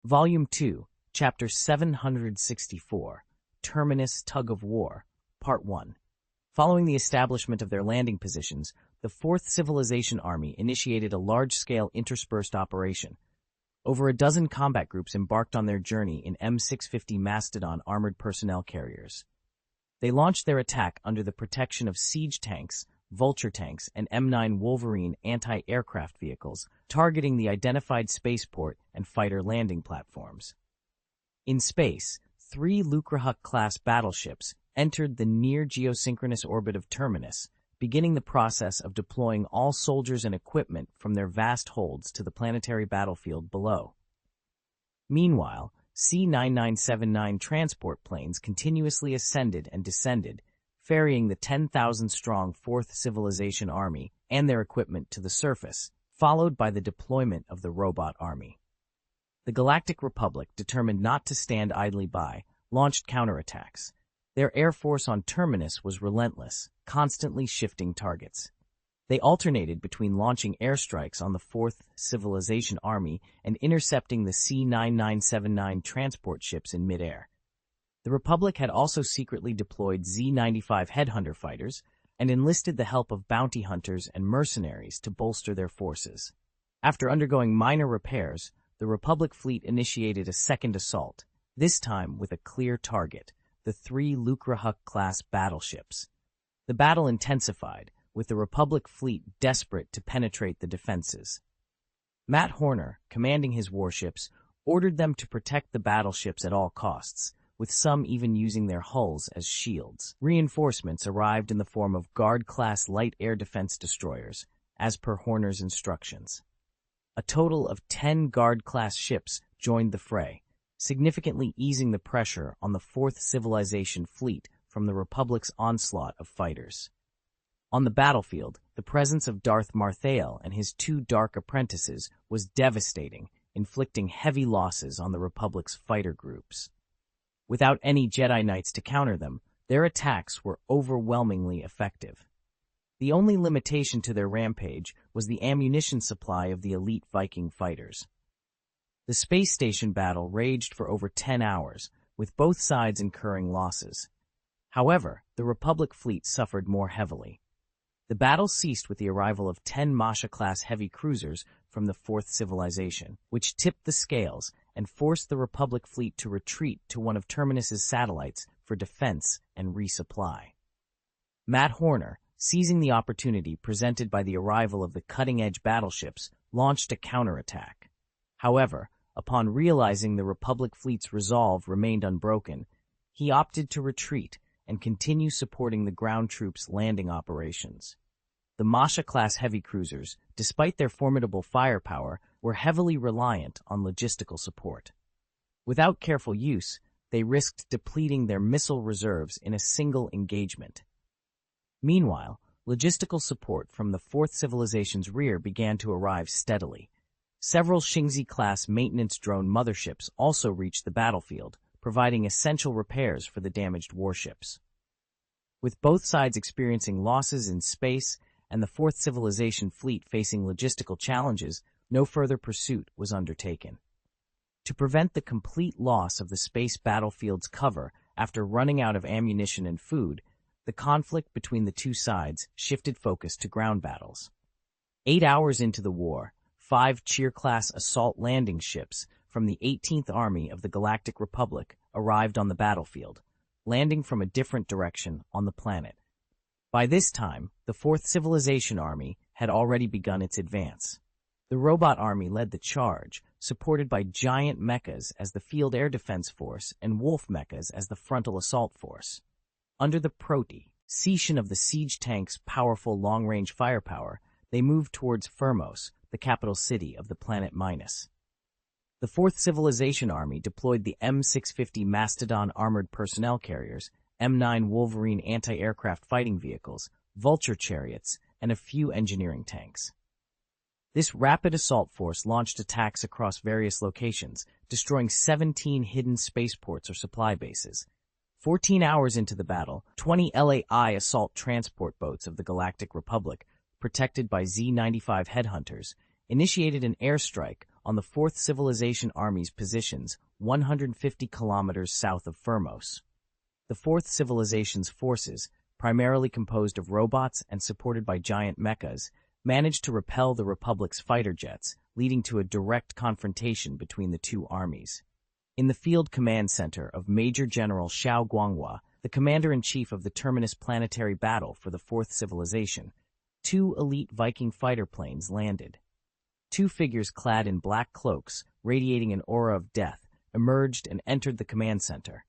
Volume 2, Chapter 764, Terminus Tug of War, Part 1. Following the establishment of their landing positions, the Fourth Civilization Army initiated a large-scale interspersed operation. Over a dozen combat groups embarked on their journey in M650 Mastodon armored personnel carriers. They launched their attack under the protection of siege tanks, vulture tanks, and M9 Wolverine anti-aircraft vehicles, targeting the identified spaceport and fighter landing platforms. In space, 3 Lucrehulk-class battleships entered the near-geosynchronous orbit of Terminus, beginning the process of deploying all soldiers and equipment from their vast holds to the planetary battlefield below. Meanwhile, C-9979 transport planes continuously ascended and descended, ferrying the 10,000-strong Fourth Civilization Army and their equipment to the surface, followed by the deployment of the robot army. The Galactic Republic, determined not to stand idly by, launched counterattacks. Their air force on Terminus was relentless, constantly shifting targets. They alternated between launching airstrikes on the Fourth Civilization Army and intercepting the C-9979 transport ships in midair. The Republic had also secretly deployed Z-95 headhunter fighters and enlisted the help of bounty hunters and mercenaries to bolster their forces. After undergoing minor repairs, the Republic fleet initiated a second assault, this time with a clear target, the 3 Lucrehulk-class battleships. The battle intensified, with the Republic fleet desperate to penetrate the defenses. Matt Horner, commanding his warships, ordered them to protect the battleships at all costs, with some even using their hulls as shields. Reinforcements arrived in the form of Guard-class light air defense destroyers, as per Horner's instructions. A total of 10 Guard-class ships joined the fray, significantly easing the pressure on the Fourth Civilization fleet from the Republic's onslaught of fighters. On the battlefield, the presence of Darth Marthael and his 2 dark apprentices was devastating, inflicting heavy losses on the Republic's fighter groups. Without any Jedi Knights to counter them, their attacks were overwhelmingly effective. The only limitation to their rampage was the ammunition supply of the elite Viking fighters. The space station battle raged for over 10 hours, with both sides incurring losses. However, the Republic fleet suffered more heavily. The battle ceased with the arrival of 10 Masha-class heavy cruisers from the Fourth Civilization, which tipped the scales and forced the Republic fleet to retreat to one of Terminus's satellites for defense and resupply. Matt Horner, seizing the opportunity presented by the arrival of the cutting-edge battleships, launched a counterattack. However, upon realizing the Republic fleet's resolve remained unbroken, he opted to retreat and continue supporting the ground troops' landing operations. The Masha-class heavy cruisers, despite their formidable firepower, were heavily reliant on logistical support. Without careful use, they risked depleting their missile reserves in a single engagement. Meanwhile, logistical support from the Fourth Civilization's rear began to arrive steadily. Several Xingzi-class maintenance drone motherships also reached the battlefield, providing essential repairs for the damaged warships. With both sides experiencing losses in space and the Fourth Civilization fleet facing logistical challenges, no further pursuit was undertaken. To prevent the complete loss of the space battlefield's cover after running out of ammunition and food, the conflict between the two sides shifted focus to ground battles. 8 hours into the war, 5 Cheer-class assault landing ships from the 18th Army of the Galactic Republic arrived on the battlefield, landing from a different direction on the planet. By this time, the Fourth Civilization Army had already begun its advance. The robot army led the charge, supported by giant mechas as the Field Air Defense Force and wolf mechas as the Frontal Assault Force. Under the protection of the siege tank's powerful long-range firepower, they moved towards Firmos, the capital city of the planet Minus. The Fourth Civilization Army deployed the M650 Mastodon armored personnel carriers, M9 Wolverine anti-aircraft fighting vehicles, vulture chariots, and a few engineering tanks. This rapid assault force launched attacks across various locations, destroying 17 hidden spaceports or supply bases. 14 hours into the battle, 20 LAI assault transport boats of the Galactic Republic, protected by Z-95 headhunters, initiated an airstrike on the Fourth Civilization Army's positions 150 kilometers south of Firmos. The Fourth Civilization's forces, primarily composed of robots and supported by giant mechas, managed to repel the Republic's fighter jets, leading to a direct confrontation between the two armies. In the Field Command Center of Major General Xiao Guanghua, the commander-in-chief of the Terminus planetary battle for the Fourth Civilization, two elite Viking fighter planes landed. Two figures clad in black cloaks, radiating an aura of death, emerged and entered the command center.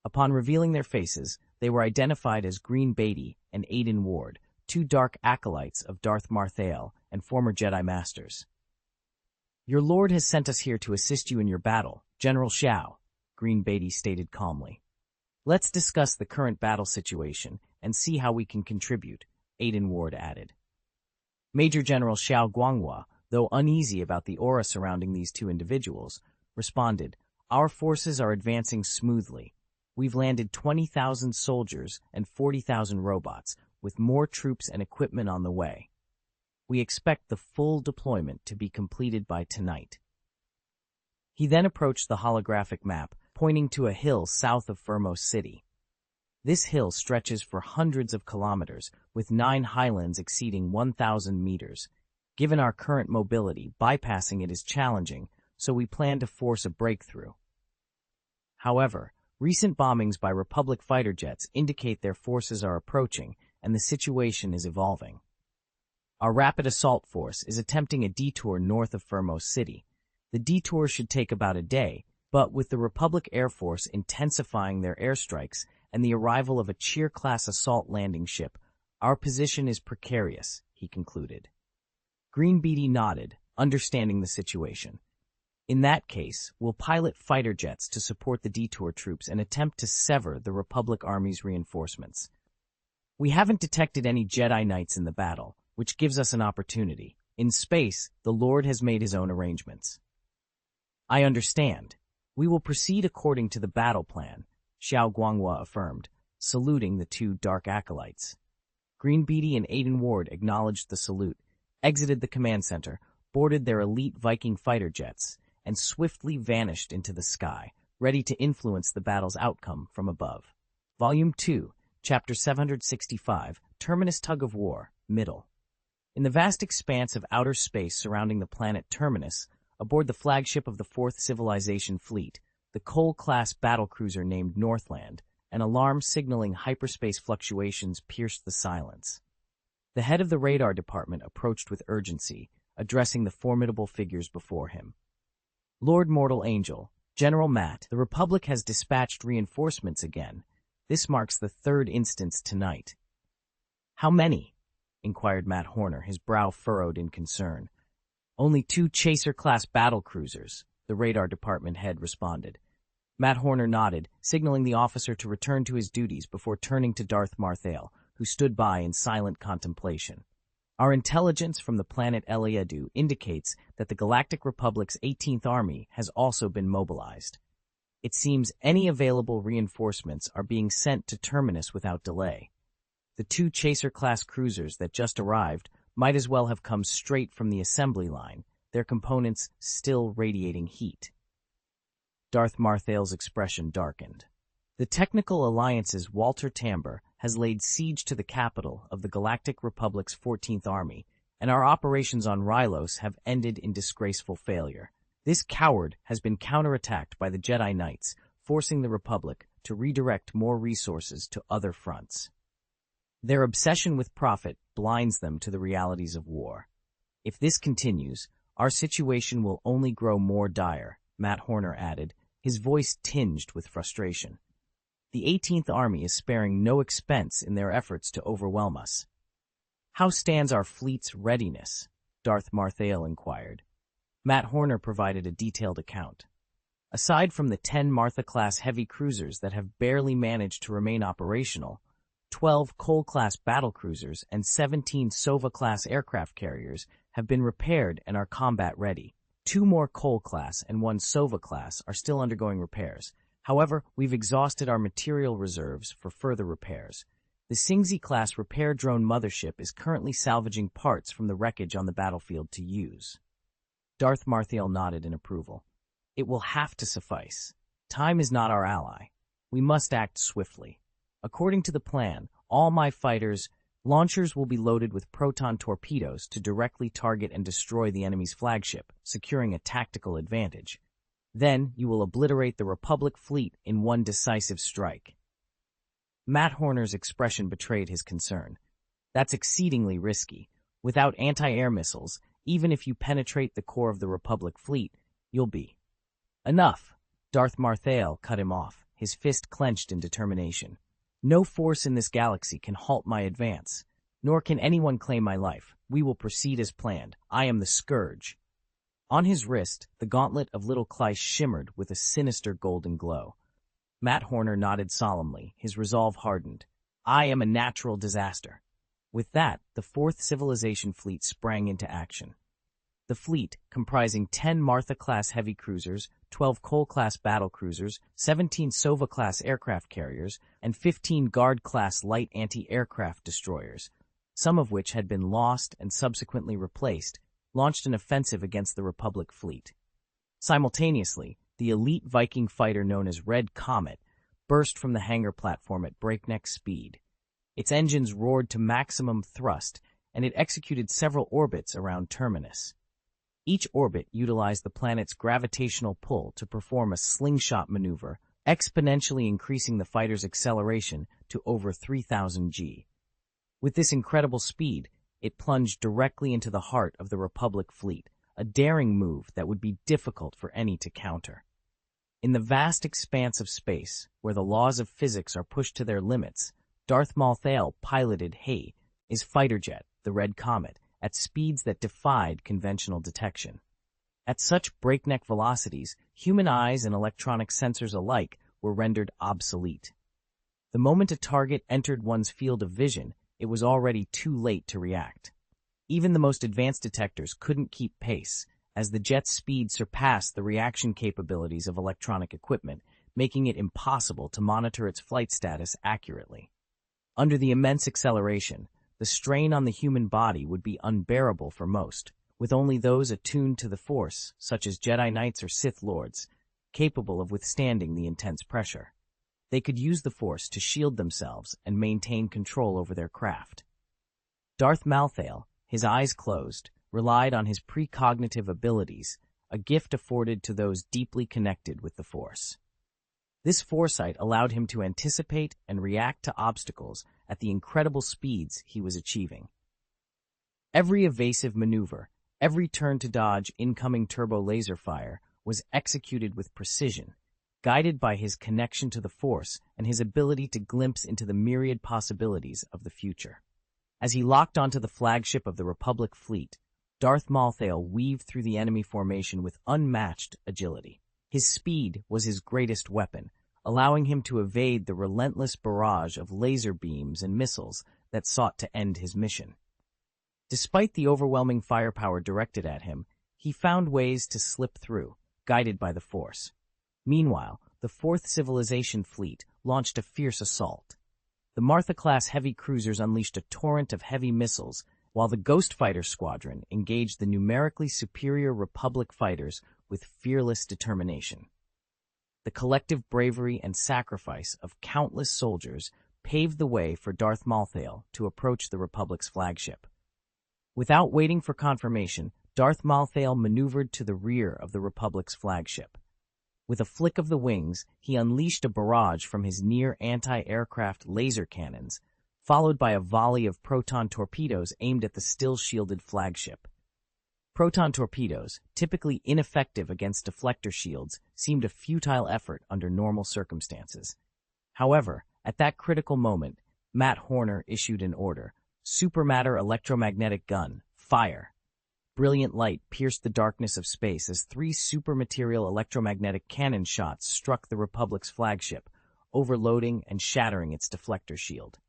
Upon revealing their faces, they were identified as Green Beatty and Aiden Ward, two dark acolytes of Darth Marthael and former Jedi Masters. "Your lord has sent us here to assist you in your battle, General Xiao," Green Beatty stated calmly. "Let's discuss the current battle situation and see how we can contribute," Aiden Ward added. Major General Xiao Guanghua, though uneasy about the aura surrounding these two individuals, responded, "Our forces are advancing smoothly. We've landed 20,000 soldiers and 40,000 robots, with more troops and equipment on the way. We expect the full deployment to be completed by tonight." He then approached the holographic map, pointing to a hill south of Firmos City. This hill stretches for hundreds of kilometers, with 9 highlands exceeding 1,000 meters. Given our current mobility, bypassing it is challenging, so we plan to force a breakthrough. However, recent bombings by Republic fighter jets indicate their forces are approaching, and the situation is evolving. Our rapid assault force is attempting a detour north of Firmos City. The detour should take about a day, but with the Republic Air Force intensifying their airstrikes and the arrival of a Cheer-class assault landing ship, our position is precarious, he concluded. Green Beatty nodded, understanding the situation. "In that case, we'll pilot fighter jets to support the detour troops and attempt to sever the Republic Army's reinforcements. We haven't detected any Jedi Knights in the battle, which gives us an opportunity. In space, the Lord has made his own arrangements." "I understand. We will proceed according to the battle plan," Xiao Guanghua affirmed, saluting the two dark acolytes. Green Beatty and Aiden Ward acknowledged the salute, exited the command center, boarded their elite Viking fighter jets, and swiftly vanished into the sky, ready to influence the battle's outcome from above. Volume 2, Chapter 765, Terminus Tug of War, Middle. In the vast expanse of outer space surrounding the planet Terminus, aboard the flagship of the Fourth Civilization Fleet, the Cole-class battlecruiser named Northland, an alarm signaling hyperspace fluctuations pierced the silence. The head of the radar department approached with urgency, addressing the formidable figures before him. "Lord Mortal Angel, General Matt, the Republic has dispatched reinforcements again. This marks the 3rd instance tonight." "How many?" inquired Matt Horner, his brow furrowed in concern. "Only 2 Chaser-class battlecruisers," the radar department head responded. Matt Horner nodded, signaling the officer to return to his duties before turning to Darth Marthael, who stood by in silent contemplation. "Our intelligence from the planet Eliadu indicates that the Galactic Republic's 18th Army has also been mobilized. It seems any available reinforcements are being sent to Terminus without delay. The 2 Chaser-class cruisers that just arrived might as well have come straight from the assembly line, their components still radiating heat." Darth Marthael's expression darkened. "The Technical Alliance's Walter Tamber has laid siege to the capital of the Galactic Republic's 14th Army, and our operations on Rylos have ended in disgraceful failure. This coward has been counterattacked by the Jedi Knights, forcing the Republic to redirect more resources to other fronts. Their obsession with profit blinds them to the realities of war. If this continues, our situation will only grow more dire," Matt Horner added, his voice tinged with frustration. "The 18th Army is sparing no expense in their efforts to overwhelm us." "How stands our fleet's readiness?" Darth Marthael inquired. Matt Horner provided a detailed account. Aside from the 10 Martha-class heavy cruisers that have barely managed to remain operational, 12 Cole-class battlecruisers and 17 Sova-class aircraft carriers have been repaired and are combat-ready. 2 more Cole-class and 1 Sova-class are still undergoing repairs. However, we've exhausted our material reserves for further repairs. The Xingzi-class repair drone Mothership is currently salvaging parts from the wreckage on the battlefield to use. Darth Marthael nodded in approval. It will have to suffice. Time is not our ally. We must act swiftly. According to the plan, all my fighters' launchers will be loaded with proton torpedoes to directly target and destroy the enemy's flagship, securing a tactical advantage. Then you will obliterate the Republic fleet in one decisive strike. Matt Horner's expression betrayed his concern. That's exceedingly risky. Without anti-air missiles, even if you penetrate the core of the Republic fleet, you'll be. Enough! Darth Marthael cut him off, his fist clenched in determination. No force in this galaxy can halt my advance, nor can anyone claim my life. We will proceed as planned. I am the Scourge. On his wrist, the gauntlet of Little Klyce shimmered with a sinister golden glow. Matt Horner nodded solemnly, his resolve hardened. I am a natural disaster. With that, the Fourth Civilization fleet sprang into action. The fleet, comprising 10 Martha-class heavy cruisers, 12 Cole-class battlecruisers, 17 Sova-class aircraft carriers, and 15 Guard-class light anti-aircraft destroyers, some of which had been lost and subsequently replaced, launched an offensive against the Republic fleet. Simultaneously, the elite Viking fighter known as Red Comet burst from the hangar platform at breakneck speed. Its engines roared to maximum thrust, and it executed several orbits around Terminus. Each orbit utilized the planet's gravitational pull to perform a slingshot maneuver, exponentially increasing the fighter's acceleration to over 3,000 g. With this incredible speed, it plunged directly into the heart of the Republic fleet, a daring move that would be difficult for any to counter. In the vast expanse of space, where the laws of physics are pushed to their limits, Darth Marthael piloted his fighter jet, the Red Comet, at speeds that defied conventional detection. At such breakneck velocities, human eyes and electronic sensors alike were rendered obsolete. The moment a target entered one's field of vision, it was already too late to react. Even the most advanced detectors couldn't keep pace, as the jet's speed surpassed the reaction capabilities of electronic equipment, making it impossible to monitor its flight status accurately. Under the immense acceleration, the strain on the human body would be unbearable for most, with only those attuned to the Force, such as Jedi Knights or Sith Lords, capable of withstanding the intense pressure. They could use the Force to shield themselves and maintain control over their craft. Darth Marthael, his eyes closed, relied on his precognitive abilities, a gift afforded to those deeply connected with the Force. This foresight allowed him to anticipate and react to obstacles at the incredible speeds he was achieving. Every evasive maneuver, every turn to dodge incoming turbo laser fire was executed with precision, guided by his connection to the Force and his ability to glimpse into the myriad possibilities of the future. As he locked onto the flagship of the Republic fleet, Darth Marthael weaved through the enemy formation with unmatched agility. His speed was his greatest weapon, allowing him to evade the relentless barrage of laser beams and missiles that sought to end his mission. Despite the overwhelming firepower directed at him, he found ways to slip through, guided by the Force. Meanwhile, the Fourth Civilization fleet launched a fierce assault. The Martha-class heavy cruisers unleashed a torrent of heavy missiles, while the Ghost Fighter Squadron engaged the numerically superior Republic fighters with fearless determination. The collective bravery and sacrifice of countless soldiers paved the way for Darth Marthael to approach the Republic's flagship. Without waiting for confirmation, Darth Marthael maneuvered to the rear of the Republic's flagship. With a flick of the wings, he unleashed a barrage from his near anti-aircraft laser cannons, followed by a volley of proton torpedoes aimed at the still-shielded flagship. Proton torpedoes, typically ineffective against deflector shields, seemed a futile effort under normal circumstances. However, at that critical moment, Matt Horner issued an order: Supermatter electromagnetic gun, fire. Brilliant light pierced the darkness of space as 3 supermaterial electromagnetic cannon shots struck the Republic's flagship, overloading and shattering its deflector shield.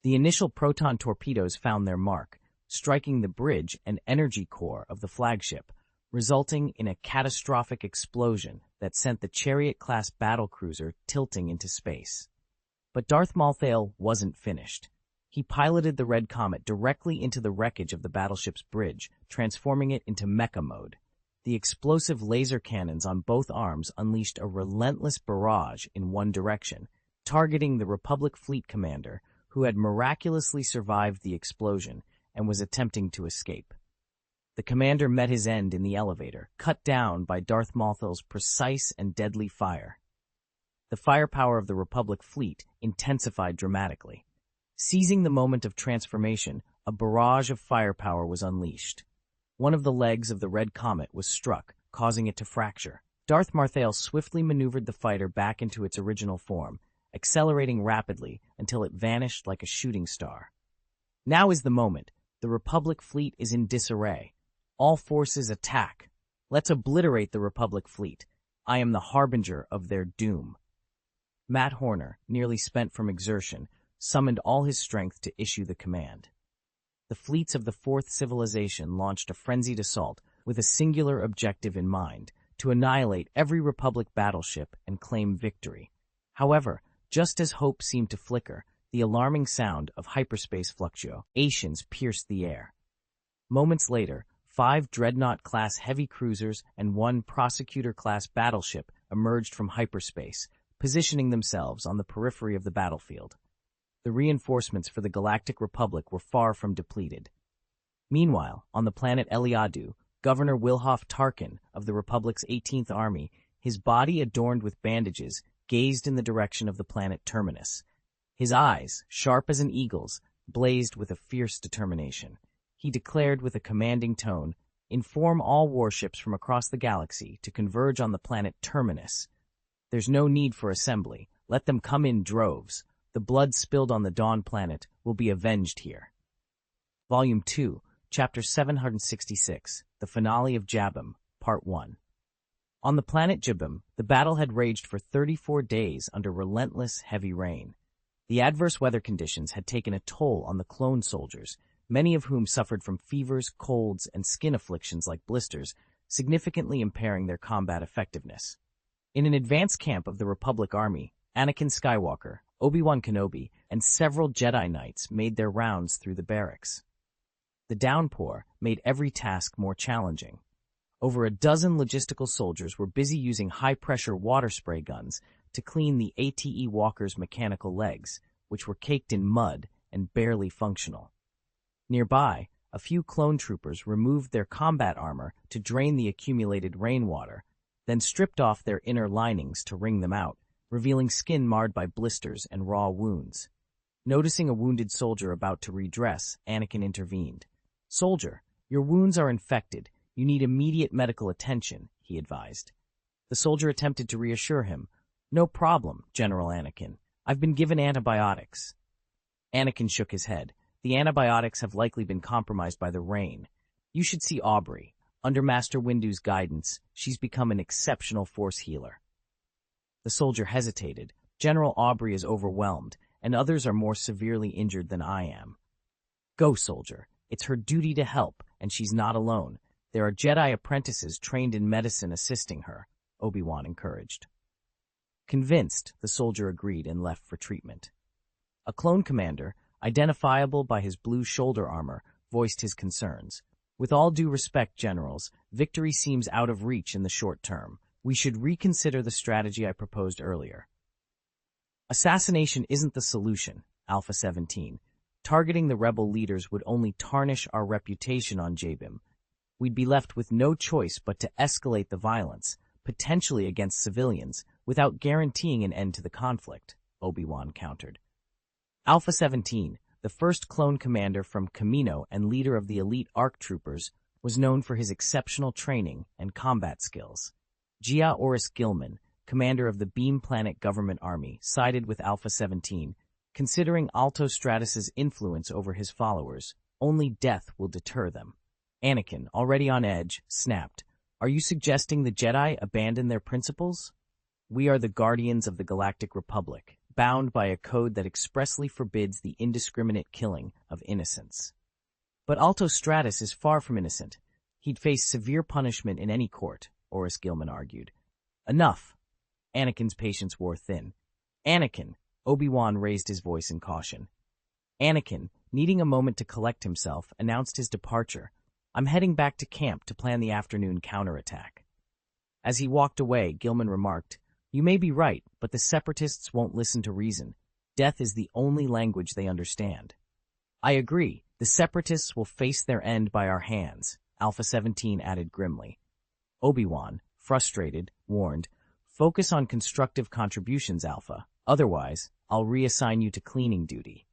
The initial proton torpedoes found their mark, striking the bridge and energy core of the flagship, resulting in a catastrophic explosion that sent the Chariot-class battlecruiser tilting into space. But Darth Marthael wasn't finished. He piloted the Red Comet directly into the wreckage of the battleship's bridge, transforming it into mecha mode. The explosive laser cannons on both arms unleashed a relentless barrage in one direction, targeting the Republic fleet commander, who had miraculously survived the explosion and was attempting to escape. The commander met his end in the elevator, cut down by Darth Maul's precise and deadly fire. The firepower of the Republic fleet intensified dramatically. Seizing the moment of transformation, a barrage of firepower was unleashed. One of the legs of the Red Comet was struck, causing it to fracture. Darth Maul swiftly maneuvered the fighter back into its original form, accelerating rapidly until it vanished like a shooting star. Now is the moment. The Republic fleet is in disarray. All forces attack. Let's obliterate the Republic fleet. I am the harbinger of their doom. Matt Horner, nearly spent from exertion, summoned all his strength to issue the command. The fleets of the Fourth Civilization launched a frenzied assault with a singular objective in mind, to annihilate every Republic battleship and claim victory. However, just as hope seemed to flicker, the alarming sound of hyperspace fluctuations pierced the air. Moments later, 5 Dreadnought-class heavy cruisers and 1 Prosecutor-class battleship emerged from hyperspace, positioning themselves on the periphery of the battlefield. The reinforcements for the Galactic Republic were far from depleted. Meanwhile, on the planet Eliadu, Governor Wilhoff Tarkin of the Republic's 18th Army, his body adorned with bandages, gazed in the direction of the planet Terminus. His eyes, sharp as an eagle's, blazed with a fierce determination. He declared with a commanding tone, "Inform all warships from across the galaxy to converge on the planet Terminus. There's no need for assembly. Let them come in droves. The blood spilled on the Dawn planet will be avenged here." Volume 2, Chapter 766, The Finale of Jabim, Part 1. On the planet Jabim, the battle had raged for 34 days under relentless, heavy rain. The adverse weather conditions had taken a toll on the clone soldiers, many of whom suffered from fevers, colds, and skin afflictions like blisters, significantly impairing their combat effectiveness. In an advance camp of the Republic Army, Anakin Skywalker, Obi-Wan Kenobi, and several Jedi Knights made their rounds through the barracks. The downpour made every task more challenging. Over a dozen logistical soldiers were busy using high-pressure water spray guns to clean the ATE walkers' mechanical legs, which were caked in mud and barely functional. Nearby, a few clone troopers removed their combat armor to drain the accumulated rainwater, then stripped off their inner linings to wring them out, revealing skin marred by blisters and raw wounds. Noticing a wounded soldier about to redress, Anakin intervened. "Soldier, your wounds are infected. You need immediate medical attention," he advised. The soldier attempted to reassure him. "No problem, General Anakin. I've been given antibiotics." Anakin shook his head. "The antibiotics have likely been compromised by the rain. You should see Aubrey. Under Master Windu's guidance, she's become an exceptional force healer." The soldier hesitated. "General Aubrey is overwhelmed, and others are more severely injured than I am." "Go, soldier. It's her duty to help, and she's not alone. There are Jedi apprentices trained in medicine assisting her," Obi-Wan encouraged. Convinced, the soldier agreed and left for treatment. A clone commander, identifiable by his blue shoulder armor, voiced his concerns. "With all due respect, generals, victory seems out of reach in the short term. We should reconsider the strategy I proposed earlier." "Assassination isn't the solution," Alpha 17. "Targeting the rebel leaders would only tarnish our reputation on Jabim. We'd be left with no choice but to escalate the violence, potentially against civilians, without guaranteeing an end to the conflict," Obi-Wan countered. Alpha 17, the first clone commander from Kamino and leader of the elite ARC troopers, was known for his exceptional training and combat skills. Gia Oris Gilman, commander of the Beam Planet Government Army, sided with Alpha 17, considering Alto Stratus's influence over his followers. Only death will deter them. Anakin, already on edge, snapped. "Are you suggesting the Jedi abandon their principles? We are the guardians of the Galactic Republic, bound by a code that expressly forbids the indiscriminate killing of innocents." "But Alto Stratus is far from innocent. He'd face severe punishment in any court," Oris Gilman argued. "Enough." Anakin's patience wore thin. "Anakin," Obi-Wan raised his voice in caution. Anakin, needing a moment to collect himself, announced his departure. I'm heading back to camp to plan the afternoon counterattack. As he walked away, Gilman remarked, "You may be right, but the Separatists won't listen to reason. Death is the only language they understand." "I agree. The Separatists will face their end by our hands," Alpha 17 added grimly. Obi-Wan, frustrated, warned, "Focus on constructive contributions, Alpha. Otherwise, I'll reassign you to cleaning duty."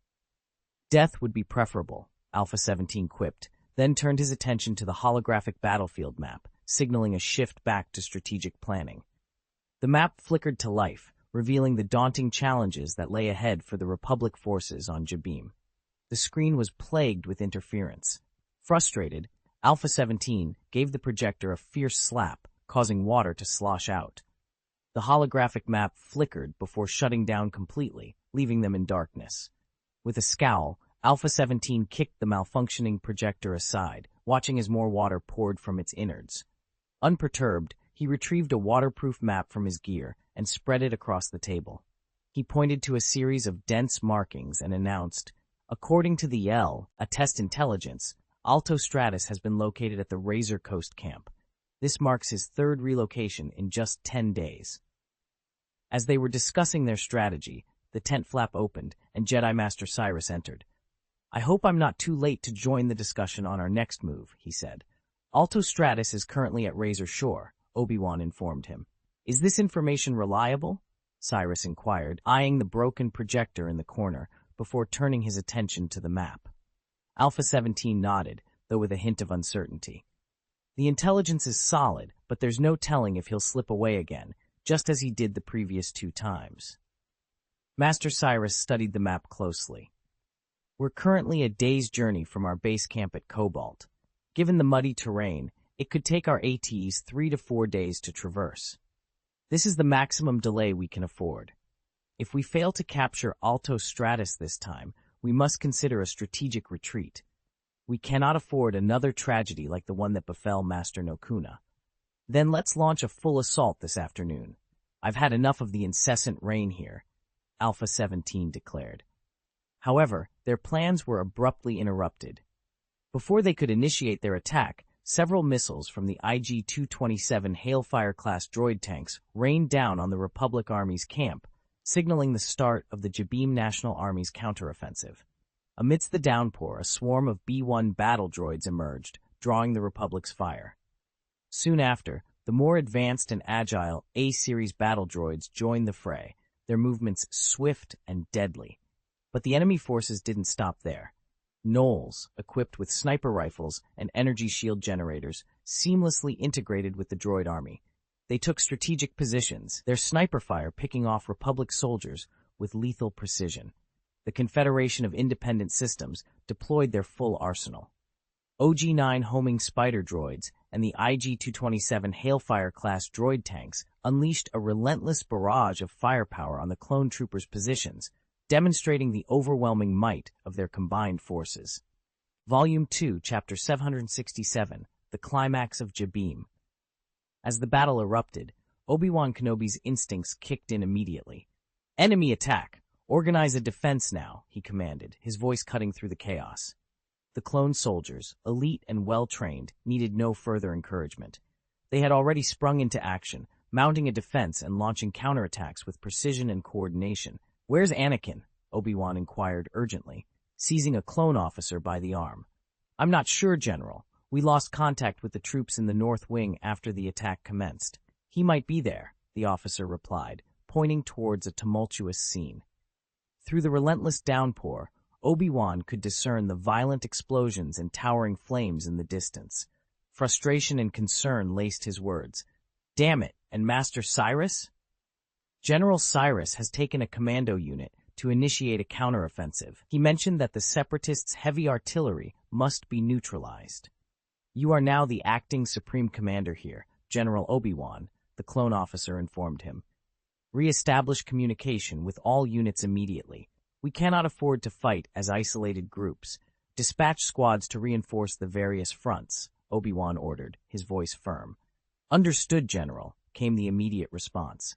"Death would be preferable," Alpha 17 quipped, then turned his attention to the holographic battlefield map, signaling a shift back to strategic planning. The map flickered to life, revealing the daunting challenges that lay ahead for the Republic forces on Jabeam. The screen was plagued with interference. Frustrated, Alpha 17 gave the projector a fierce slap, causing water to slosh out. The holographic map flickered before shutting down completely, leaving them in darkness. With a scowl, Alpha 17 kicked the malfunctioning projector aside, watching as more water poured from its innards. Unperturbed, he retrieved a waterproof map from his gear and spread it across the table. He pointed to a series of dense markings and announced, "According to the L, a test intelligence, Alto Stratus has been located at the Razor Coast camp. This marks his third relocation in just 10 days. As they were discussing their strategy, the tent flap opened and Jedi Master Cyrus entered. "I hope I'm not too late to join the discussion on our next move," he said. "Alto Stratus is currently at Razor Shore," Obi-Wan informed him. "Is this information reliable?" Cyrus inquired, eyeing the broken projector in the corner before turning his attention to the map. Alpha 17 nodded, though with a hint of uncertainty. "The intelligence is solid, but there's no telling if he'll slip away again, just as he did the previous 2 times. Master Cyrus studied the map closely. "We're currently a day's journey from our base camp at Cobalt. Given the muddy terrain, it could take our ATs 3 to 4 days to traverse. This is the maximum delay we can afford. If we fail to capture Alto Stratus this time, we must consider a strategic retreat. We cannot afford another tragedy like the one that befell Master Nokuna. Then let's launch a full assault this afternoon. I've had enough of the incessant rain here," Alpha 17 declared. However, their plans were abruptly interrupted. Before they could initiate their attack, several missiles from the IG-227 Hailfire-class droid tanks rained down on the Republic Army's camp, signaling the start of the Jabeam National Army's counteroffensive. Amidst the downpour, a swarm of B-1 battle droids emerged, drawing the Republic's fire. Soon after, the more advanced and agile A-Series battle droids joined the fray, their movements swift and deadly. But the enemy forces didn't stop there. Gnolls, equipped with sniper rifles and energy shield generators, seamlessly integrated with the droid army. They took strategic positions, their sniper fire picking off Republic soldiers with lethal precision. The Confederation of Independent Systems deployed their full arsenal. OG-9 homing spider droids and the IG-227 Hailfire-class droid tanks unleashed a relentless barrage of firepower on the clone troopers' positions, demonstrating the overwhelming might of their combined forces. Volume 2, Chapter 767, The Climax of Jabeam. As the battle erupted, Obi-Wan Kenobi's instincts kicked in immediately. "Enemy attack! Organize a defense now," he commanded, his voice cutting through the chaos. The clone soldiers, elite and well-trained, needed no further encouragement. They had already sprung into action, mounting a defense and launching counterattacks with precision and coordination. "Where's Anakin?" Obi-Wan inquired urgently, seizing a clone officer by the arm. "I'm not sure, General. We lost contact with the troops in the North Wing after the attack commenced. He might be there," the officer replied, pointing towards a tumultuous scene. Through the relentless downpour, Obi-Wan could discern the violent explosions and towering flames in the distance. Frustration and concern laced his words. "Damn it, and Master Cyrus?" "General Cyrus has taken a commando unit to initiate a counteroffensive. He mentioned that the Separatists' heavy artillery must be neutralized." "You are now the acting Supreme Commander here, General Obi-Wan," the clone officer informed him. "Re-establish communication with all units immediately. We cannot afford to fight as isolated groups. Dispatch squads to reinforce the various fronts," Obi-Wan ordered, his voice firm. "Understood, General," came the immediate response.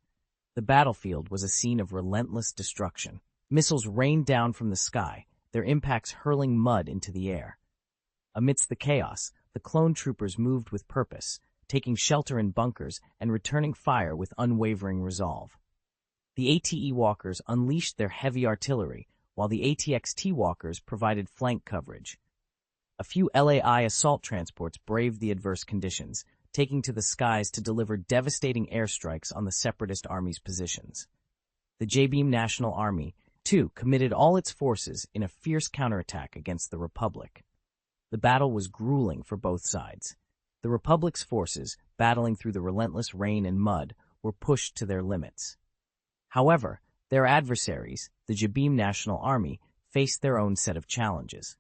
The battlefield was a scene of relentless destruction. Missiles rained down from the sky, their impacts hurling mud into the air. Amidst the chaos, the clone troopers moved with purpose, taking shelter in bunkers and returning fire with unwavering resolve. The ATE walkers unleashed their heavy artillery, while the ATXT walkers provided flank coverage. A few LAI assault transports braved the adverse conditions, taking to the skies to deliver devastating airstrikes on the Separatist Army's positions. The J-Beam National Army, too, committed all its forces in a fierce counterattack against the Republic. The battle was grueling for both sides. The Republic's forces, battling through the relentless rain and mud, were pushed to their limits. However, their adversaries, the J-Beam National Army, faced their own set of challenges.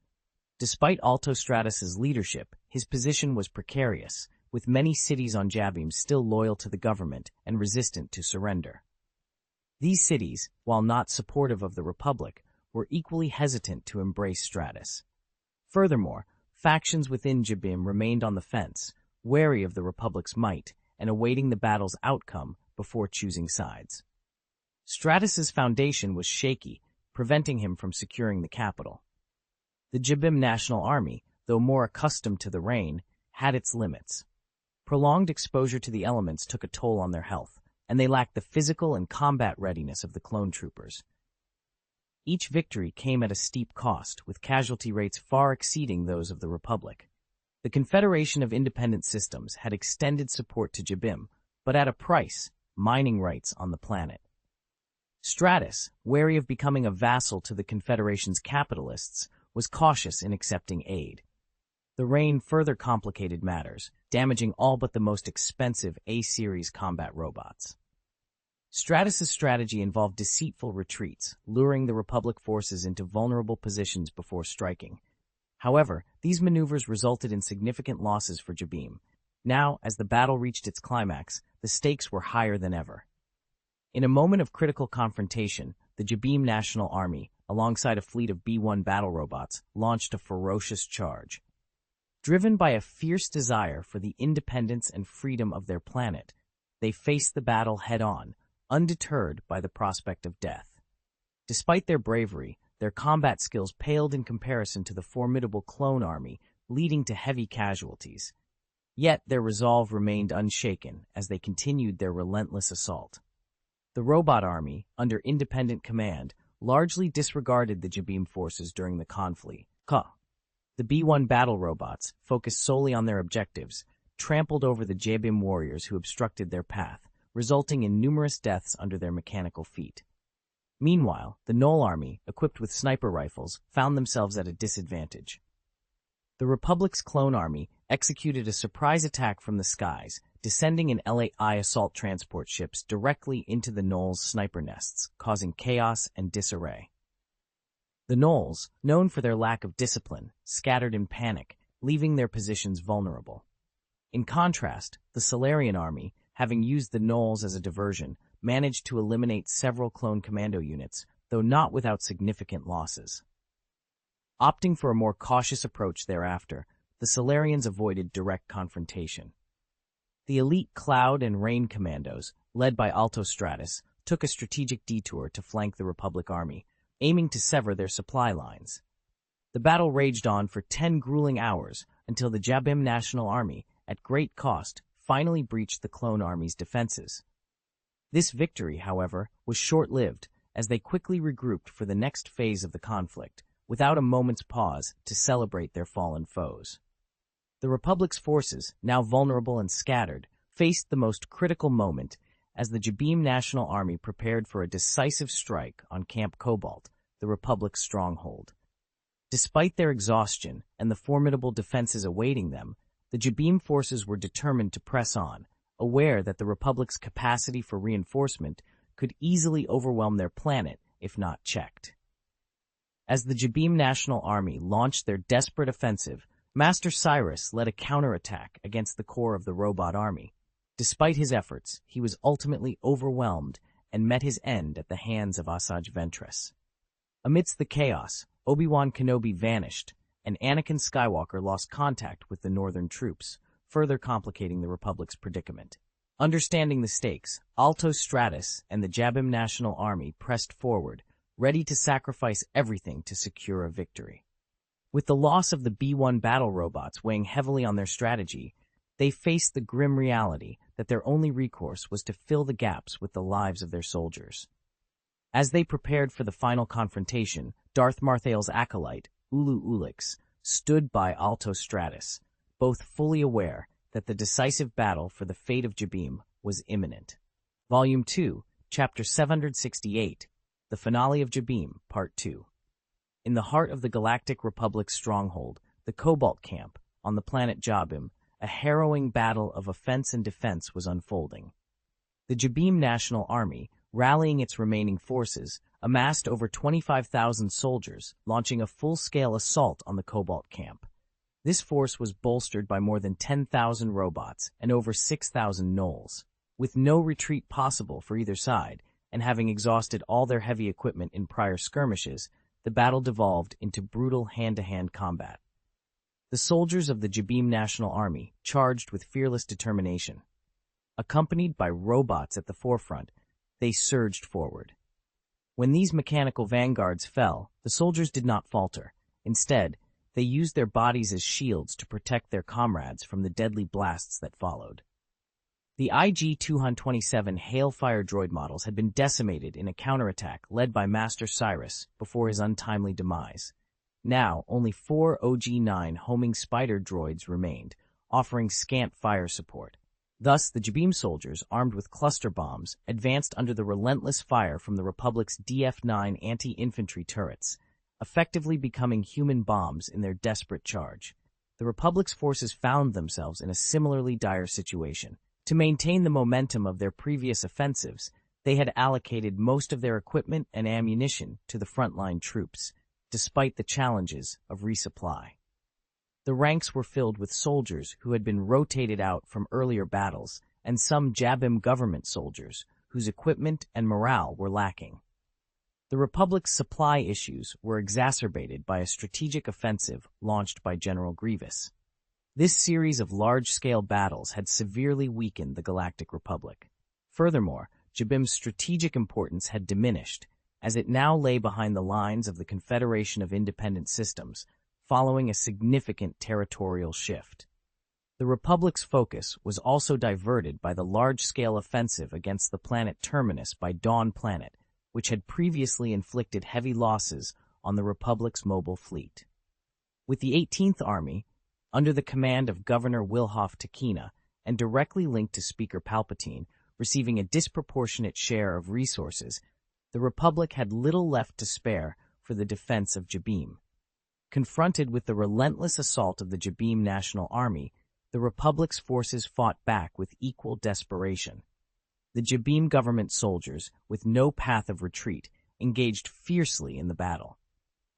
Despite Altostratus's leadership, his position was precarious, with many cities on J-Beam still loyal to the government and resistant to surrender. These cities, while not supportive of the Republic, were equally hesitant to embrace Stratus. Furthermore, factions within J-Beam remained on the fence, wary of the Republic's might and awaiting the battle's outcome before choosing sides. Stratus's foundation was shaky, preventing him from securing the capital. The J-Beam National Army, though more accustomed to the rain, had its limits. Prolonged exposure to the elements took a toll on their health, and they lacked the physical and combat readiness of the clone troopers. Each victory came at a steep cost, with casualty rates far exceeding those of the Republic. The Confederation of Independent Systems had extended support to J-Beam, but at a price: mining rights on the planet. Stratus, wary of becoming a vassal to the Confederation's capitalists, was cautious in accepting aid. The rain further complicated matters, damaging all but the most expensive A-series combat robots. Stratus's strategy involved deceitful retreats, luring the Republic forces into vulnerable positions before striking. However, these maneuvers resulted in significant losses for J-Beam. Now, as the battle reached its climax, the stakes were higher than ever. In a moment of critical confrontation, the J-Beam National Army, alongside a fleet of B-1 battle robots, launched a ferocious charge. Driven by a fierce desire for the independence and freedom of their planet, they faced the battle head-on, undeterred by the prospect of death. Despite their bravery, their combat skills paled in comparison to the formidable clone army, leading to heavy casualties. Yet their resolve remained unshaken as they continued their relentless assault. The robot army, under independent command, largely disregarded the J-Beam forces during the conflict. The B-1 battle robots, focused solely on their objectives, trampled over the J-Beam warriors who obstructed their path, resulting in numerous deaths under their mechanical feet. Meanwhile, the Null army, equipped with sniper rifles, found themselves at a disadvantage. The Republic's clone army executed a surprise attack from the skies, descending in LAI assault transport ships directly into the Null's sniper nests, causing chaos and disarray. The Nulls, known for their lack of discipline, scattered in panic, leaving their positions vulnerable. In contrast, the Solarian army, having used the Nulls as a diversion, managed to eliminate several clone commando units, though not without significant losses. Opting for a more cautious approach thereafter, the Solarians avoided direct confrontation. The elite Cloud and Rain commandos, led by Altostratus, took a strategic detour to flank the Republic army, aiming to sever their supply lines. The battle raged on for 10 grueling hours until the J-Beam National Army, at great cost, finally breached the clone army's defenses. This victory, however, was short-lived, as they quickly regrouped for the next phase of the conflict, without a moment's pause to celebrate their fallen foes. The Republic's forces, now vulnerable and scattered, faced the most critical moment as the J-Beam National Army prepared for a decisive strike on Camp Cobalt, the Republic's stronghold. Despite their exhaustion and the formidable defenses awaiting them, the J-Beam forces were determined to press on, aware that the Republic's capacity for reinforcement could easily overwhelm their planet if not checked. As the J-Beam National Army launched their desperate offensive, Master Cyrus led a counterattack against the core of the robot army. Despite his efforts, he was ultimately overwhelmed and met his end at the hands of Asajj Ventress. Amidst the chaos, Obi-Wan Kenobi vanished, and Anakin Skywalker lost contact with the Northern troops, further complicating the Republic's predicament. Understanding the stakes, Altostratus and the J-Beam National Army pressed forward, ready to sacrifice everything to secure a victory. With the loss of the B-1 battle robots weighing heavily on their strategy, they faced the grim reality that their only recourse was to fill the gaps with the lives of their soldiers. As they prepared for the final confrontation, Darth Marthael's acolyte, Ulu Ulix, stood by Alto Stratus, both fully aware that the decisive battle for the fate of Jabeam was imminent. Volume 2, Chapter 768, The Finale of Jabeam, Part 2. In the heart of the Galactic Republic's stronghold, the Cobalt Camp, on the planet Jabeam, a harrowing battle of offense and defense was unfolding. The Jabeam National Army, rallying its remaining forces, amassed over 25,000 soldiers, launching a full-scale assault on the Cobalt Camp. This force was bolstered by more than 10,000 robots and over 6,000 gnolls. With no retreat possible for either side, and having exhausted all their heavy equipment in prior skirmishes, the battle devolved into brutal hand-to-hand combat. The soldiers of the Jabeam National Army charged with fearless determination. Accompanied by robots at the forefront, they surged forward. When these mechanical vanguards fell, the soldiers did not falter. Instead, they used their bodies as shields to protect their comrades from the deadly blasts that followed. The IG-227 Hailfire droid models had been decimated in a counterattack led by Master Cyrus before his untimely demise. Now, only 4 OG-9 homing spider droids remained, offering scant fire support. Thus, the Jabeam soldiers, armed with cluster bombs, advanced under the relentless fire from the Republic's DF-9 anti-infantry turrets, effectively becoming human bombs in their desperate charge. The Republic's forces found themselves in a similarly dire situation. To maintain the momentum of their previous offensives, they had allocated most of their equipment and ammunition to the frontline troops, despite the challenges of resupply. The ranks were filled with soldiers who had been rotated out from earlier battles, and some Jabeam government soldiers whose equipment and morale were lacking. The Republic's supply issues were exacerbated by a strategic offensive launched by General Grievous. This series of large-scale battles had severely weakened the Galactic Republic. Furthermore, Jabeam's strategic importance had diminished, as it now lay behind the lines of the Confederation of Independent Systems, following a significant territorial shift. The Republic's focus was also diverted by the large-scale offensive against the planet Terminus by Dawn Planet, which had previously inflicted heavy losses on the Republic's mobile fleet. With the 18th Army, under the command of Governor Wilhoff Takina, and directly linked to Speaker Palpatine, receiving a disproportionate share of resources, the Republic had little left to spare for the defense of Jabeam. Confronted with the relentless assault of the Jabeam National Army, the Republic's forces fought back with equal desperation. The Jabeam government soldiers, with no path of retreat, engaged fiercely in the battle.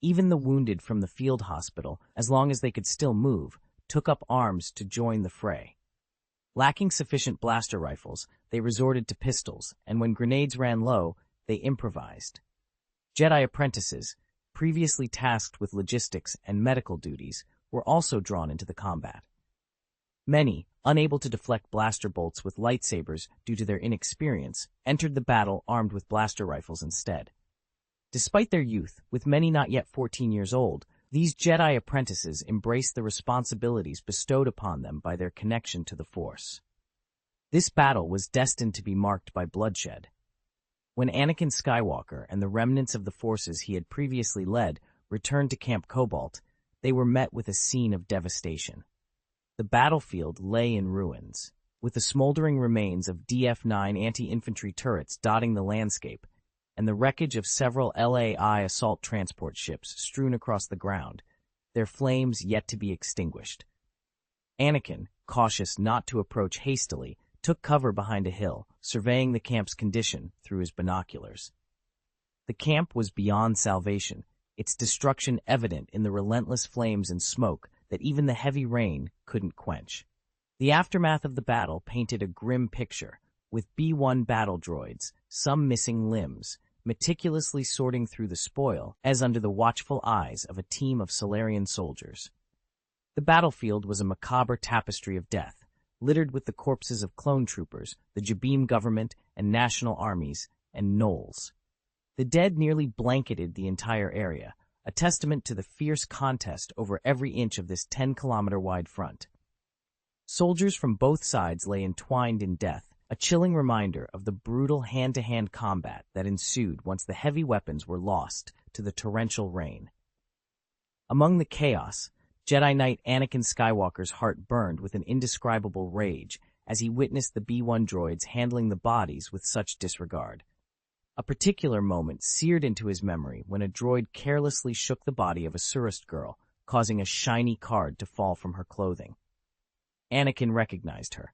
Even the wounded from the field hospital, as long as they could still move, took up arms to join the fray. Lacking sufficient blaster rifles, they resorted to pistols, and when grenades ran low, they improvised. Jedi apprentices, previously tasked with logistics and medical duties, were also drawn into the combat. Many, unable to deflect blaster bolts with lightsabers due to their inexperience, entered the battle armed with blaster rifles instead. Despite their youth, with many not yet 14 years old, these Jedi apprentices embraced the responsibilities bestowed upon them by their connection to the Force. This battle was destined to be marked by bloodshed. When Anakin Skywalker and the remnants of the forces he had previously led returned to Camp Cobalt, they were met with a scene of devastation. The battlefield lay in ruins, with the smoldering remains of DF-9 anti-infantry turrets dotting the landscape, and the wreckage of several LAI assault transport ships strewn across the ground, their flames yet to be extinguished. Anakin, cautious not to approach hastily, took cover behind a hill, surveying the camp's condition through his binoculars. The camp was beyond salvation, its destruction evident in the relentless flames and smoke that even the heavy rain couldn't quench. The aftermath of the battle painted a grim picture, with B-1 battle droids, some missing limbs, meticulously sorting through the spoil as under the watchful eyes of a team of Solarian soldiers. The battlefield was a macabre tapestry of death, littered with the corpses of clone troopers, the Jabeam government and national armies, and gnolls. The dead nearly blanketed the entire area, a testament to the fierce contest over every inch of this 10-kilometer-wide front. Soldiers from both sides lay entwined in death, a chilling reminder of the brutal hand-to-hand combat that ensued once the heavy weapons were lost to the torrential rain. Among the chaos, Jedi Knight Anakin Skywalker's heart burned with an indescribable rage as he witnessed the B-1 droids handling the bodies with such disregard. A particular moment seared into his memory when a droid carelessly shook the body of a Surist girl, causing a shiny card to fall from her clothing. Anakin recognized her.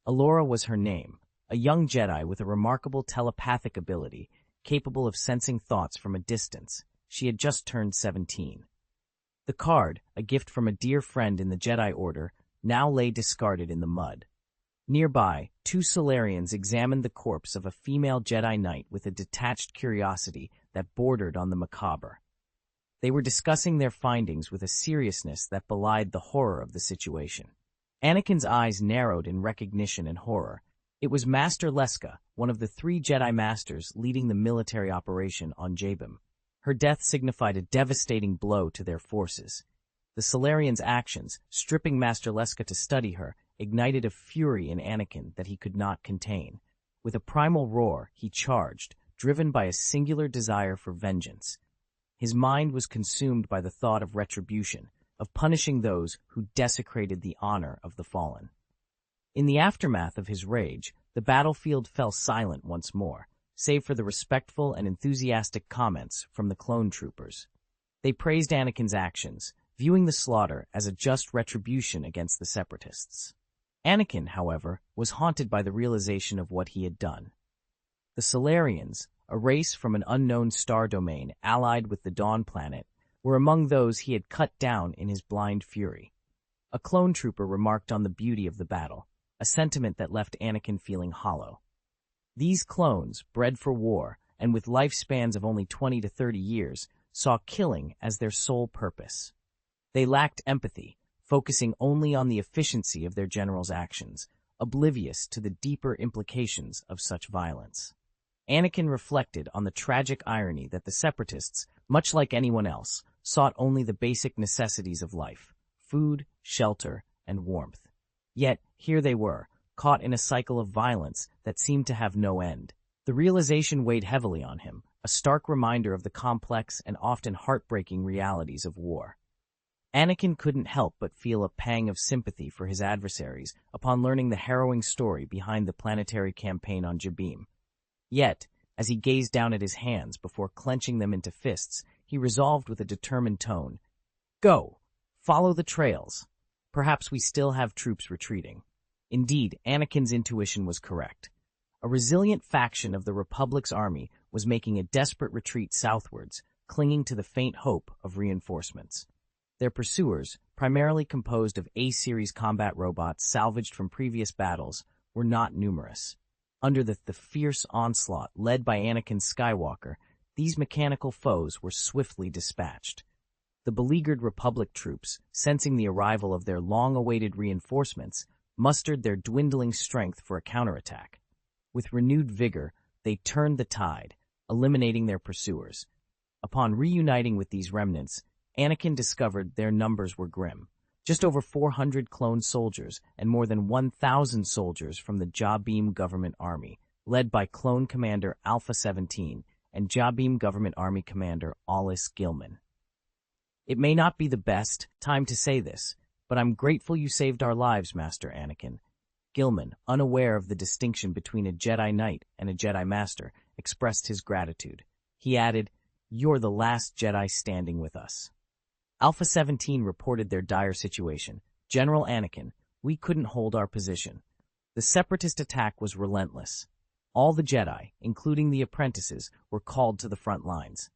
Alora was her name, a young Jedi with a remarkable telepathic ability, capable of sensing thoughts from a distance. She had just turned 17. The card, a gift from a dear friend in the Jedi Order, now lay discarded in the mud. Nearby, two Solarians examined the corpse of a female Jedi Knight with a detached curiosity that bordered on the macabre. They were discussing their findings with a seriousness that belied the horror of the situation. Anakin's eyes narrowed in recognition and horror. It was Master Leska, one of the 3 Jedi Masters leading the military operation on Jabim. Her death signified a devastating blow to their forces. The Solarian's actions, stripping Master Leska to study her, ignited a fury in Anakin that he could not contain. With a primal roar, he charged, driven by a singular desire for vengeance. His mind was consumed by the thought of retribution, of punishing those who desecrated the honor of the fallen. In the aftermath of his rage, the battlefield fell silent once more, save for the respectful and enthusiastic comments from the clone troopers. They praised Anakin's actions, viewing the slaughter as a just retribution against the Separatists. Anakin, however, was haunted by the realization of what he had done. The Solarians, a race from an unknown star domain allied with the Dawn Planet, were among those he had cut down in his blind fury. A clone trooper remarked on the beauty of the battle, a sentiment that left Anakin feeling hollow. These clones, bred for war, and with lifespans of only 20 to 30 years, saw killing as their sole purpose. They lacked empathy, focusing only on the efficiency of their general's actions, oblivious to the deeper implications of such violence. Anakin reflected on the tragic irony that the Separatists, much like anyone else, sought only the basic necessities of life: food, shelter, and warmth. Yet, here they were, caught in a cycle of violence that seemed to have no end. The realization weighed heavily on him, a stark reminder of the complex and often heartbreaking realities of war. Anakin couldn't help but feel a pang of sympathy for his adversaries upon learning the harrowing story behind the planetary campaign on Jabim. Yet, as he gazed down at his hands before clenching them into fists, he resolved with a determined tone, "Go! Follow the trails. Perhaps we still have troops retreating." Indeed, Anakin's intuition was correct. A resilient faction of the Republic's army was making a desperate retreat southwards, clinging to the faint hope of reinforcements. Their pursuers, primarily composed of A-series combat robots salvaged from previous battles, were not numerous. Under the fierce onslaught led by Anakin Skywalker, these mechanical foes were swiftly dispatched. The beleaguered Republic troops, sensing the arrival of their long-awaited reinforcements, mustered their dwindling strength for a counterattack. With renewed vigor, they turned the tide, eliminating their pursuers. Upon reuniting with these remnants, Anakin discovered their numbers were grim. Just over 400 clone soldiers and more than 1,000 soldiers from the Jabim Government Army, led by Clone Commander Alpha 17 and Jabim Government Army Commander Aulis Gilman. It may not be the best time to say this, but I'm grateful you saved our lives, Master Anakin. Gilman, unaware of the distinction between a Jedi Knight and a Jedi Master, expressed his gratitude. He added, "You're the last Jedi standing with us." Alpha 17 reported their dire situation. "General Anakin, we couldn't hold our position. The Separatist attack was relentless. All the Jedi, including the apprentices, were called to the front lines.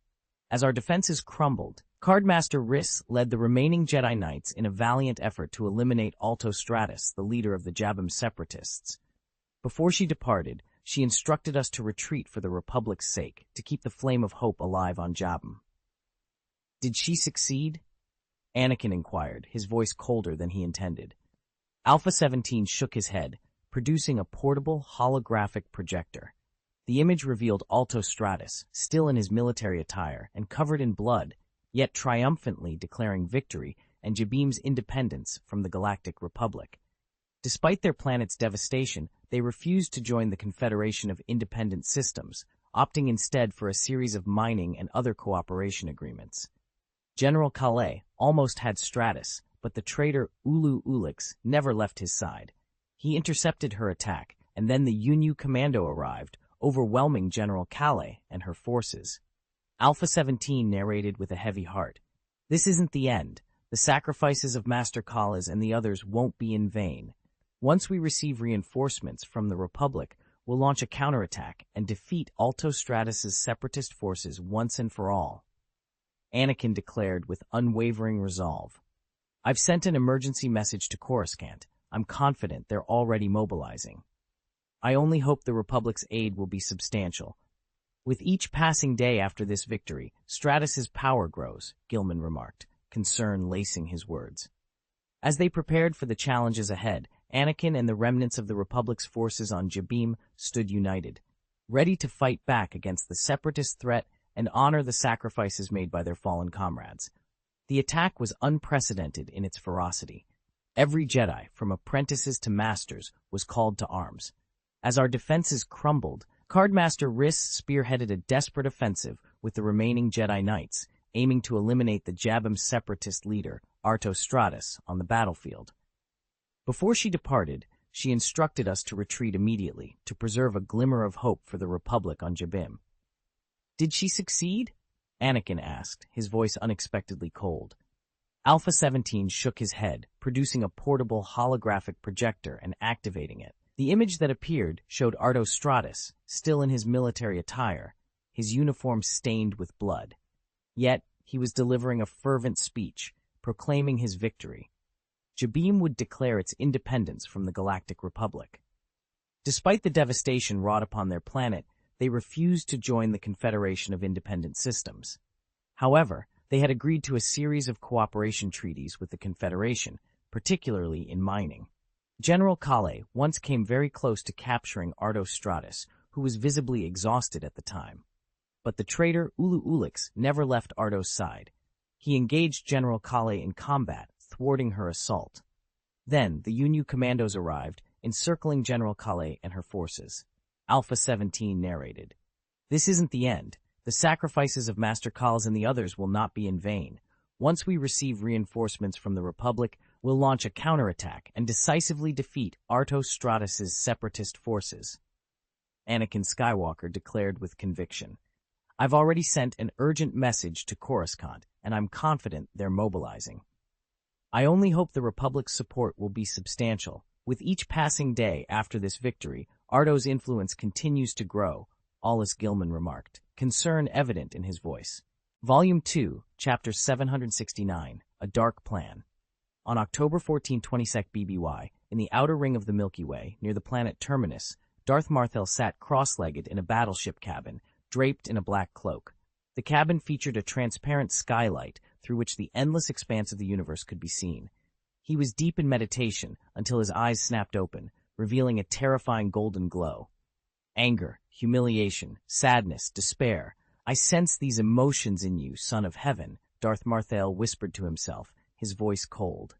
As our defenses crumbled, Cardmaster Riss led the remaining Jedi Knights in a valiant effort to eliminate Alto Stratus, the leader of the Jabim Separatists. Before she departed, she instructed us to retreat for the Republic's sake, to keep the flame of hope alive on Jabim." "Did she succeed?" Anakin inquired, his voice colder than he intended. Alpha 17 shook his head, producing a portable holographic projector. The image revealed Alto Stratus, still in his military attire and covered in blood, yet triumphantly declaring victory and Jabim's independence from the Galactic Republic. Despite their planet's devastation, they refused to join the Confederation of Independent Systems, opting instead for a series of mining and other cooperation agreements. General Calais almost had Stratus, but the traitor Ulu Ulix never left his side. He intercepted her attack, and then the Unyu Commando arrived, overwhelming General Calais and her forces. Alpha 17 narrated with a heavy heart. This isn't the end. The sacrifices of Master Calais and the others won't be in vain. Once we receive reinforcements from the Republic, we'll launch a counterattack and defeat Alto Stratus's separatist forces once and for all. Anakin declared with unwavering resolve. I've sent an emergency message to Coruscant. I'm confident they're already mobilizing. I only hope the Republic's aid will be substantial. With each passing day after this victory, Stratus's power grows, Gilman remarked, concern lacing his words. As they prepared for the challenges ahead, Anakin and the remnants of the Republic's forces on Jabim stood united, ready to fight back against the separatist threat and honor the sacrifices made by their fallen comrades. The attack was unprecedented in its ferocity. Every Jedi, from apprentices to masters, was called to arms. As our defenses crumbled, Cardmaster Riss spearheaded a desperate offensive with the remaining Jedi Knights, aiming to eliminate the Jabim separatist leader, Arto Stratus, on the battlefield. Before she departed, she instructed us to retreat immediately, to preserve a glimmer of hope for the Republic on Jabim. Did she succeed? Anakin asked, his voice unexpectedly cold. Alpha 17 shook his head, producing a portable holographic projector and activating it. The image that appeared showed Arto Stratus, still in his military attire, his uniform stained with blood. Yet, he was delivering a fervent speech, proclaiming his victory. Jabim would declare its independence from the Galactic Republic. Despite the devastation wrought upon their planet, they refused to join the Confederation of Independent Systems. However, they had agreed to a series of cooperation treaties with the Confederation, particularly in mining. General Calais once came very close to capturing Arto Stratus, who was visibly exhausted at the time. But the traitor Ulu Ulix never left Arto's side. He engaged General Calais in combat, thwarting her assault. Then, the Unyu commandos arrived, encircling General Calais and her forces. Alpha 17 narrated. This isn't the end. The sacrifices of Master Calais and the others will not be in vain. Once we receive reinforcements from the Republic, we'll launch a counterattack and decisively defeat Arto Stratus's separatist forces. Anakin Skywalker declared with conviction. I've already sent an urgent message to Coruscant, and I'm confident they're mobilizing. I only hope the Republic's support will be substantial. With each passing day after this victory, Arto's influence continues to grow, Alice Gilman remarked, concern evident in his voice. Volume 2, Chapter 769, A Dark Plan. On October 14, 20sec BBY, in the outer ring of the Milky Way, near the planet Terminus, Darth Marthel sat cross-legged in a battleship cabin, draped in a black cloak. The cabin featured a transparent skylight through which the endless expanse of the universe could be seen. He was deep in meditation until his eyes snapped open, revealing a terrifying golden glow. Anger, humiliation, sadness, despair. I sense these emotions in you, son of heaven, Darth Marthel whispered to himself, his voice cold.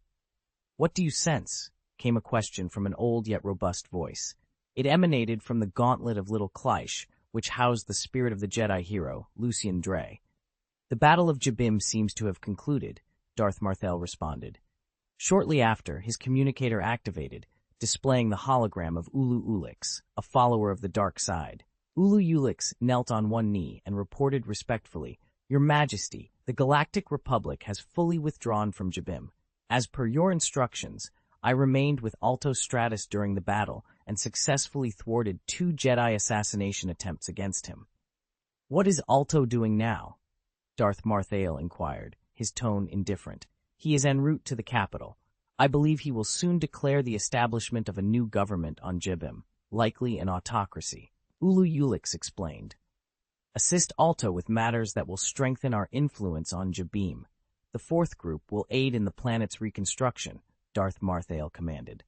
What do you sense? Came a question from an old yet robust voice. It emanated from the gauntlet of Little Kleish, which housed the spirit of the Jedi hero, Lucian Dre. The Battle of Jabim seems to have concluded, Darth Marthel responded. Shortly after, his communicator activated, displaying the hologram of Ulu Ulix, a follower of the dark side. Ulu Ulix knelt on one knee and reported respectfully, Your Majesty, the Galactic Republic has fully withdrawn from Jabim. As per your instructions, I remained with Alto Stratus during the battle and successfully thwarted 2 Jedi assassination attempts against him. What is Alto doing now? Darth Marthel inquired, his tone indifferent. He is en route to the capital. I believe he will soon declare the establishment of a new government on Jabim, likely an autocracy. Ulu Ulix explained. Assist Alto with matters that will strengthen our influence on Jabim. The fourth group will aid in the planet's reconstruction, Darth Marthel commanded.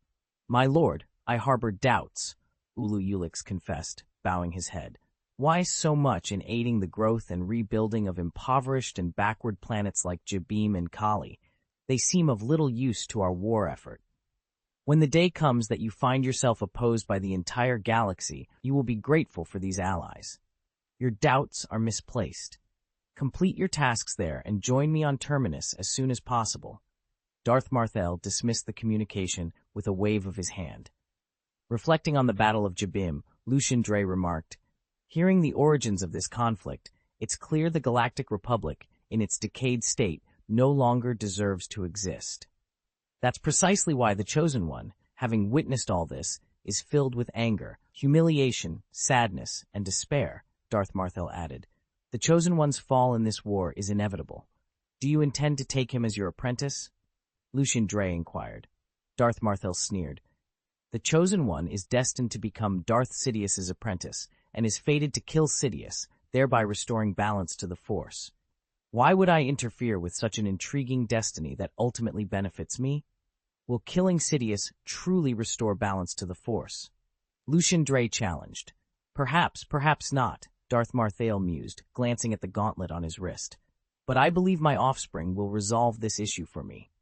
My lord, I harbor doubts, Ulu Ulix confessed, bowing his head. Why so much in aiding the growth and rebuilding of impoverished and backward planets like Jabim and Kali? They seem of little use to our war effort. When the day comes that you find yourself opposed by the entire galaxy, you will be grateful for these allies. Your doubts are misplaced. Complete your tasks there and join me on Terminus as soon as possible. Darth Marthel dismissed the communication with a wave of his hand. Reflecting on the Battle of Jabim, Lucian Dre remarked, "Hearing the origins of this conflict, it's clear the Galactic Republic, in its decayed state, no longer deserves to exist. That's precisely why the Chosen One, having witnessed all this, is filled with anger, humiliation, sadness, and despair," Darth Marthel added. "The Chosen One's fall in this war is inevitable. Do you intend to take him as your apprentice?" Lucian Dre inquired. Darth Marthel sneered. "The Chosen One is destined to become Darth Sidious's apprentice, and is fated to kill Sidious, thereby restoring balance to the Force. Why would I interfere with such an intriguing destiny that ultimately benefits me? Will killing Sidious truly restore balance to the Force?" Lucian Dre challenged. "Perhaps, perhaps not," Darth Marthel mused, glancing at the gauntlet on his wrist. "But I believe my offspring will resolve this issue for me."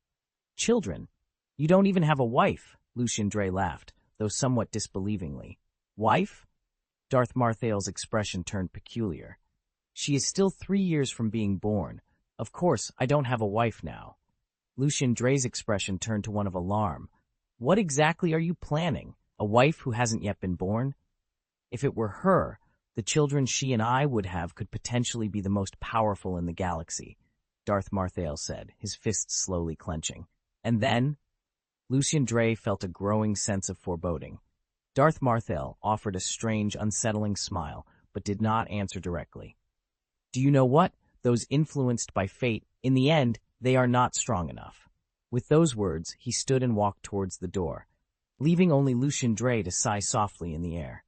"Children? You don't even have a wife," Lucian Dre laughed, though somewhat disbelievingly. "Wife?" Darth Marthel's expression turned peculiar. "She is still 3 years from being born. Of course, I don't have a wife now." Lucian Dre's expression turned to one of alarm. "What exactly are you planning? A wife who hasn't yet been born?" "If it were her, the children she and I would have could potentially be the most powerful in the galaxy," Darth Marthel said, his fists slowly clenching. "And then?" Lucian Dre felt a growing sense of foreboding. Darth Marthel offered a strange, unsettling smile, but did not answer directly. "Do you know what? Those influenced by fate, in the end, they are not strong enough." With those words, he stood and walked towards the door, leaving only Lucian Dre to sigh softly in the air.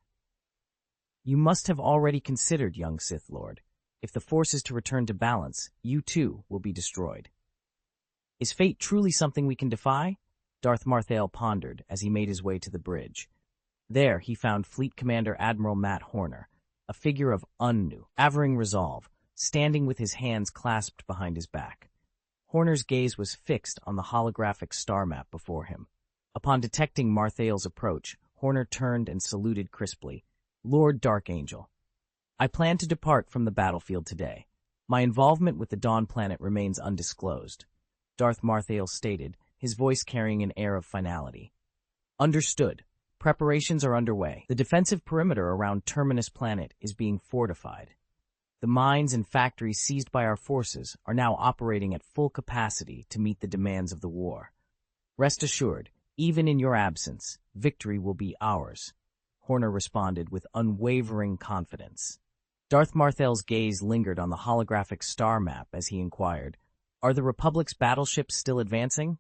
"You must have already considered, young Sith Lord. If the Force is to return to balance, you too will be destroyed." "Is fate truly something we can defy?" Darth Marthel pondered as he made his way to the bridge. There he found Fleet Commander Admiral Matt Horner, a figure of unwavering resolve, standing with his hands clasped behind his back. Horner's gaze was fixed on the holographic star map before him. Upon detecting Marthel's approach, Horner turned and saluted crisply. "Lord Darkangel, I plan to depart from the battlefield today. My involvement with the Dawn Planet remains undisclosed," Darth Marthel stated, his voice carrying an air of finality. "Understood. Preparations are underway. The defensive perimeter around Terminus Planet is being fortified. The mines and factories seized by our forces are now operating at full capacity to meet the demands of the war. Rest assured, even in your absence, victory will be ours," Horner responded with unwavering confidence. Darth Marthel's gaze lingered on the holographic star map as he inquired, "Are the Republic's battleships still advancing?"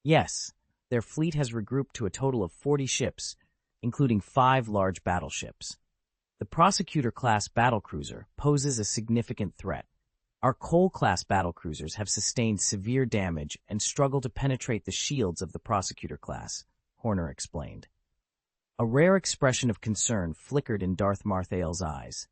"Yes. Their fleet has regrouped to a total of 40 ships, including 5 large battleships. The Prosecutor-class battlecruiser poses a significant threat. Our Cole-class battlecruisers have sustained severe damage and struggle to penetrate the shields of the Prosecutor class," Horner explained. A rare expression of concern flickered in Darth Marthel's eyes.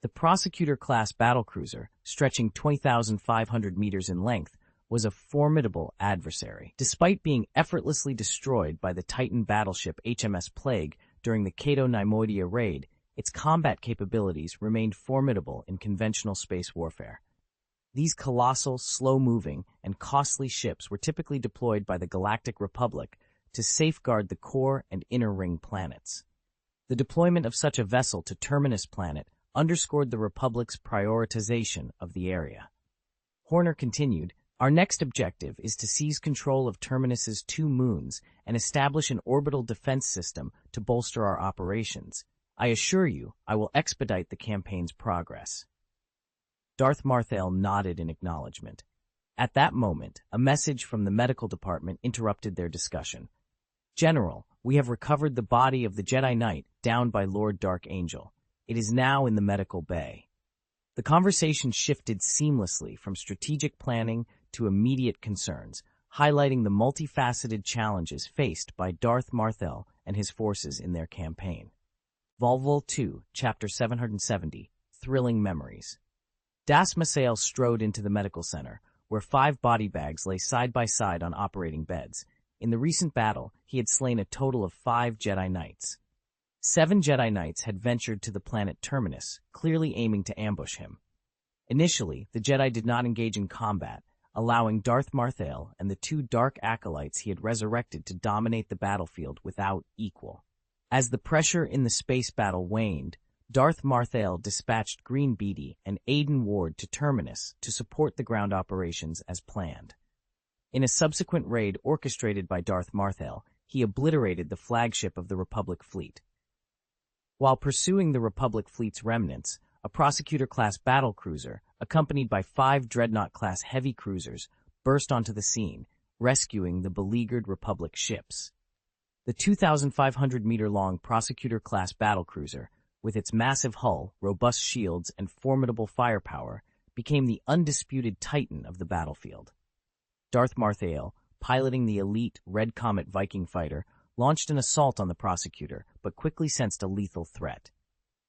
The Prosecutor-class battlecruiser, stretching 20,500 meters in length, was a formidable adversary. Despite being effortlessly destroyed by the Titan battleship HMS Plague during the Cato Neimoidia raid, its combat capabilities remained formidable in conventional space warfare. These colossal, slow-moving, and costly ships were typically deployed by the Galactic Republic to safeguard the core and inner ring planets. The deployment of such a vessel to Terminus Planet underscored the Republic's prioritization of the area. Horner continued, "Our next objective is to seize control of Terminus's 2 moons and establish an orbital defense system to bolster our operations. I assure you, I will expedite the campaign's progress." Darth Marthel nodded in acknowledgement. At that moment, a message from the medical department interrupted their discussion. "General, we have recovered the body of the Jedi Knight downed by Lord Darkangel. It is now in the medical bay." The conversation shifted seamlessly from strategic planning to immediate concerns, highlighting the multifaceted challenges faced by Darth Marthel and his forces in their campaign. Vol 2, Chapter 770, Thrilling Memories. Das Masael strode into the medical center, where 5 body bags lay side by side on operating beds. In the recent battle, he had slain a total of 5 Jedi Knights. 7 Jedi Knights had ventured to the planet Terminus, clearly aiming to ambush him. Initially, the Jedi did not engage in combat, allowing Darth Marthael and the 2 dark acolytes he had resurrected to dominate the battlefield without equal. As the pressure in the space battle waned, Darth Marthael dispatched Green Beatty and Aiden Ward to Terminus to support the ground operations as planned. In a subsequent raid orchestrated by Darth Marthael, he obliterated the flagship of the Republic fleet. While pursuing the Republic fleet's remnants, a Prosecutor-class battlecruiser, accompanied by 5 Dreadnought-class heavy cruisers, burst onto the scene, rescuing the beleaguered Republic ships. The 2,500-meter-long Prosecutor-class battlecruiser, with its massive hull, robust shields, and formidable firepower, became the undisputed titan of the battlefield. Darth Marthael, piloting the elite Red Comet Viking fighter, launched an assault on the Prosecutor, but quickly sensed a lethal threat.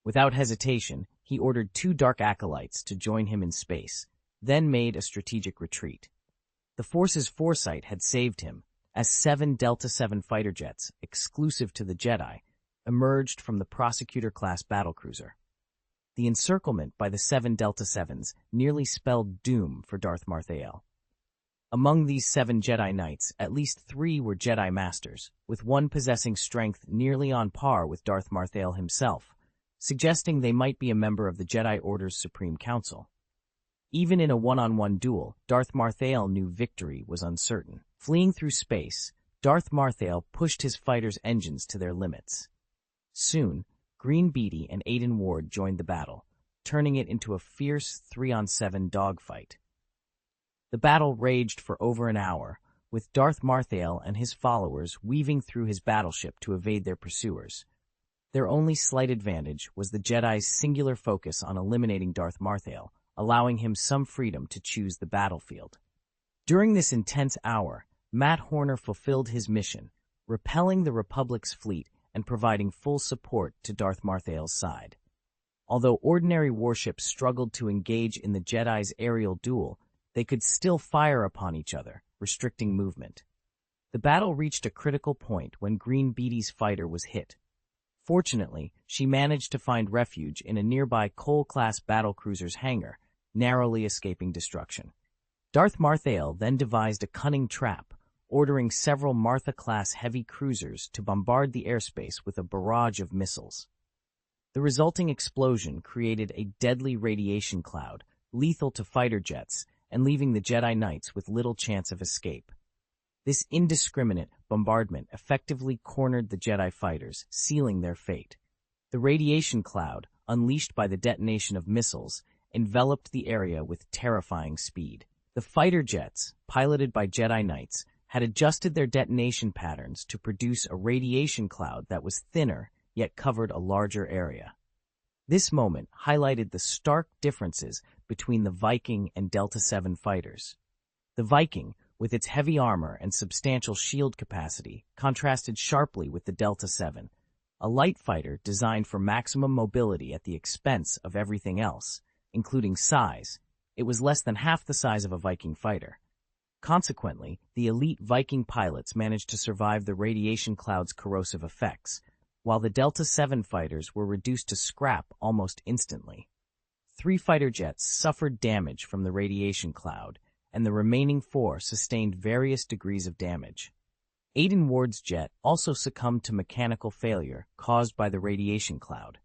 Without hesitation, he ordered 2 dark acolytes to join him in space, then made a strategic retreat. The Force's foresight had saved him, as 7 Delta-7 fighter jets, exclusive to the Jedi, emerged from the Prosecutor-class battlecruiser. The encirclement by the 7 Delta-7s nearly spelled doom for Darth Marthael. Among these 7 Jedi Knights, at least 3 were Jedi Masters, with one possessing strength nearly on par with Darth Marthael himself, suggesting they might be a member of the Jedi Order's Supreme Council. Even in a one-on-one duel, Darth Marthael knew victory was uncertain. Fleeing through space, Darth Marthael pushed his fighters' engines to their limits. Soon, Green Beatty and Aiden Ward joined the battle, turning it into a fierce 3-on-7 dogfight. The battle raged for over an hour, with Darth Marthael and his followers weaving through his battleship to evade their pursuers. Their only slight advantage was the Jedi's singular focus on eliminating Darth Marthael, allowing him some freedom to choose the battlefield. During this intense hour, Matt Horner fulfilled his mission, repelling the Republic's fleet and providing full support to Darth Marthael's side. Although ordinary warships struggled to engage in the Jedi's aerial duel, they could still fire upon each other, restricting movement. The battle reached a critical point when Green Beatty's fighter was hit. Fortunately, she managed to find refuge in a nearby Cole-class battlecruiser's hangar, narrowly escaping destruction. Darth Marthael then devised a cunning trap, ordering several Martha-class heavy cruisers to bombard the airspace with a barrage of missiles. The resulting explosion created a deadly radiation cloud, lethal to fighter jets, and leaving the Jedi Knights with little chance of escape. This indiscriminate bombardment effectively cornered the Jedi fighters, sealing their fate. The radiation cloud, unleashed by the detonation of missiles, enveloped the area with terrifying speed. The fighter jets, piloted by Jedi Knights, had adjusted their detonation patterns to produce a radiation cloud that was thinner yet covered a larger area. This moment highlighted the stark differences between the Viking and Delta-7 fighters. The Viking, with its heavy armor and substantial shield capacity, contrasted sharply with the Delta-7, a light fighter designed for maximum mobility at the expense of everything else, including size. It was less than half the size of a Viking fighter. Consequently, the elite Viking pilots managed to survive the radiation cloud's corrosive effects, while the Delta-7 fighters were reduced to scrap almost instantly. 3 fighter jets suffered damage from the radiation cloud, and the remaining 4 sustained various degrees of damage. Aiden Ward's jet also succumbed to mechanical failure caused by the radiation cloud.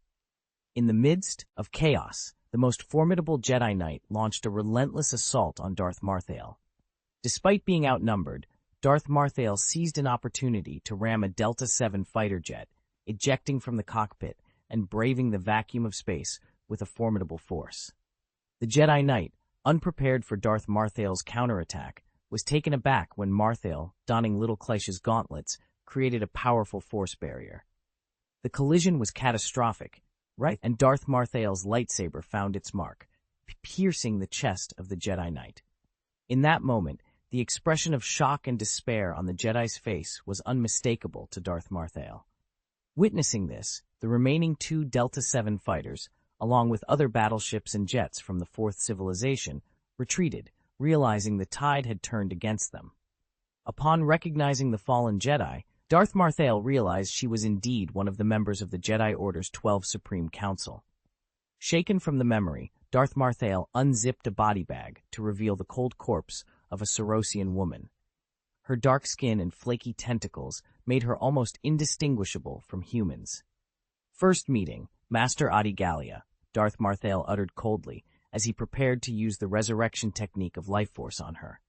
In the midst of chaos, the most formidable Jedi Knight launched a relentless assault on Darth Marthael. Despite being outnumbered, Darth Marthael seized an opportunity to ram a Delta-7 fighter jet, ejecting from the cockpit and braving the vacuum of space with a formidable force. The Jedi Knight, unprepared for Darth Marthael's counterattack, was taken aback when Marthael, donning Little Kleish's gauntlets, created a powerful force barrier. The collision was catastrophic, and Darth Marthael's lightsaber found its mark, piercing the chest of the Jedi Knight. In that moment, the expression of shock and despair on the Jedi's face was unmistakable to Darth Marthael. Witnessing this, The remaining 2 Delta-7 fighters, along with other battleships and jets from the Fourth Civilization, retreated, realizing the tide had turned against them. Upon recognizing the fallen Jedi, Darth Marthael realized she was indeed one of the members of the Jedi Order's 12 Supreme Council. Shaken from the memory, Darth Marthael unzipped a body bag to reveal the cold corpse of a Cerosian woman. Her dark skin and flaky tentacles made her almost indistinguishable from humans. "First meeting, Master Adi Gallia," Darth Marthael uttered coldly as he prepared to use the resurrection technique of life force on her.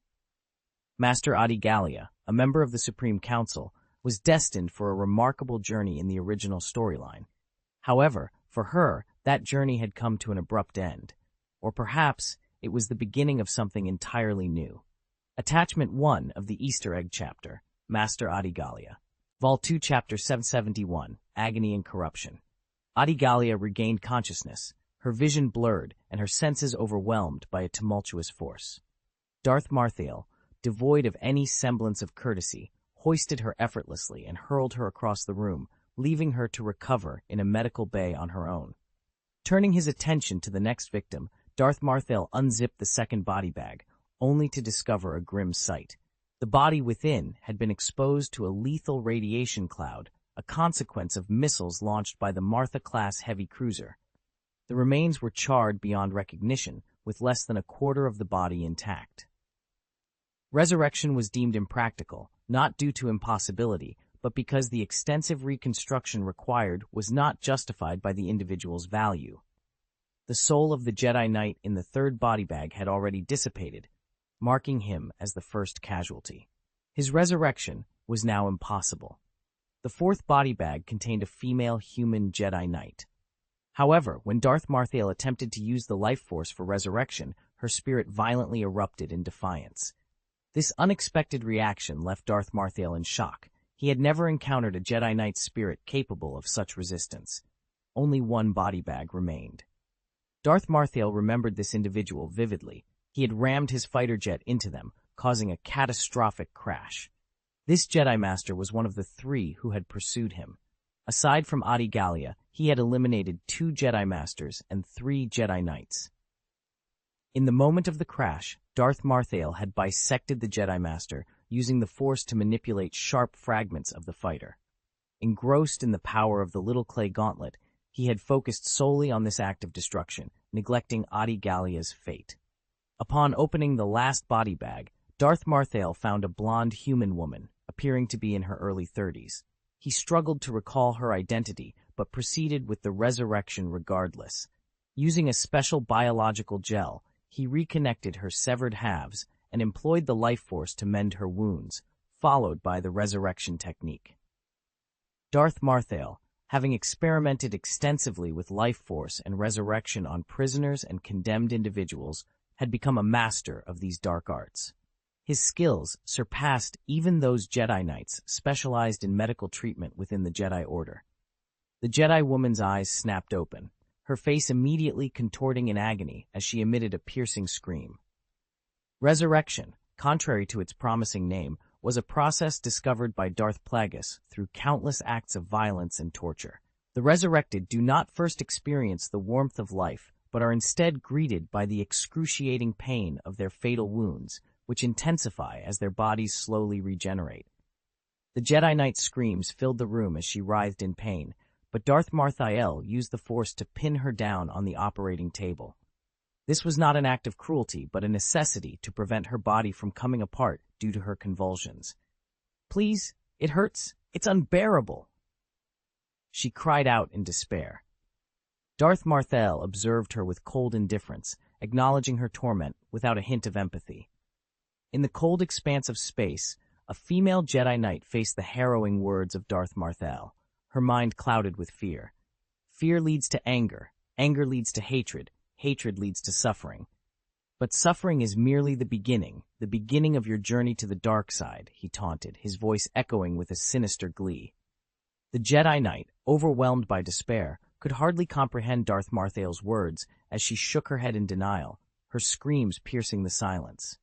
Master Adi Gallia, a member of the Supreme Council, was destined for a remarkable journey in the original storyline. However, for her, that journey had come to an abrupt end. Or perhaps it was the beginning of something entirely new. Attachment 1 of the Easter egg chapter, Master Adi Gallia. Vol 2, Chapter 771, Agony and Corruption. Adi Gallia regained consciousness, her vision blurred and her senses overwhelmed by a tumultuous force. Darth Marthael, devoid of any semblance of courtesy, hoisted her effortlessly and hurled her across the room, leaving her to recover in a medical bay on her own. Turning his attention to the next victim, Darth Marthael unzipped the second body bag, only to discover a grim sight. The body within had been exposed to a lethal radiation cloud, a consequence of missiles launched by the Martha-class heavy cruiser. The remains were charred beyond recognition, with less than a quarter of the body intact. Resurrection was deemed impractical, not due to impossibility, but because the extensive reconstruction required was not justified by the individual's value. The soul of the Jedi Knight in the third body bag had already dissipated, marking him as the first casualty. His resurrection was now impossible. The fourth body bag contained a female human Jedi Knight. However, when Darth Marthael attempted to use the life force for resurrection, her spirit violently erupted in defiance. This unexpected reaction left Darth Marthael in shock. He had never encountered a Jedi Knight's spirit capable of such resistance. Only one body bag remained. Darth Marthael remembered this individual vividly. He had rammed his fighter jet into them, causing a catastrophic crash. This Jedi Master was one of the 3 who had pursued him. Aside from Adi Gallia, he had eliminated 2 Jedi Masters and 3 Jedi Knights. In the moment of the crash, Darth Marthael had bisected the Jedi Master, using the Force to manipulate sharp fragments of the fighter. Engrossed in the power of the little clay gauntlet, he had focused solely on this act of destruction, neglecting Adi Gallia's fate. Upon opening the last body bag, Darth Marthael found a blonde human woman, appearing to be in her early 30s. He struggled to recall her identity, but proceeded with the resurrection regardless. Using a special biological gel, he reconnected her severed halves and employed the life force to mend her wounds, followed by the resurrection technique. Darth Marthael, having experimented extensively with life force and resurrection on prisoners and condemned individuals, had become a master of these dark arts. His skills surpassed even those Jedi Knights specialized in medical treatment within the Jedi Order. The Jedi woman's eyes snapped open, her face immediately contorting in agony as she emitted a piercing scream. Resurrection, contrary to its promising name, was a process discovered by Darth Plagueis through countless acts of violence and torture. The resurrected do not first experience the warmth of life, but are instead greeted by the excruciating pain of their fatal wounds, which intensify as their bodies slowly regenerate. The Jedi Knight's screams filled the room as she writhed in pain, but Darth Marthael used the Force to pin her down on the operating table. This was not an act of cruelty, but a necessity to prevent her body from coming apart due to her convulsions. "Please, it hurts. It's unbearable," she cried out in despair. Darth Marthael observed her with cold indifference, acknowledging her torment without a hint of empathy. In the cold expanse of space, a female Jedi Knight faced the harrowing words of Darth Marthael, her mind clouded with fear. Fear leads to anger, anger leads to hatred, hatred leads to suffering. But suffering is merely the beginning of your journey to the dark side, he taunted, his voice echoing with a sinister glee. The Jedi Knight, overwhelmed by despair, could hardly comprehend Darth Marthael's words as she shook her head in denial, her screams piercing the silence.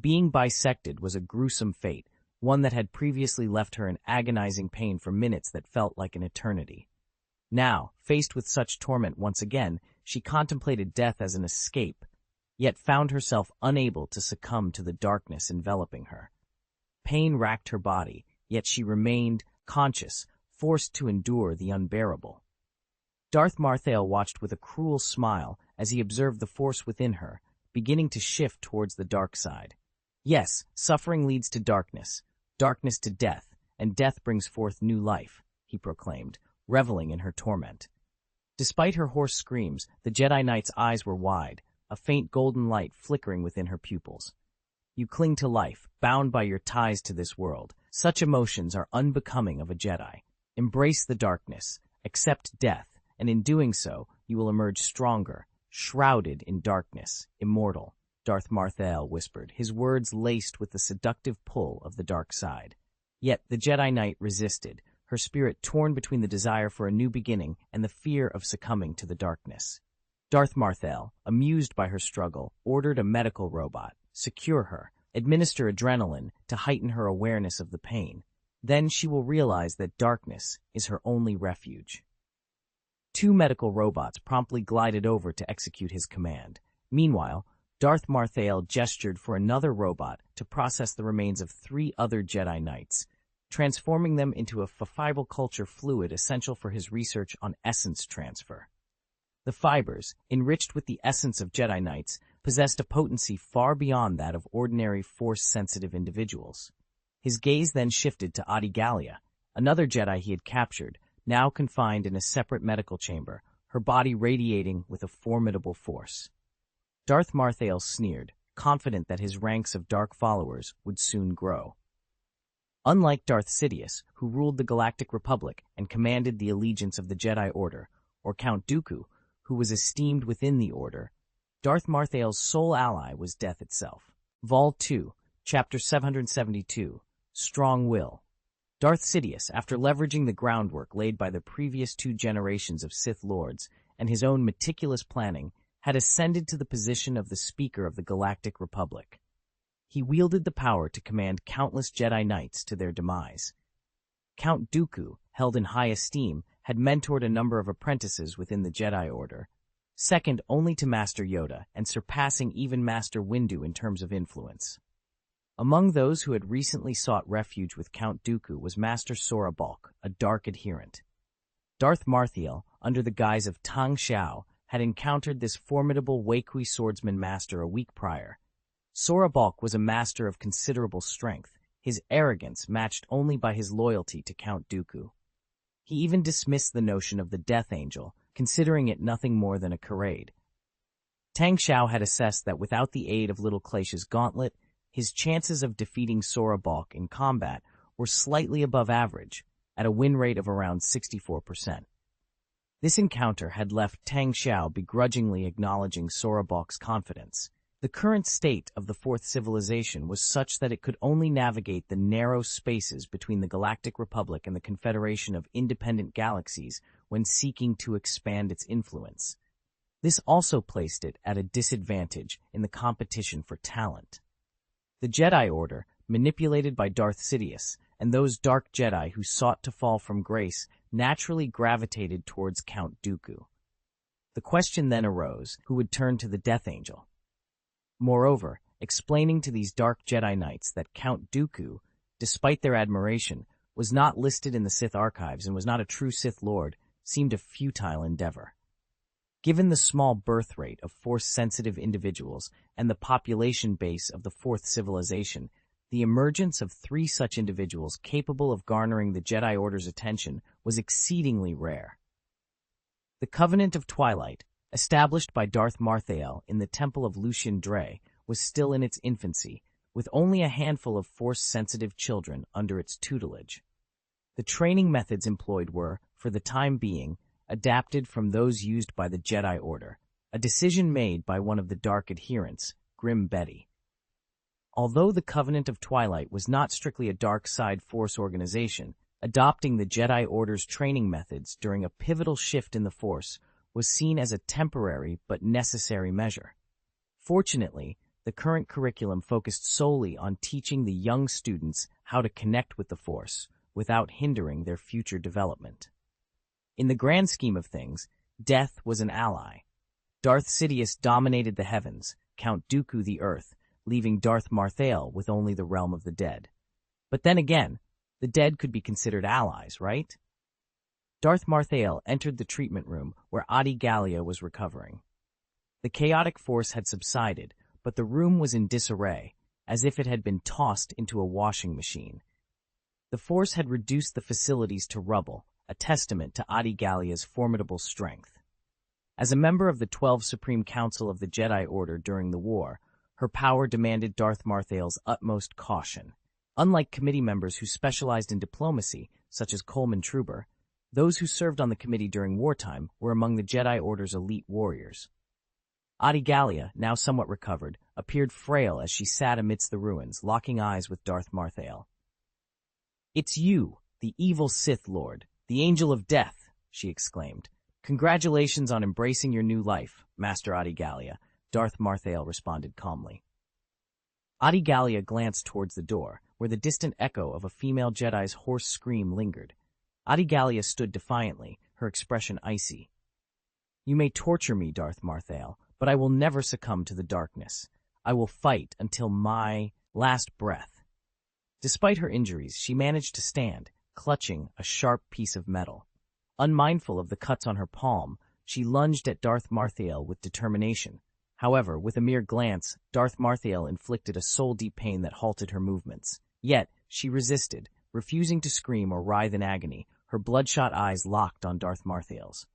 Being bisected was a gruesome fate, one that had previously left her in agonizing pain for minutes that felt like an eternity. Now, faced with such torment once again, she contemplated death as an escape, yet found herself unable to succumb to the darkness enveloping her. Pain racked her body, yet she remained conscious, forced to endure the unbearable. Darth Marthael watched with a cruel smile as he observed the force within her, beginning to shift towards the dark side. Yes, suffering leads to darkness, darkness to death, and death brings forth new life, he proclaimed, reveling in her torment. Despite her hoarse screams, the Jedi Knight's eyes were wide, a faint golden light flickering within her pupils. You cling to life, bound by your ties to this world. Such emotions are unbecoming of a Jedi. Embrace the darkness, accept death, and in doing so, you will emerge stronger, shrouded in darkness, immortal, Darth Marthael whispered, his words laced with the seductive pull of the dark side. Yet the Jedi Knight resisted, her spirit torn between the desire for a new beginning and the fear of succumbing to the darkness. Darth Marthael, amused by her struggle, ordered a medical robot, secure her, administer adrenaline to heighten her awareness of the pain. Then she will realize that darkness is her only refuge. 2 medical robots promptly glided over to execute his command. Meanwhile, Darth Marthael gestured for another robot to process the remains of 3 other Jedi Knights, transforming them into a fibril culture fluid essential for his research on essence transfer. The fibers, enriched with the essence of Jedi Knights, possessed a potency far beyond that of ordinary Force-sensitive individuals. His gaze then shifted to Adi Gallia, another Jedi he had captured, now confined in a separate medical chamber, her body radiating with a formidable force. Darth Marthael sneered, confident that his ranks of dark followers would soon grow. Unlike Darth Sidious, who ruled the Galactic Republic and commanded the allegiance of the Jedi Order, or Count Dooku, who was esteemed within the Order, Darth Marthael's sole ally was death itself. Vol. 2, Chapter 772, Strong Will. Darth Sidious, after leveraging the groundwork laid by the previous 2 generations of Sith Lords and his own meticulous planning, had ascended to the position of the Speaker of the Galactic Republic. He wielded the power to command countless Jedi Knights to their demise. Count Dooku, held in high esteem, had mentored a number of apprentices within the Jedi Order, second only to Master Yoda and surpassing even Master Windu in terms of influence. Among those who had recently sought refuge with Count Dooku was Master Sora Bulk, a dark adherent. Darth Marthael, under the guise of Tang Xiao, had encountered this formidable Wei-Kui swordsman master a week prior. Sora Bulk was a master of considerable strength, his arrogance matched only by his loyalty to Count Dooku. He even dismissed the notion of the Death Angel, considering it nothing more than a charade. Tang Xiao had assessed that without the aid of Little Clash's gauntlet, his chances of defeating Sora Bulk in combat were slightly above average, at a win rate of around 64%. This encounter had left Tang Xiao begrudgingly acknowledging Sora Bulk's confidence. The current state of the Fourth Civilization was such that it could only navigate the narrow spaces between the Galactic Republic and the Confederation of Independent Galaxies when seeking to expand its influence. This also placed it at a disadvantage in the competition for talent. The Jedi Order, manipulated by Darth Sidious, and those dark Jedi who sought to fall from grace naturally gravitated towards Count Dooku. The question then arose, who would turn to the Death Angel? Moreover, explaining to these dark Jedi Knights that Count Dooku, despite their admiration, was not listed in the Sith archives and was not a true Sith Lord, seemed a futile endeavor. Given the small birth rate of Force-sensitive individuals and the population base of the Fourth Civilization, the emergence of 3 such individuals capable of garnering the Jedi Order's attention was exceedingly rare. The Covenant of Twilight, established by Darth Marthael in the Temple of Lucian Dre, was still in its infancy, with only a handful of Force-sensitive children under its tutelage. The training methods employed were, for the time being, adapted from those used by the Jedi Order, a decision made by one of the dark adherents, Grim Betty. Although the Covenant of Twilight was not strictly a dark side Force organization, adopting the Jedi Order's training methods during a pivotal shift in the Force was seen as a temporary but necessary measure. Fortunately, the current curriculum focused solely on teaching the young students how to connect with the Force without hindering their future development. In the grand scheme of things, death was an ally. Darth Sidious dominated the heavens, Count Dooku the earth, leaving Darth Marthael with only the realm of the dead. But then again, the dead could be considered allies, right? Darth Marthael entered the treatment room where Adi Gallia was recovering. The chaotic force had subsided, but the room was in disarray, as if it had been tossed into a washing machine. The force had reduced the facilities to rubble, a testament to Adi Gallia's formidable strength. As a member of the 12 Supreme Council of the Jedi Order during the war, her power demanded Darth Marthael's utmost caution. Unlike committee members who specialized in diplomacy, such as Coleman Truber, those who served on the committee during wartime were among the Jedi Order's elite warriors. Adi Gallia, now somewhat recovered, appeared frail as she sat amidst the ruins, locking eyes with Darth Marthael. "It's you, the evil Sith Lord, the Angel of Death," she exclaimed. "Congratulations on embracing your new life, Master Adi Gallia," Darth Marthael responded calmly. Adi Gallia glanced towards the door, where the distant echo of a female Jedi's hoarse scream lingered. Adi Gallia stood defiantly, her expression icy. "You may torture me, Darth Marthael, but I will never succumb to the darkness. I will fight until my last breath." Despite her injuries, she managed to stand, clutching a sharp piece of metal. Unmindful of the cuts on her palm, she lunged at Darth Marthael with determination. However, with a mere glance, Darth Marthael inflicted a soul-deep pain that halted her movements. Yet, she resisted, refusing to scream or writhe in agony, her bloodshot eyes locked on Darth Marthael's.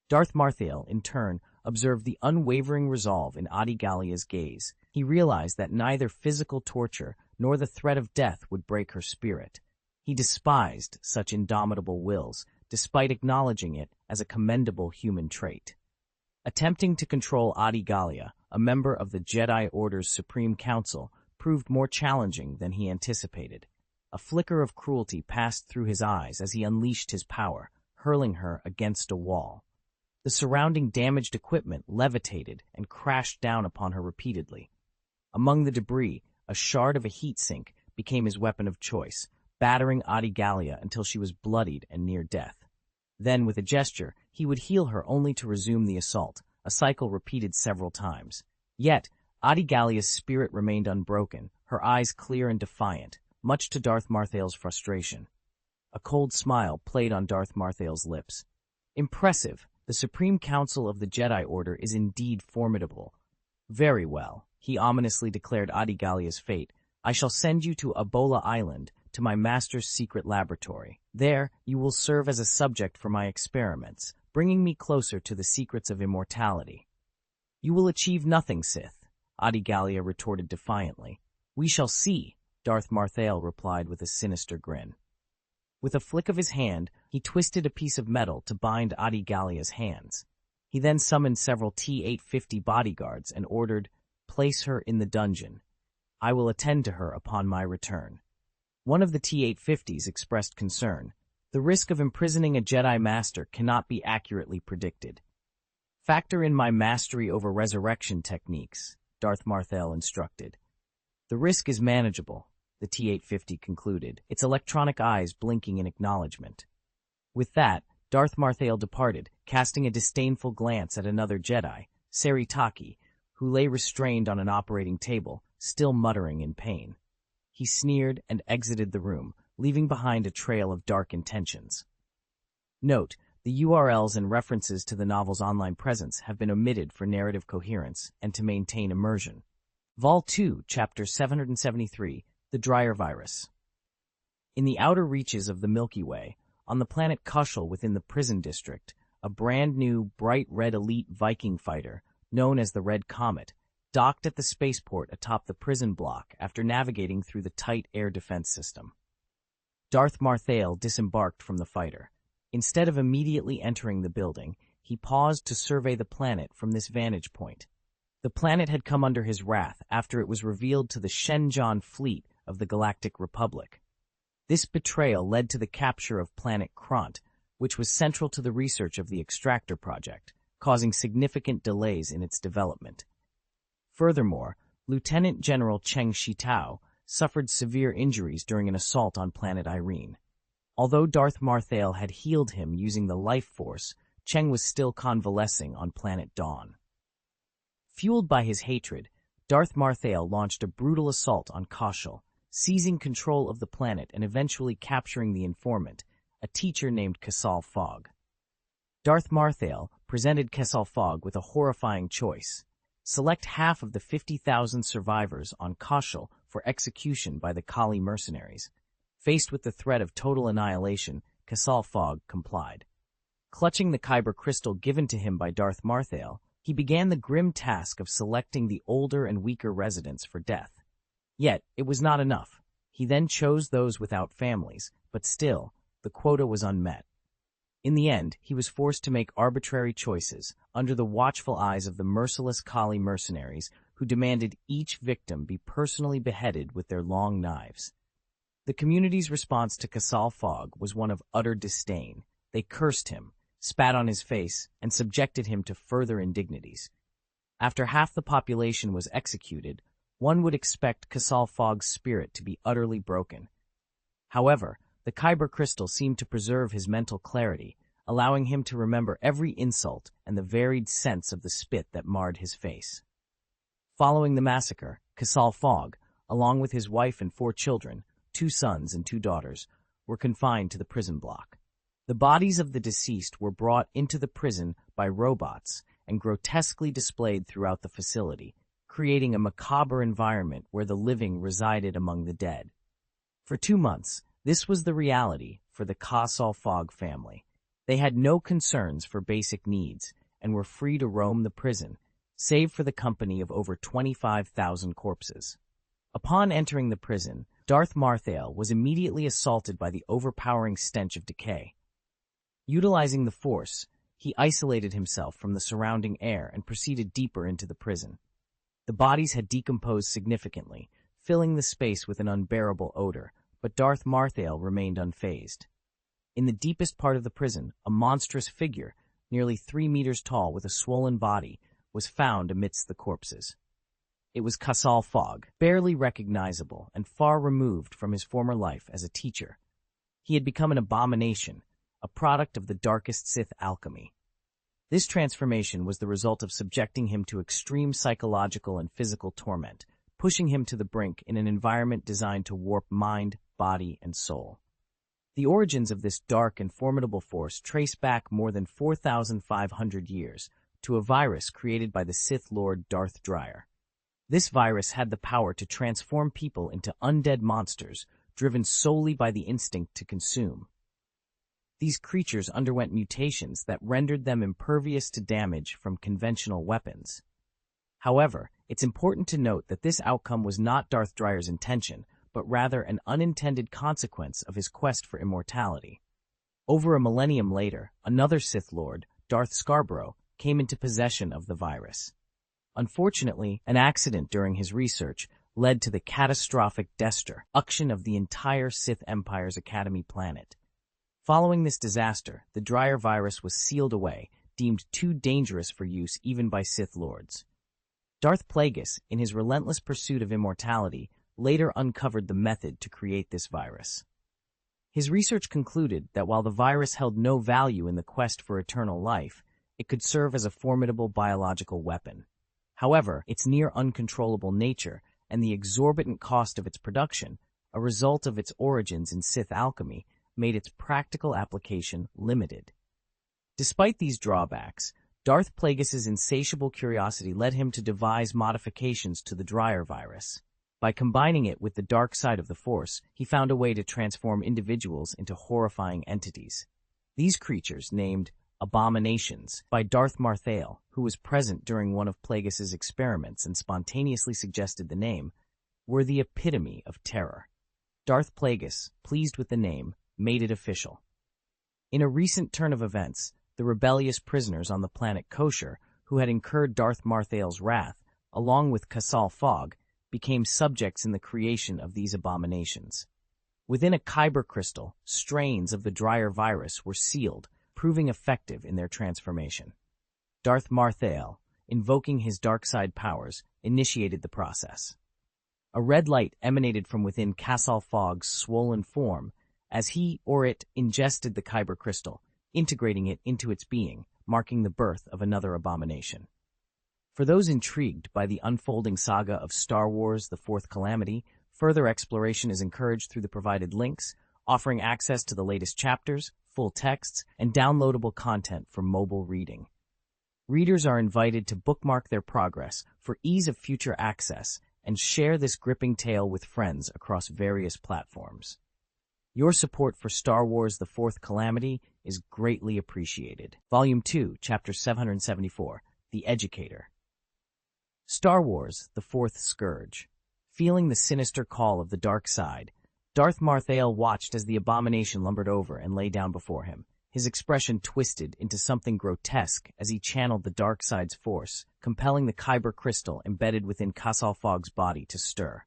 Darth Marthael, in turn, observed the unwavering resolve in Adi Gallia's gaze. He realized that neither physical torture nor the threat of death would break her spirit. He despised such indomitable wills, despite acknowledging it as a commendable human trait. Attempting to control Adi Gallia, a member of the Jedi Order's Supreme Council, proved more challenging than he anticipated. A flicker of cruelty passed through his eyes as he unleashed his power, hurling her against a wall. The surrounding damaged equipment levitated and crashed down upon her repeatedly. Among the debris, a shard of a heat sink became his weapon of choice, battering Adi Gallia until she was bloodied and near death. Then, with a gesture, he would heal her only to resume the assault, a cycle repeated several times. Yet, Adi Gallia's spirit remained unbroken, her eyes clear and defiant, much to Darth Marthael's frustration. A cold smile played on Darth Marthael's lips. "Impressive. The Supreme Council of the Jedi Order is indeed formidable." "Very well," he ominously declared Adi Gallia's fate. "I shall send you to Abola Island, to my master's secret laboratory. There, you will serve as a subject for my experiments, bringing me closer to the secrets of immortality." "You will achieve nothing, Sith," Adi Gallia retorted defiantly. "We shall see," Darth Marthael replied with a sinister grin. With a flick of his hand, he twisted a piece of metal to bind Adi Gallia's hands. He then summoned several T-850 bodyguards and ordered, "Place her in the dungeon. I will attend to her upon my return." One of the T-850s expressed concern. "The risk of imprisoning a Jedi Master cannot be accurately predicted." "Factor in my mastery over resurrection techniques," Darth Marthael instructed. "The risk is manageable," the T-850 concluded, its electronic eyes blinking in acknowledgement. With that, Darth Marthael departed, casting a disdainful glance at another Jedi, Seritaki, who lay restrained on an operating table, still muttering in pain. He sneered and exited the room, leaving behind a trail of dark intentions. Note: the URLs and references to the novel's online presence have been omitted for narrative coherence and to maintain immersion. Vol. 2, Chapter 773, The Dryer Virus. In the outer reaches of the Milky Way, on the planet Kushal within the Prison District, a brand-new, bright red elite Viking fighter, known as the Red Comet, docked at the spaceport atop the prison block after navigating through the tight air defense system. Darth Marthael disembarked from the fighter. Instead of immediately entering the building, he paused to survey the planet from this vantage point. The planet had come under his wrath after it was revealed to the Shenjan fleet of the Galactic Republic. This betrayal led to the capture of planet Kront, which was central to the research of the Extractor Project, causing significant delays in its development. Furthermore, Lieutenant General Cheng Shitao suffered severe injuries during an assault on planet Irene. Although Darth Marthael had healed him using the life force, Cheng was still convalescing on planet Dawn. Fueled by his hatred, Darth Marthael launched a brutal assault on Koshal, seizing control of the planet and eventually capturing the informant, a teacher named Colossal Fog. Darth Marthael presented Colossal Fog with a horrifying choice: select half of the 50,000 survivors on Koshal for execution by the Kali mercenaries. Faced with the threat of total annihilation, Colossal Fog complied. Clutching the Kyber crystal given to him by Darth Marthael, he began the grim task of selecting the older and weaker residents for death. Yet, it was not enough. He then chose those without families, but still, the quota was unmet. In the end, he was forced to make arbitrary choices, under the watchful eyes of the merciless Kali mercenaries, who demanded each victim be personally beheaded with their long knives. The community's response to Colossal Fog was one of utter disdain. They cursed him, spat on his face, and subjected him to further indignities. After half the population was executed, one would expect Colossal Fog's spirit to be utterly broken. However, the Kyber crystal seemed to preserve his mental clarity, allowing him to remember every insult and the varied sense of the spit that marred his face. Following the massacre, Colossal Fog, along with his wife and 4 children, 2 sons and 2 daughters, were confined to the prison block. The bodies of the deceased were brought into the prison by robots and grotesquely displayed throughout the facility, creating a macabre environment where the living resided among the dead. For 2 months, this was the reality for the Colossal Fog family. They had no concerns for basic needs and were free to roam the prison, save for the company of over 25,000 corpses. Upon entering the prison, Darth Marthael was immediately assaulted by the overpowering stench of decay. Utilizing the Force, he isolated himself from the surrounding air and proceeded deeper into the prison. The bodies had decomposed significantly, filling the space with an unbearable odor, but Darth Marthael remained unfazed. In the deepest part of the prison, a monstrous figure, nearly 3 meters tall with a swollen body, was found amidst the corpses. It was Colossal Fog, barely recognizable and far removed from his former life as a teacher. He had become an abomination, a product of the darkest Sith alchemy. This transformation was the result of subjecting him to extreme psychological and physical torment, pushing him to the brink in an environment designed to warp mind, body, and soul. The origins of this dark and formidable force trace back more than 4,500 years to a virus created by the Sith Lord Darth Dryer. This virus had the power to transform people into undead monsters, driven solely by the instinct to consume. These creatures underwent mutations that rendered them impervious to damage from conventional weapons. However, it's important to note that this outcome was not Darth Dryer's intention, but rather an unintended consequence of his quest for immortality. Over a millennium later, another Sith Lord, Darth Scarborough, came into possession of the virus. Unfortunately, an accident during his research led to the catastrophic destruction of the entire Sith Empire's Academy planet. Following this disaster, the Dryer virus was sealed away, deemed too dangerous for use even by Sith Lords. Darth Plagueis, in his relentless pursuit of immortality, later uncovered the method to create this virus. His research concluded that while the virus held no value in the quest for eternal life, it could serve as a formidable biological weapon. However, its near uncontrollable nature and the exorbitant cost of its production, a result of its origins in Sith alchemy, made its practical application limited. Despite these drawbacks, Darth Plagueis' insatiable curiosity led him to devise modifications to the Dryer virus. By combining it with the dark side of the Force, he found a way to transform individuals into horrifying entities. These creatures, named abominations by Darth Marthael, who was present during one of Plagueis' experiments and spontaneously suggested the name, were the epitome of terror. Darth Plagueis, pleased with the name, made it official. In a recent turn of events, the rebellious prisoners on the planet Kosher, who had incurred Darth Marthael's wrath, along with Colossal Fog, became subjects in the creation of these abominations. Within a Kyber crystal, strains of the Dryer virus were sealed, proving effective in their transformation. Darth Marthael, invoking his dark side powers, initiated the process. A red light emanated from within Colossal Fog's swollen form, as he or it ingested the kyber crystal, integrating it into its being, marking the birth of another abomination. For those intrigued by the unfolding saga of Star Wars: The Fourth Calamity, further exploration is encouraged through the provided links, offering access to the latest chapters, full texts, and downloadable content for mobile reading. Readers are invited to bookmark their progress for ease of future access and share this gripping tale with friends across various platforms. Your support for Star Wars: The Fourth Calamity is greatly appreciated. Volume 2, Chapter 774, The Educator. Star Wars: The Fourth Scourge. Feeling the sinister call of the dark side, Darth Marthael watched as the abomination lumbered over and lay down before him. His expression twisted into something grotesque as he channeled the dark side's force, compelling the kyber crystal embedded within Colossal Fogg's body to stir.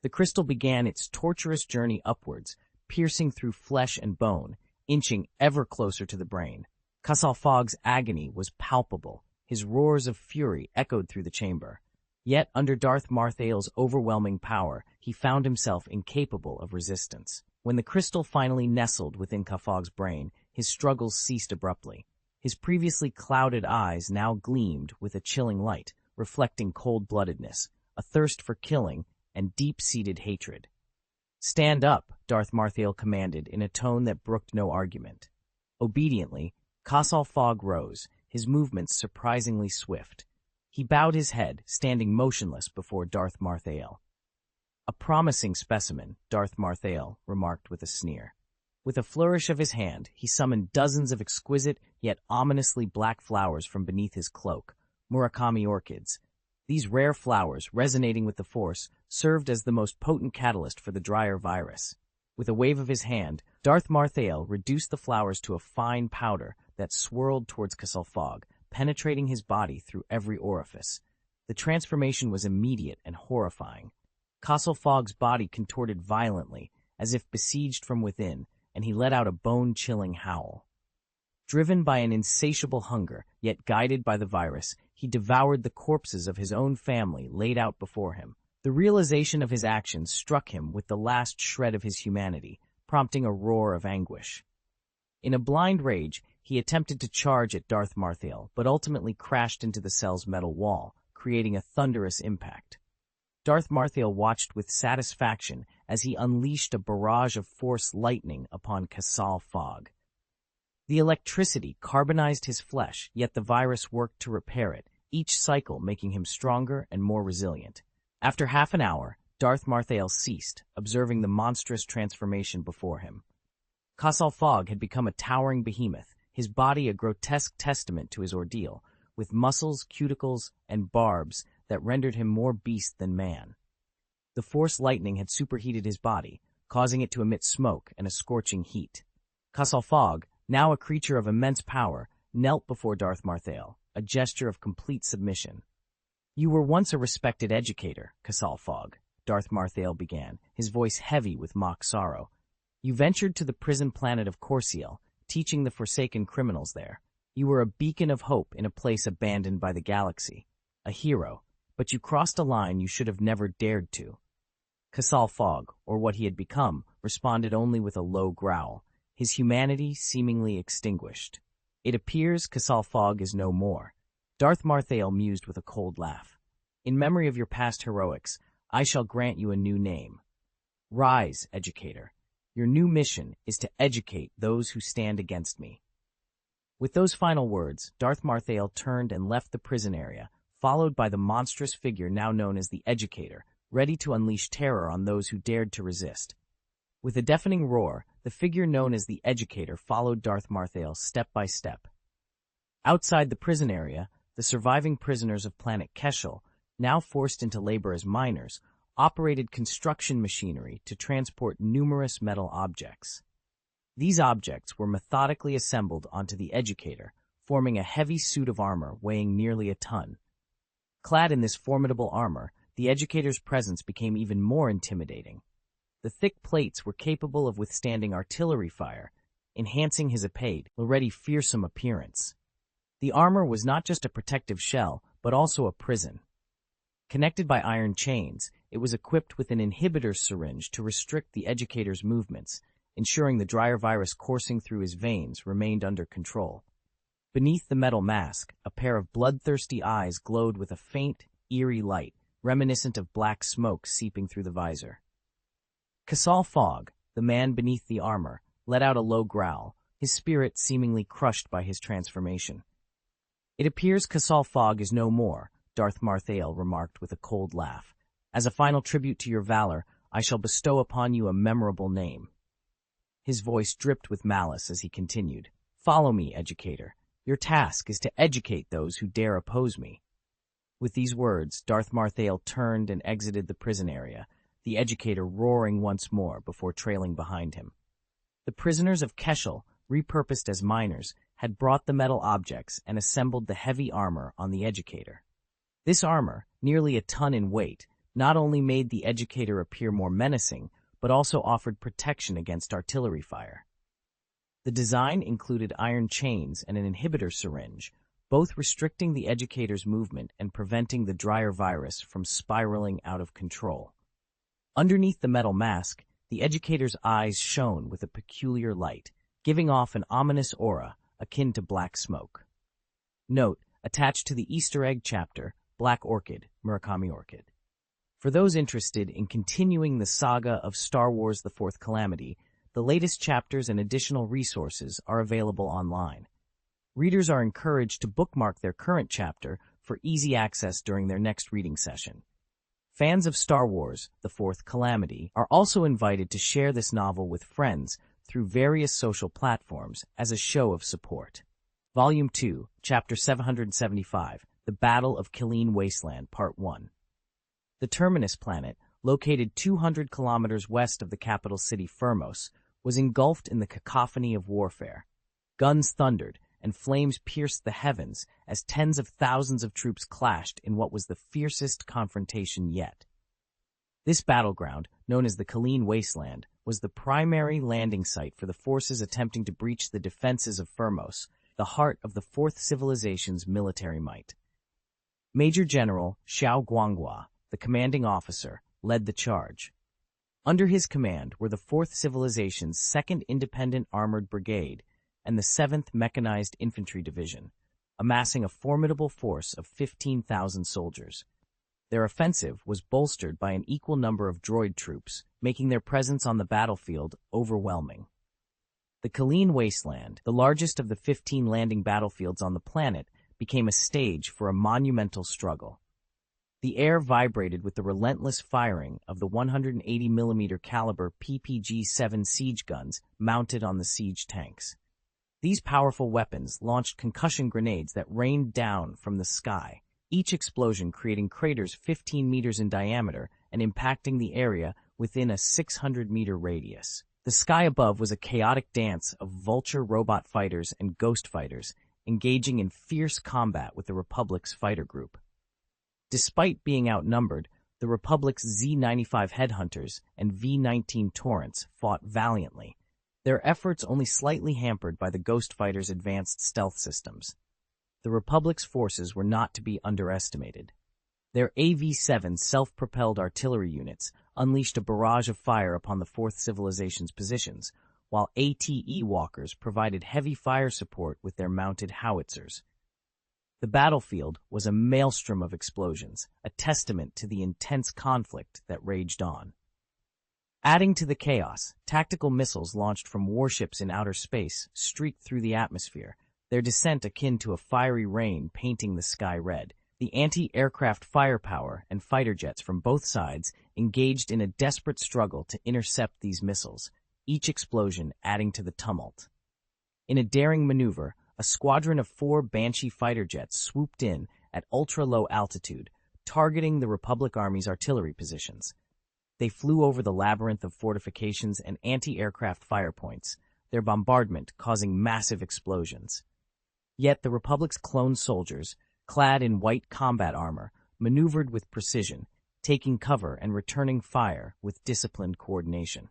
The crystal began its torturous journey upwards, piercing through flesh and bone, inching ever closer to the brain. Colossal Fogg's agony was palpable. His roars of fury echoed through the chamber. Yet, under Darth Marthael's overwhelming power, he found himself incapable of resistance. When the crystal finally nestled within Fogg's brain, his struggles ceased abruptly. His previously clouded eyes now gleamed with a chilling light, reflecting cold-bloodedness, a thirst for killing, and deep-seated hatred. "Stand up," Darth Marthael commanded in a tone that brooked no argument. Obediently, Colossal Fogg rose, his movements surprisingly swift. He bowed his head, standing motionless before Darth Marthael. "A promising specimen," Darth Marthael remarked with a sneer. With a flourish of his hand, he summoned dozens of exquisite yet ominously black flowers from beneath his cloak, Murakami orchids. These rare flowers, resonating with the Force, served as the most potent catalyst for the Dryer virus. With a wave of his hand, Darth Marthael reduced the flowers to a fine powder that swirled towards Colossal Fogg, penetrating his body through every orifice. The transformation was immediate and horrifying. Colossal Fogg's body contorted violently, as if besieged from within, and he let out a bone-chilling howl. Driven by an insatiable hunger, yet guided by the virus, he devoured the corpses of his own family laid out before him. The realization of his actions struck him with the last shred of his humanity, prompting a roar of anguish. In a blind rage, he attempted to charge at Darth Marthael, but ultimately crashed into the cell's metal wall, creating a thunderous impact. Darth Marthael watched with satisfaction as he unleashed a barrage of Force lightning upon Colossal Fogg. The electricity carbonized his flesh, yet the virus worked to repair it, each cycle making him stronger and more resilient. After half an hour, Darth Marthael ceased, observing the monstrous transformation before him. Colossal Fogg had become a towering behemoth, his body a grotesque testament to his ordeal, with muscles, cuticles, and barbs that rendered him more beast than man. The Force lightning had superheated his body, causing it to emit smoke and a scorching heat. Colossal Fogg, now a creature of immense power, knelt before Darth Marthael, a gesture of complete submission. "You were once a respected educator, Colossal Fogg," Darth Marthael began, his voice heavy with mock sorrow. "You ventured to the prison planet of Corsiel, teaching the forsaken criminals there. You were a beacon of hope in a place abandoned by the galaxy. A hero, but you crossed a line you should have never dared to." Colossal Fogg, or what he had become, responded only with a low growl, his humanity seemingly extinguished. "It appears Colossal Fogg is no more." Darth Marthael mused with a cold laugh. "In memory of your past heroics, I shall grant you a new name. Rise, educator. Your new mission is to educate those who stand against me." With those final words, Darth Marthael turned and left the prison area, followed by the monstrous figure now known as the Educator, ready to unleash terror on those who dared to resist. With a deafening roar, the figure known as the Educator followed Darth Marthael step by step. Outside the prison area, the surviving prisoners of planet Keshel, now forced into labor as miners, operated construction machinery to transport numerous metal objects. These objects were methodically assembled onto the Educator, forming a heavy suit of armor weighing nearly a ton. Clad in this formidable armor, the Educator's presence became even more intimidating. The thick plates were capable of withstanding artillery fire, enhancing his already fearsome appearance. The armor was not just a protective shell, but also a prison. Connected by iron chains, it was equipped with an inhibitor syringe to restrict the Educator's movements, ensuring the dryer virus coursing through his veins remained under control. Beneath the metal mask, a pair of bloodthirsty eyes glowed with a faint, eerie light, reminiscent of black smoke seeping through the visor. Colossal Fog, the man beneath the armor, let out a low growl, his spirit seemingly crushed by his transformation. "It appears Colossal Fog is no more," Darth Marthael remarked with a cold laugh. "As a final tribute to your valor, I shall bestow upon you a memorable name." His voice dripped with malice as he continued. "Follow me, educator. Your task is to educate those who dare oppose me." With these words, Darth Marthael turned and exited the prison area, the educator roaring once more before trailing behind him. The prisoners of Keshel, repurposed as miners, had brought the metal objects and assembled the heavy armor on the educator. This armor, nearly a ton in weight, not only made the educator appear more menacing, but also offered protection against artillery fire. The design included iron chains and an inhibitor syringe, both restricting the educator's movement and preventing the dryer virus from spiraling out of control. Underneath the metal mask, the educator's eyes shone with a peculiar light, giving off an ominous aura akin to black smoke. Note, attached to the Easter egg chapter, Black Orchid, Murakami Orchid. For those interested in continuing the saga of Star Wars: The Fourth Calamity, the latest chapters and additional resources are available online. Readers are encouraged to bookmark their current chapter for easy access during their next reading session. Fans of Star Wars: The Fourth Calamity are also invited to share this novel with friends through various social platforms as a show of support. Volume 2, Chapter 775, The Battle of Killeen Wasteland, Part 1. The Terminus planet, located 200 kilometers west of the capital city Firmos, was engulfed in the cacophony of warfare. Guns thundered, and flames pierced the heavens as tens of thousands of troops clashed in what was the fiercest confrontation yet. This battleground, known as the Killeen Wasteland, was the primary landing site for the forces attempting to breach the defenses of Firmos, the heart of the Fourth Civilization's military might. Major General Xiao Guanghua, the commanding officer, led the charge. Under his command were the Fourth Civilization's 2nd Independent Armored Brigade and the 7th Mechanized Infantry Division, amassing a formidable force of 15,000 soldiers. Their offensive was bolstered by an equal number of droid troops, making their presence on the battlefield overwhelming. The Killeen Wasteland, the largest of the 15 landing battlefields on the planet, became a stage for a monumental struggle. The air vibrated with the relentless firing of the 180mm caliber PPG-7 siege guns mounted on the siege tanks. These powerful weapons launched concussion grenades that rained down from the sky, each explosion creating craters 15 meters in diameter and impacting the area within a 600-meter radius. The sky above was a chaotic dance of vulture robot fighters and ghost fighters, engaging in fierce combat with the Republic's fighter group. Despite being outnumbered, the Republic's Z-95 Headhunters and V-19 Torrents fought valiantly, their efforts only slightly hampered by the Ghost Fighters' advanced stealth systems. The Republic's forces were not to be underestimated. Their AV-7 self-propelled artillery units unleashed a barrage of fire upon the Fourth Civilization's positions, while ATE walkers provided heavy fire support with their mounted howitzers. The battlefield was a maelstrom of explosions, a testament to the intense conflict that raged on. Adding to the chaos, tactical missiles launched from warships in outer space streaked through the atmosphere, their descent akin to a fiery rain painting the sky red. The anti-aircraft firepower and fighter jets from both sides engaged in a desperate struggle to intercept these missiles, each explosion adding to the tumult. In a daring maneuver, a squadron of 4 Banshee fighter jets swooped in at ultra-low altitude, targeting the Republic Army's artillery positions. They flew over the labyrinth of fortifications and anti-aircraft fire points, their bombardment causing massive explosions. Yet the Republic's clone soldiers, clad in white combat armor, maneuvered with precision, taking cover and returning fire with disciplined coordination.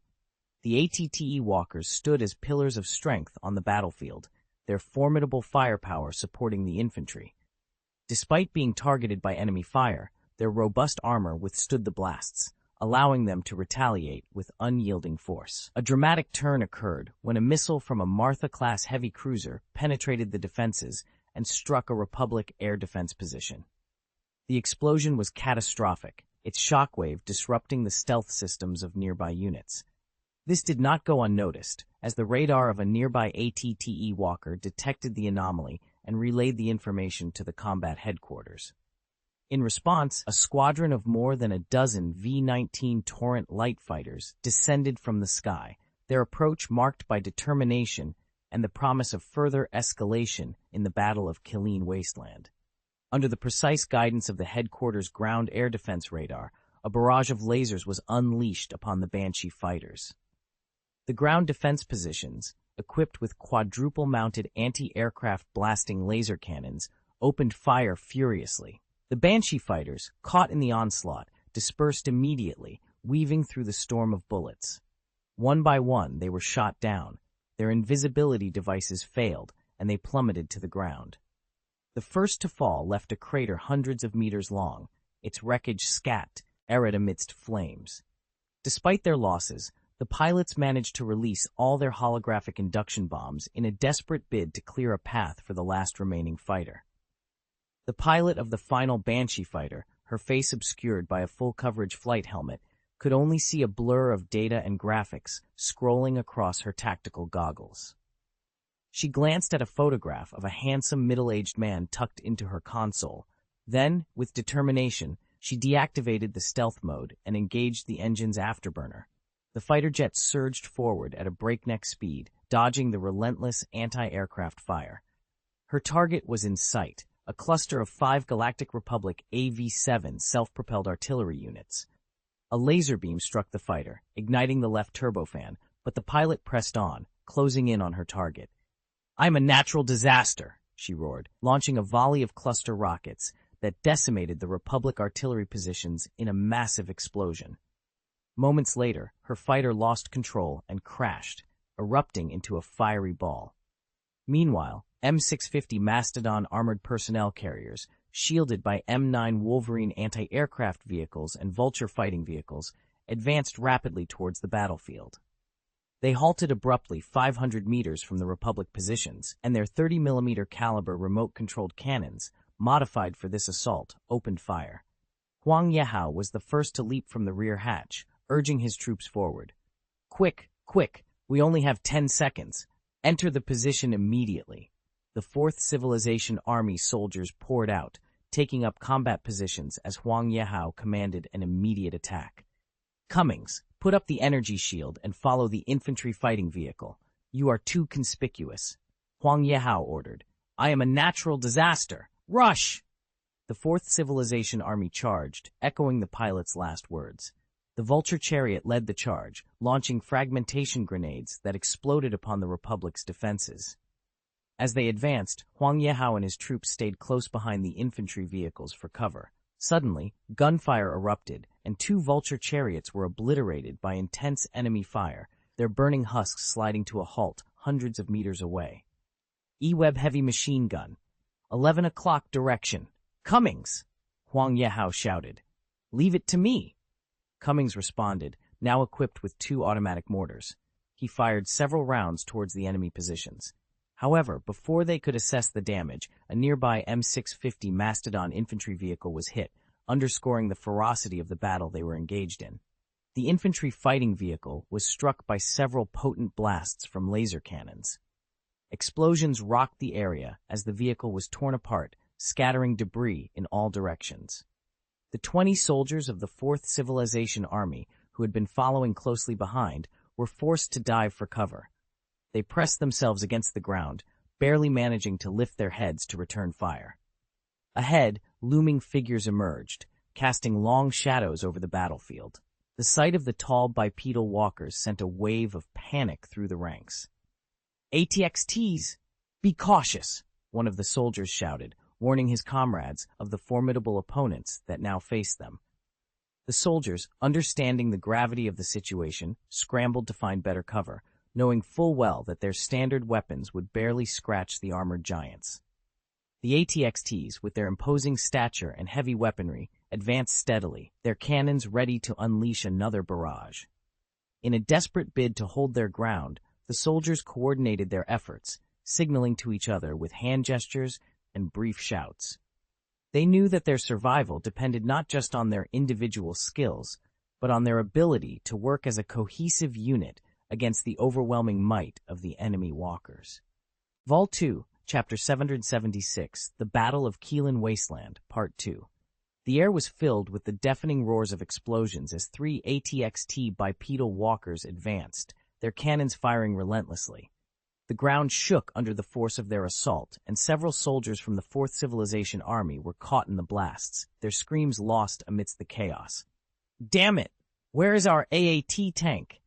The ATTE walkers stood as pillars of strength on the battlefield, their formidable firepower supporting the infantry. Despite being targeted by enemy fire, their robust armor withstood the blasts, allowing them to retaliate with unyielding force. A dramatic turn occurred when a missile from a Martha-class heavy cruiser penetrated the defenses and struck a Republic air defense position. The explosion was catastrophic, its shockwave disrupting the stealth systems of nearby units. This did not go unnoticed, as the radar of a nearby ATTE walker detected the anomaly and relayed the information to the combat headquarters. In response, a squadron of more than a dozen V-19 Torrent light fighters descended from the sky, their approach marked by determination and the promise of further escalation in the Battle of Killeen Wasteland. Under the precise guidance of the headquarters ground air defense radar, a barrage of lasers was unleashed upon the Banshee fighters. The ground defense positions, equipped with quadruple-mounted anti-aircraft blasting laser cannons, opened fire furiously. The Banshee fighters, caught in the onslaught, dispersed immediately, weaving through the storm of bullets. One by one, they were shot down. Their invisibility devices failed, and they plummeted to the ground. The first to fall left a crater hundreds of meters long, its wreckage scat, arid amidst flames. Despite their losses, the pilots managed to release all their holographic induction bombs in a desperate bid to clear a path for the last remaining fighter. The pilot of the final Banshee fighter, her face obscured by a full-coverage flight helmet, could only see a blur of data and graphics scrolling across her tactical goggles. She glanced at a photograph of a handsome middle-aged man tucked into her console. Then, with determination, she deactivated the stealth mode and engaged the engine's afterburner. The fighter jet surged forward at a breakneck speed, dodging the relentless anti-aircraft fire. Her target was in sight, a cluster of 5 Galactic Republic AV-7 self-propelled artillery units. A laser beam struck the fighter, igniting the left turbofan, but the pilot pressed on, closing in on her target. "I'm a natural disaster," she roared, launching a volley of cluster rockets that decimated the Republic artillery positions in a massive explosion. Moments later, her fighter lost control and crashed, erupting into a fiery ball. Meanwhile, M650 Mastodon armored personnel carriers, shielded by M9 Wolverine anti-aircraft vehicles and Vulture fighting vehicles, advanced rapidly towards the battlefield. They halted abruptly 500 meters from the Republic positions, and their 30mm caliber remote-controlled cannons, modified for this assault, opened fire. Huang Yehao was the first to leap from the rear hatch, urging his troops forward. "Quick, quick, we only have 10 seconds. Enter the position immediately." The Fourth Civilization Army soldiers poured out, taking up combat positions as Huang Yehao commanded an immediate attack. "Cummings, put up the energy shield and follow the infantry fighting vehicle. You are too conspicuous." Huang Yehao ordered. "I am a natural disaster. Rush!" The Fourth Civilization Army charged, echoing the pilot's last words. The Vulture chariot led the charge, launching fragmentation grenades that exploded upon the Republic's defenses. As they advanced, Huang Yehao and his troops stayed close behind the infantry vehicles for cover. Suddenly, gunfire erupted, and 2 Vulture chariots were obliterated by intense enemy fire, their burning husks sliding to a halt hundreds of meters away. E-Web heavy machine gun. 11 o'clock direction. "Cummings!" Huang Yehao shouted. "Leave it to me." Cummings responded, now equipped with 2 automatic mortars. He fired several rounds towards the enemy positions. However, before they could assess the damage, a nearby M650 Mastodon infantry vehicle was hit, underscoring the ferocity of the battle they were engaged in. The infantry fighting vehicle was struck by several potent blasts from laser cannons. Explosions rocked the area as the vehicle was torn apart, scattering debris in all directions. The 20 soldiers of the Fourth Civilization Army, who had been following closely behind, were forced to dive for cover. They pressed themselves against the ground, barely managing to lift their heads to return fire. Ahead, looming figures emerged, casting long shadows over the battlefield. The sight of the tall bipedal walkers sent a wave of panic through the ranks. "ATXTs! Be cautious!" one of the soldiers shouted, warning his comrades of the formidable opponents that now faced them. The soldiers, understanding the gravity of the situation, scrambled to find better cover, knowing full well that their standard weapons would barely scratch the armored giants. The ATXTs, with their imposing stature and heavy weaponry, advanced steadily, their cannons ready to unleash another barrage. In a desperate bid to hold their ground, the soldiers coordinated their efforts, signaling to each other with hand gestures and brief shouts. They knew that their survival depended not just on their individual skills, but on their ability to work as a cohesive unit against the overwhelming might of the enemy walkers. Vol 2, Chapter 776, The Battle of Keelan Wasteland, Part 2. The air was filled with the deafening roars of explosions as 3 ATXT bipedal walkers advanced, their cannons firing relentlessly. The ground shook under the force of their assault, and several soldiers from the Fourth Civilization Army were caught in the blasts, their screams lost amidst the chaos. "Damn it! Where is our AAT tank?"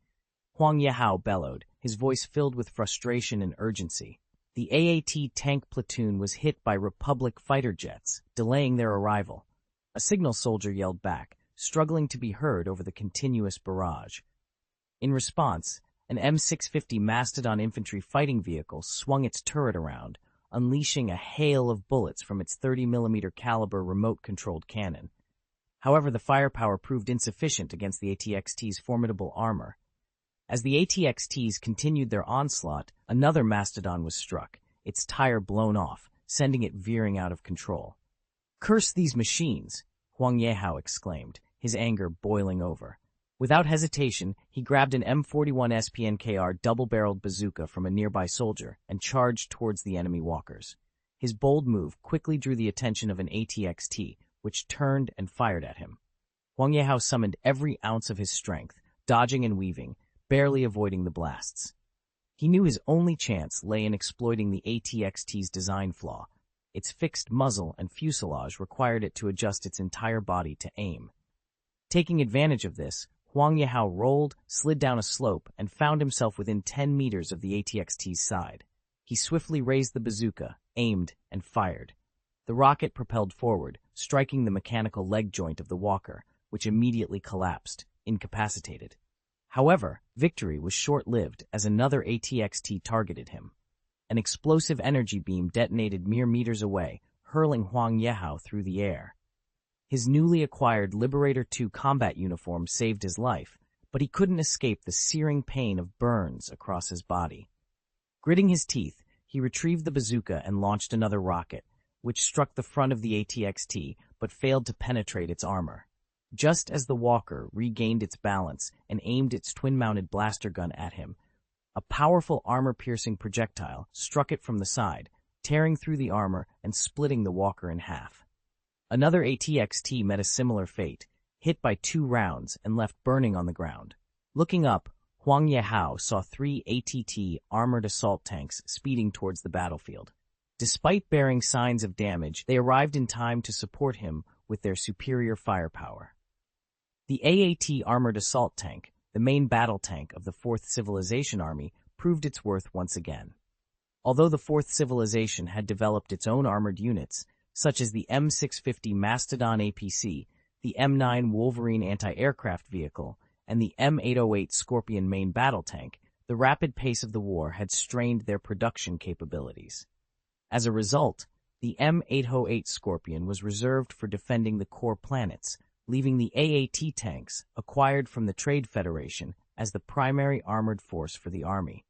Huang Yehao bellowed, his voice filled with frustration and urgency. The AAT tank platoon was hit by Republic fighter jets, delaying their arrival. A signal soldier yelled back, struggling to be heard over the continuous barrage. In response, an M650 Mastodon infantry fighting vehicle swung its turret around, unleashing a hail of bullets from its 30mm caliber remote-controlled cannon. However, the firepower proved insufficient against the ATXT's formidable armor. As the ATXTs continued their onslaught, another Mastodon was struck, its tire blown off, sending it veering out of control. "Curse these machines!" Huang Yehao exclaimed, his anger boiling over. Without hesitation, he grabbed an M41 SPNKR double-barreled bazooka from a nearby soldier and charged towards the enemy walkers. His bold move quickly drew the attention of an ATXT, which turned and fired at him. Huang Yehao summoned every ounce of his strength, dodging and weaving, barely avoiding the blasts. He knew his only chance lay in exploiting the ATXT's design flaw. Its fixed muzzle and fuselage required it to adjust its entire body to aim. Taking advantage of this, Huang Yehao rolled, slid down a slope, and found himself within 10 meters of the ATXT's side. He swiftly raised the bazooka, aimed, and fired. The rocket propelled forward, striking the mechanical leg joint of the walker, which immediately collapsed, incapacitated. However, victory was short-lived as another ATXT targeted him. An explosive energy beam detonated mere meters away, hurling Huang Yehao through the air. His newly acquired Liberator II combat uniform saved his life, but he couldn't escape the searing pain of burns across his body. Gritting his teeth, he retrieved the bazooka and launched another rocket, which struck the front of the ATXT but failed to penetrate its armor. Just as the walker regained its balance and aimed its twin-mounted blaster gun at him, a powerful armor-piercing projectile struck it from the side, tearing through the armor and splitting the walker in half. Another ATXT met a similar fate, hit by 2 rounds and left burning on the ground. Looking up, Huang Yehao saw 3 ATT armored assault tanks speeding towards the battlefield. Despite bearing signs of damage, they arrived in time to support him with their superior firepower. The AAT armored assault tank, the main battle tank of the Fourth Civilization Army, proved its worth once again. Although the Fourth Civilization had developed its own armored units, such as the M650 Mastodon APC, the M9 Wolverine anti-aircraft vehicle, and the M808 Scorpion main battle tank, the rapid pace of the war had strained their production capabilities. As a result, the M808 Scorpion was reserved for defending the core planets, leaving the AAT tanks, acquired from the Trade Federation, as the primary armored force for the Army.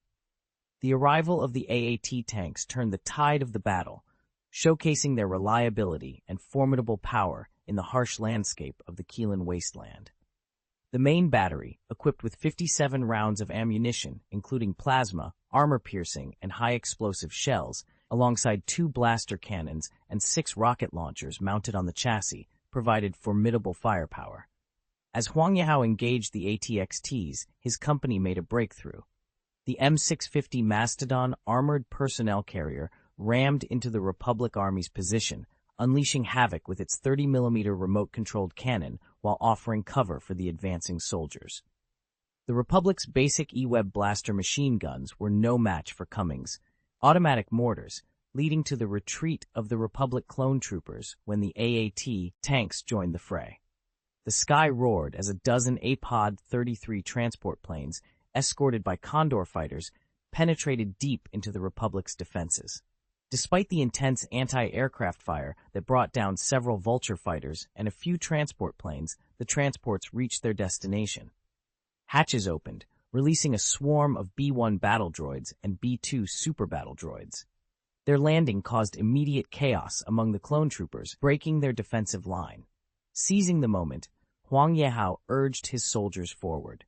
The arrival of the AAT tanks turned the tide of the battle, showcasing their reliability and formidable power in the harsh landscape of the Keelan Wasteland. The main battery, equipped with 57 rounds of ammunition, including plasma, armor-piercing, and high-explosive shells, alongside 2 blaster cannons and 6 rocket launchers mounted on the chassis, provided formidable firepower. As Huang Yehao engaged the ATXTs, his company made a breakthrough. The M650 Mastodon armored personnel carrier rammed into the Republic Army's position, unleashing havoc with its 30mm remote-controlled cannon while offering cover for the advancing soldiers. The Republic's basic E-Web blaster machine guns were no match for Cummings' automatic mortars, leading to the retreat of the Republic clone troopers when the AAT tanks joined the fray. The sky roared as a dozen APOD 33 transport planes, escorted by Condor fighters, penetrated deep into the Republic's defenses. Despite the intense anti-aircraft fire that brought down several Vulture fighters and a few transport planes, the transports reached their destination. Hatches opened, releasing a swarm of B-1 battle droids and B-2 super battle droids. Their landing caused immediate chaos among the clone troopers, breaking their defensive line. Seizing the moment, Huang Yehao urged his soldiers forward.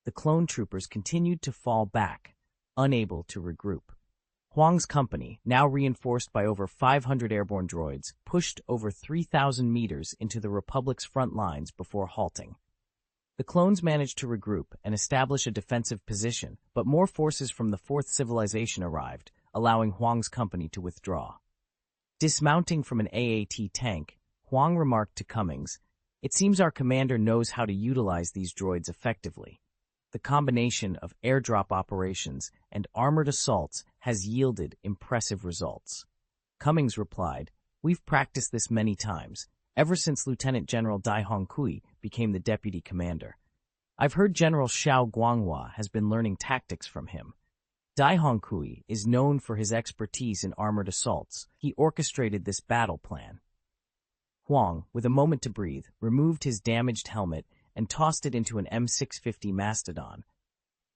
The clone troopers continued to fall back, unable to regroup. Huang's company, now reinforced by over 500 airborne droids, pushed over 3,000 meters into the Republic's front lines before halting. The clones managed to regroup and establish a defensive position, but more forces from the Fourth Civilization arrived, allowing Huang's company to withdraw. Dismounting from an AAT tank, Huang remarked to Cummings, "It seems our commander knows how to utilize these droids effectively. The combination of airdrop operations and armored assaults has yielded impressive results." Cummings replied, "We've practiced this many times, ever since Lieutenant General Dai Hongkui became the deputy commander. I've heard General Xiao Guanghua has been learning tactics from him. Dai Hongkui is known for his expertise in armored assaults. He orchestrated this battle plan." Huang, with a moment to breathe, removed his damaged helmet and tossed it into an M650 Mastodon.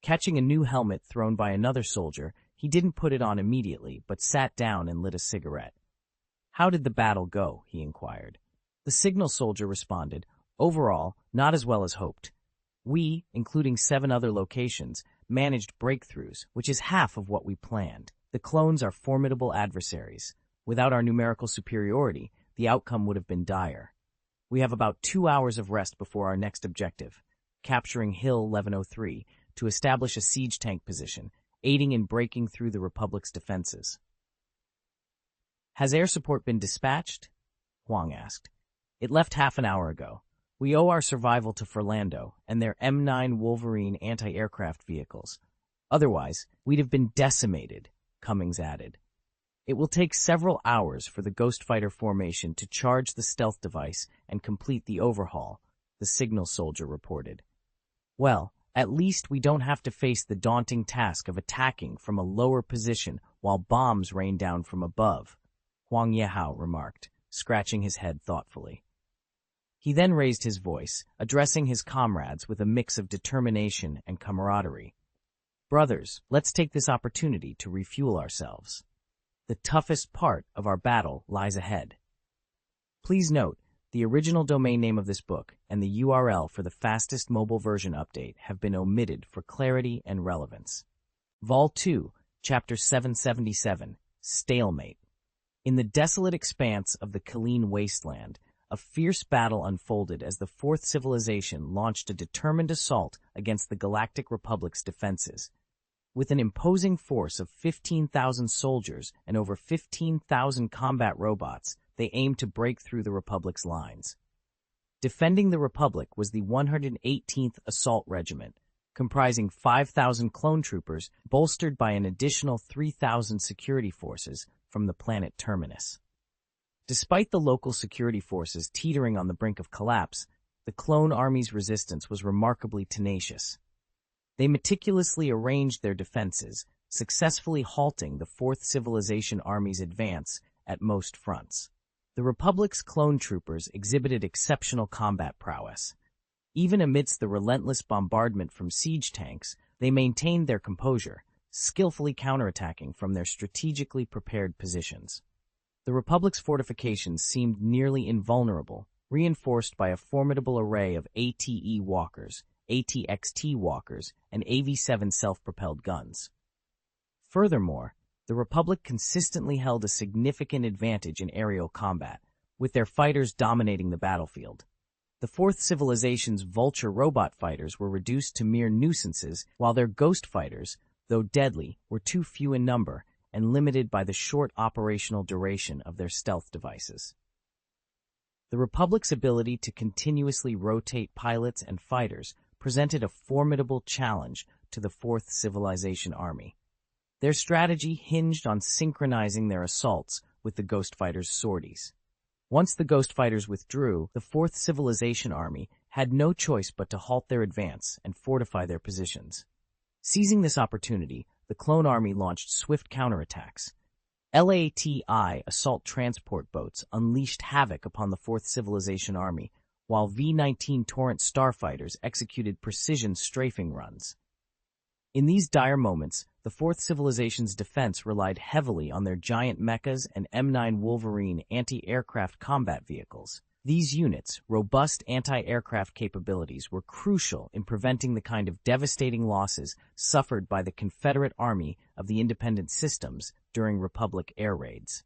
Catching a new helmet thrown by another soldier, he didn't put it on immediately, but sat down and lit a cigarette. "How did the battle go?" he inquired. The signal soldier responded, "Overall, not as well as hoped. We, including 7 other locations, managed breakthroughs, which is half of what we planned. The clones are formidable adversaries. Without our numerical superiority, the outcome would have been dire. We have about 2 hours of rest before our next objective, capturing Hill 1103, to establish a siege tank position, aiding in breaking through the Republic's defenses." "Has air support been dispatched?" Huang asked. "It left half an hour ago. We owe our survival to Furlando and their M9 Wolverine anti-aircraft vehicles. Otherwise, we'd have been decimated," Cummings added. "It will take several hours for the Ghost Fighter formation to charge the stealth device and complete the overhaul," the signal soldier reported. "Well, at least we don't have to face the daunting task of attacking from a lower position while bombs rain down from above," Huang Yehao remarked, scratching his head thoughtfully. He then raised his voice, addressing his comrades with a mix of determination and camaraderie. "Brothers, let's take this opportunity to refuel ourselves. The toughest part of our battle lies ahead." Please note, the original domain name of this book and the URL for the fastest mobile version update have been omitted for clarity and relevance. Vol 2, Chapter 777, Stalemate. In the desolate expanse of the Kaleen wasteland, a fierce battle unfolded as the Fourth Civilization launched a determined assault against the Galactic Republic's defenses. With an imposing force of 15,000 soldiers and over 15,000 combat robots, they aimed to break through the Republic's lines. Defending the Republic was the 118th Assault Regiment, comprising 5,000 clone troopers bolstered by an additional 3,000 security forces from the planet Terminus. Despite the local security forces teetering on the brink of collapse, the clone army's resistance was remarkably tenacious. They meticulously arranged their defenses, successfully halting the Fourth Civilization Army's advance at most fronts. The Republic's clone troopers exhibited exceptional combat prowess. Even amidst the relentless bombardment from siege tanks, they maintained their composure, skillfully counterattacking from their strategically prepared positions. The Republic's fortifications seemed nearly invulnerable, reinforced by a formidable array of ATE walkers, ATXT walkers, and AV-7 self-propelled guns. Furthermore, the Republic consistently held a significant advantage in aerial combat, with their fighters dominating the battlefield. The Fourth Civilization's Vulture robot fighters were reduced to mere nuisances, while their Ghost fighters, though deadly, were too few in number and limited by the short operational duration of their stealth devices. The Republic's ability to continuously rotate pilots and fighters presented a formidable challenge to the Fourth Civilization Army. Their strategy hinged on synchronizing their assaults with the Ghost Fighters' sorties. Once the Ghost Fighters withdrew, the Fourth Civilization Army had no choice but to halt their advance and fortify their positions. Seizing this opportunity, the Clone Army launched swift counterattacks. LATI assault transport boats unleashed havoc upon the Fourth Civilization Army, while V-19 Torrent starfighters executed precision strafing runs. In these dire moments, the Fourth Civilization's defense relied heavily on their giant mechas and M9 Wolverine anti-aircraft combat vehicles. These units' robust anti-aircraft capabilities were crucial in preventing the kind of devastating losses suffered by the Confederate Army of the Independent Systems during Republic air raids.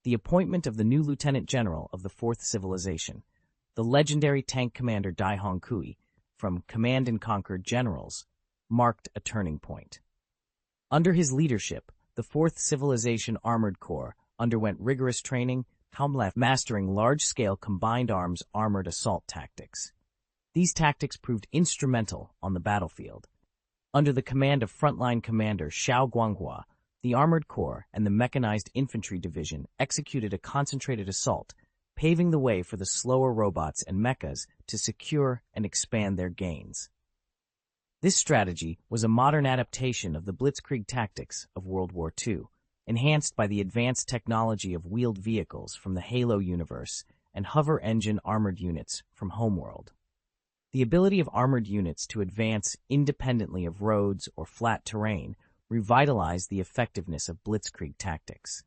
The appointment of the new Lieutenant General of the Fourth Civilization, the legendary tank commander Dai Hong Kui, from Command and Conquer Generals, marked a turning point. Under his leadership, the Fourth Civilization Armored Corps underwent rigorous training, mastering large-scale combined arms armored assault tactics. These tactics proved instrumental on the battlefield. Under the command of frontline commander Xiao Guanghua, the Armored Corps and the Mechanized Infantry Division executed a concentrated assault, paving the way for the slower robots and mechas to secure and expand their gains. This strategy was a modern adaptation of the blitzkrieg tactics of World War II, enhanced by the advanced technology of wheeled vehicles from the Halo universe and hover engine armored units from Homeworld. The ability of armored units to advance independently of roads or flat terrain revitalized the effectiveness of blitzkrieg tactics.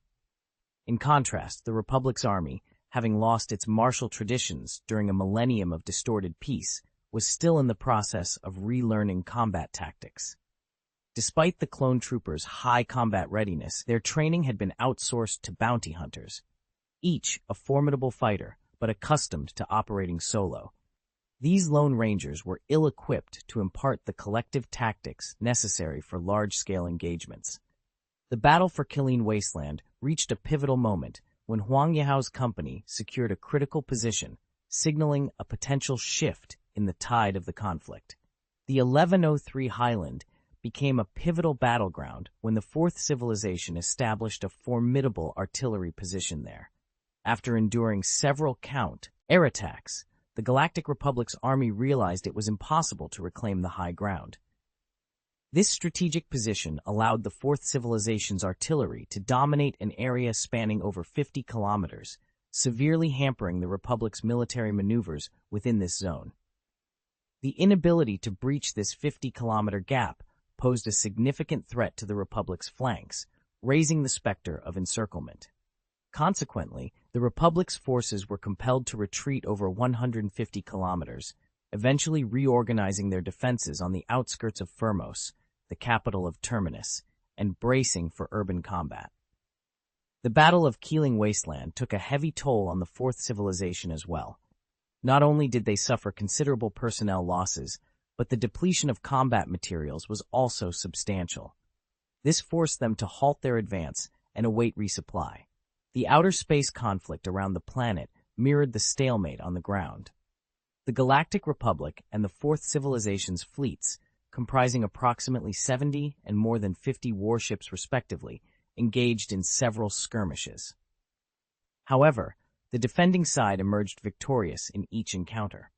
In contrast, the Republic's army, having lost its martial traditions during a millennium of distorted peace, was still in the process of relearning combat tactics. Despite the clone troopers' high combat readiness, their training had been outsourced to bounty hunters, each a formidable fighter but accustomed to operating solo. These Lone Rangers were ill-equipped to impart the collective tactics necessary for large-scale engagements. The battle for Killeen Wasteland reached a pivotal moment when Huang Yao's company secured a critical position, signaling a potential shift in the tide of the conflict. The 1103 Highland became a pivotal battleground when the Fourth Civilization established a formidable artillery position there. After enduring several air attacks, the Galactic Republic's army realized it was impossible to reclaim the high ground. This strategic position allowed the Fourth Civilization's artillery to dominate an area spanning over 50 kilometers, severely hampering the Republic's military maneuvers within this zone. The inability to breach this 50-kilometer gap posed a significant threat to the Republic's flanks, raising the specter of encirclement. Consequently, the Republic's forces were compelled to retreat over 150 kilometers, eventually reorganizing their defenses on the outskirts of Firmos, the capital of Terminus, and bracing for urban combat. The Battle of Killeen Wasteland took a heavy toll on the Fourth Civilization as well. Not only did they suffer considerable personnel losses, but the depletion of combat materials was also substantial. This forced them to halt their advance and await resupply. The outer space conflict around the planet mirrored the stalemate on the ground. The Galactic Republic and the Fourth Civilization's fleets, comprising approximately 70 and more than 50 warships respectively, engaged in several skirmishes. However, the defending side emerged victorious in each encounter.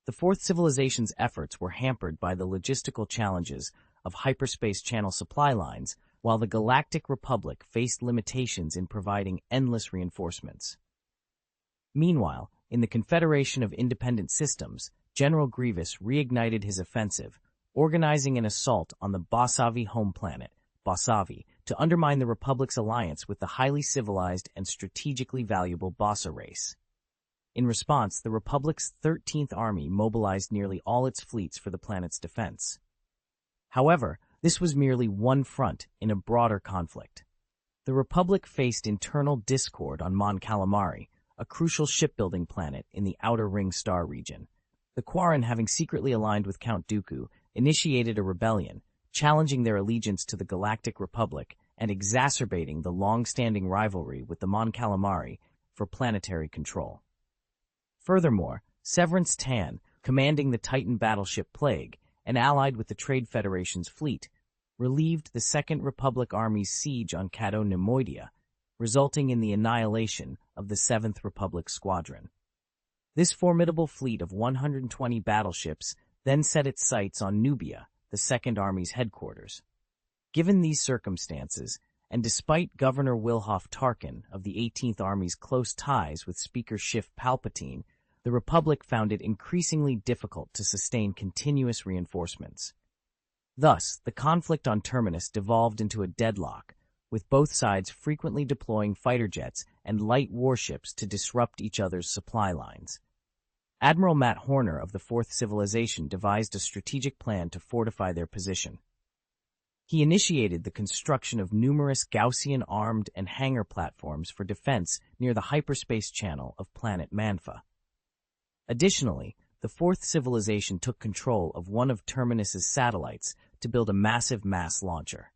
The Fourth Civilization's efforts were hampered by the logistical challenges of hyperspace channel supply lines, while the Galactic Republic faced limitations in providing endless reinforcements. Meanwhile, in the Confederation of Independent Systems, General Grievous reignited his offensive, organizing an assault on the Bossavi home planet, Bossavi, to undermine the Republic's alliance with the highly civilized and strategically valuable Bossa race. In response, the Republic's 13th Army mobilized nearly all its fleets for the planet's defense. However, this was merely one front in a broader conflict. The Republic faced internal discord on Mon Calamari, a crucial shipbuilding planet in the Outer Ring Star region. The Quarren, having secretly aligned with Count Dooku, initiated a rebellion, challenging their allegiance to the Galactic Republic and exacerbating the long-standing rivalry with the Mon Calamari for planetary control. Furthermore, Severance Tan, commanding the Titan battleship Plague and allied with the Trade Federation's fleet, relieved the Second Republic Army's siege on Cato Nemoidia, resulting in the annihilation of the Seventh Republic Squadron. This formidable fleet of 120 battleships then set its sights on Nubia, the Second Army's headquarters. Given these circumstances, and despite Governor Wilhoff Tarkin of the 18th Army's close ties with Speaker Schiff Palpatine, the Republic found it increasingly difficult to sustain continuous reinforcements. Thus, the conflict on Terminus devolved into a deadlock, with both sides frequently deploying fighter jets and light warships to disrupt each other's supply lines. Admiral Matt Horner of the Fourth Civilization devised a strategic plan to fortify their position. He initiated the construction of numerous Gaussian armed and hangar platforms for defense near the hyperspace channel of planet Manfa. Additionally, the Fourth Civilization took control of one of Terminus's satellites to build a massive mass launcher.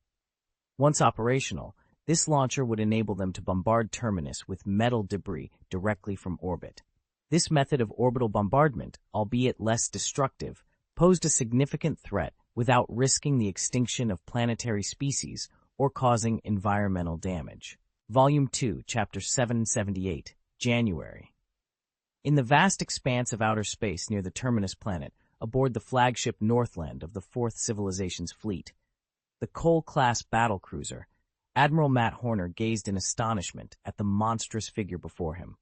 Once operational, this launcher would enable them to bombard Terminus with metal debris directly from orbit. This method of orbital bombardment, albeit less destructive, posed a significant threat without risking the extinction of planetary species or causing environmental damage. Volume 2, Chapter 778, January. In the vast expanse of outer space near the Terminus planet, aboard the flagship Northland of the Fourth Civilization's fleet, the Cole-class battlecruiser, Admiral Matt Horner gazed in astonishment at the monstrous figure before him.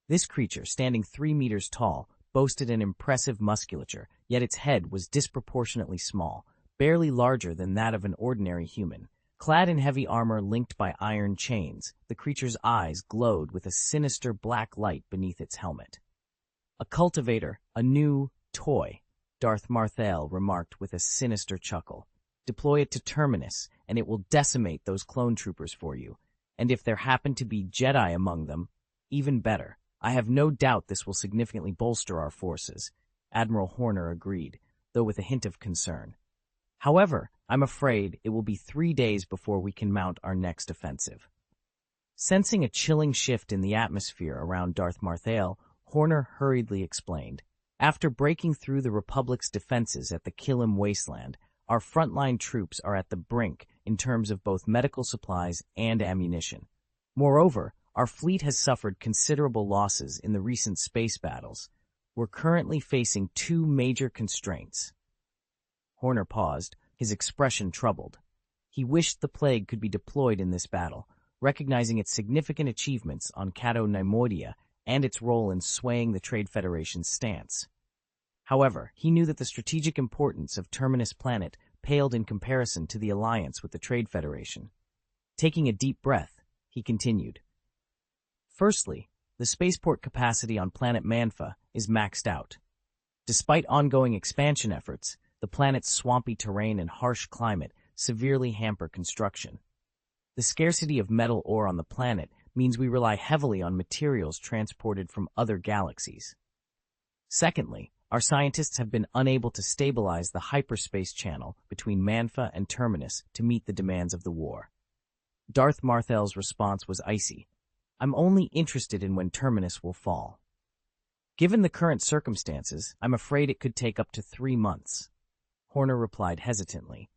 This creature, standing 3 meters tall, boasted an impressive musculature, yet its head was disproportionately small, barely larger than that of an ordinary human. Clad in heavy armor linked by iron chains, the creature's eyes glowed with a sinister black light beneath its helmet. "A cultivator, a new toy," Darth Marthel remarked with a sinister chuckle. "Deploy it to Terminus, and it will decimate those clone troopers for you. And if there happen to be Jedi among them, even better. I have no doubt this will significantly bolster our forces," Admiral Horner agreed, though with a hint of concern. "However, I'm afraid it will be 3 days before we can mount our next offensive." Sensing a chilling shift in the atmosphere around Darth Marthel, Horner hurriedly explained, "After breaking through the Republic's defenses at the Killim Wasteland, our frontline troops are at the brink in terms of both medical supplies and ammunition. Moreover, our fleet has suffered considerable losses in the recent space battles. We're currently facing 2 major constraints." Horner paused, his expression troubled. He wished the plague could be deployed in this battle, recognizing its significant achievements on Cato Neimoidia and its role in swaying the Trade Federation's stance. However, he knew that the strategic importance of Terminus Planet paled in comparison to the alliance with the Trade Federation. Taking a deep breath, he continued, "Firstly, the spaceport capacity on planet Manfa is maxed out. Despite ongoing expansion efforts, the planet's swampy terrain and harsh climate severely hamper construction. The scarcity of metal ore on the planet means we rely heavily on materials transported from other galaxies. Secondly, our scientists have been unable to stabilize the hyperspace channel between Manfa and Terminus to meet the demands of the war." Darth Marthel's response was icy. "I'm only interested in when Terminus will fall. Given the current circumstances, I'm afraid it could take up to 3 months. Horner replied hesitantly,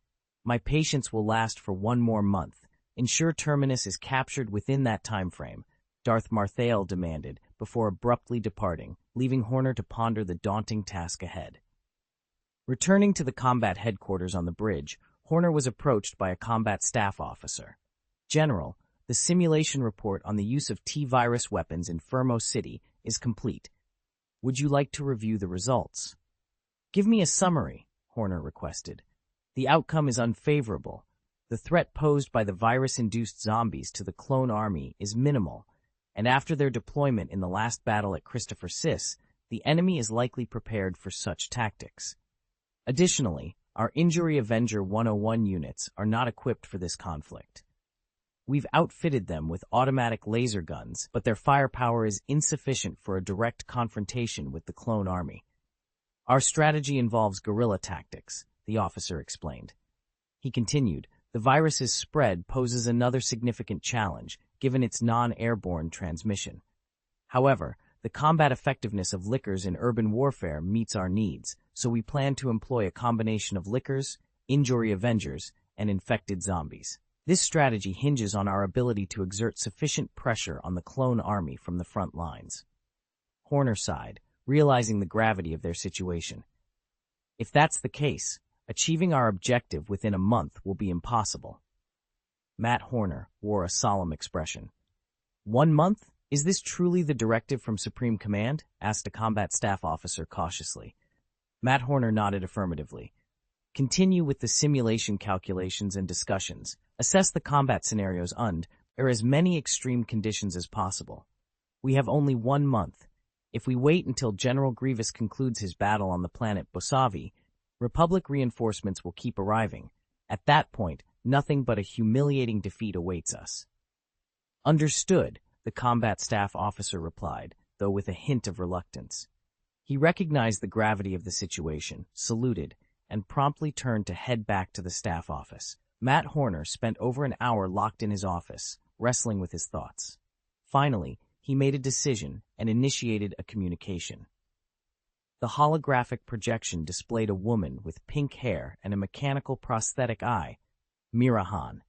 "My patience will last for 1 more month. Ensure Terminus is captured within that time frame," Darth Marthel demanded, before abruptly departing, leaving Horner to ponder the daunting task ahead. Returning to the combat headquarters on the bridge, Horner was approached by a combat staff officer. "General, the simulation report on the use of T-virus weapons in Fermo City is complete. Would you like to review the results?" "Give me a summary," Horner requested. "The outcome is unfavorable. The threat posed by the virus-induced zombies to the clone army is minimal, and after their deployment in the last battle at Christopher Sis, the enemy is likely prepared for such tactics. Additionally, our Injury Avenger 101 units are not equipped for this conflict. We've outfitted them with automatic laser guns, but their firepower is insufficient for a direct confrontation with the clone army. Our strategy involves guerrilla tactics," the officer explained. He continued, "The virus's spread poses another significant challenge, given its non-airborne transmission. However, the combat effectiveness of lickers in urban warfare meets our needs, so we plan to employ a combination of lickers, Injury Avengers, and infected zombies. This strategy hinges on our ability to exert sufficient pressure on the clone army from the front lines." Horner sighed, realizing the gravity of their situation. "If that's the case, achieving our objective within a month will be impossible." Matt Horner wore a solemn expression. 1 month? Is this truly the directive from Supreme Command? Asked a combat staff officer cautiously. Matt Horner nodded affirmatively. Continue with the simulation calculations and discussions. Assess the combat scenarios under as many extreme conditions as possible. We have only 1 month. If we wait until General Grievous concludes his battle on the planet Bosavi, Republic reinforcements will keep arriving. At that point, nothing but a humiliating defeat awaits us. Understood, the combat staff officer replied, though with a hint of reluctance. He recognized the gravity of the situation, saluted, and promptly turned to head back to the staff office. Matt Horner spent over an hour locked in his office, wrestling with his thoughts. Finally, he made a decision and initiated a communication. The holographic projection displayed a woman with pink hair and a mechanical prosthetic eye, Mirahan.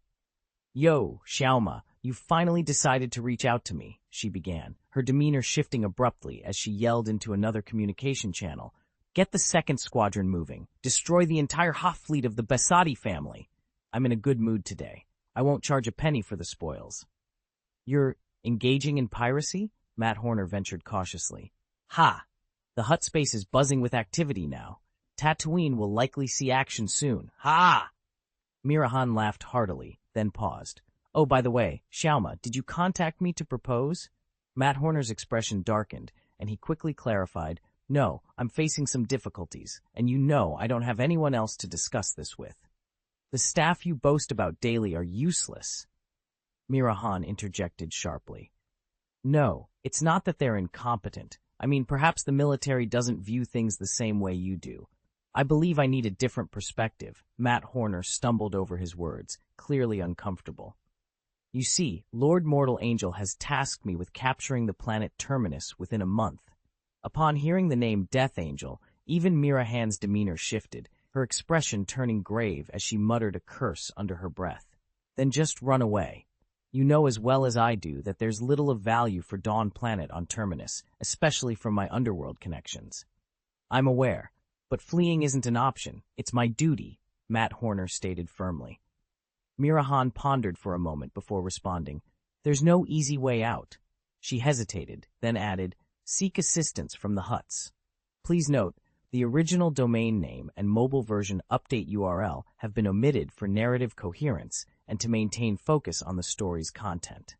Yo, Xiaoma, you finally decided to reach out to me, she began, her demeanor shifting abruptly as she yelled into another communication channel. Get the second squadron moving. Destroy the entire Hoth fleet of the Besati family. I'm in a good mood today. I won't charge a penny for the spoils. You're engaging in piracy? Matt Horner ventured cautiously. Ha! The Hutt space is buzzing with activity now. Tatooine will likely see action soon. Ha! Mirahan laughed heartily, then paused. Oh, by the way, Xiaoma, did you contact me to propose? Matt Horner's expression darkened, and he quickly clarified, No, I'm facing some difficulties, and you know I don't have anyone else to discuss this with. The staff you boast about daily are useless. Mirahan interjected sharply. No, it's not that they're incompetent. I mean, perhaps the military doesn't view things the same way you do. I believe I need a different perspective. Matt Horner stumbled over his words, clearly uncomfortable. You see, Lord Mortal Angel has tasked me with capturing the planet Terminus within a month. Upon hearing the name Death Angel, even Mirahan's demeanor shifted, her expression turning grave as she muttered a curse under her breath. Then just run away. You know as well as I do that there's little of value for Dawn Planet on Terminus, especially from my underworld connections. I'm aware, but fleeing isn't an option. It's my duty, Matt Horner stated firmly. Mirahan pondered for a moment before responding. There's no easy way out. She hesitated, then added, Seek assistance from the Hutts. Please note, the original domain name and mobile version update URL have been omitted for narrative coherence and to maintain focus on the story's content.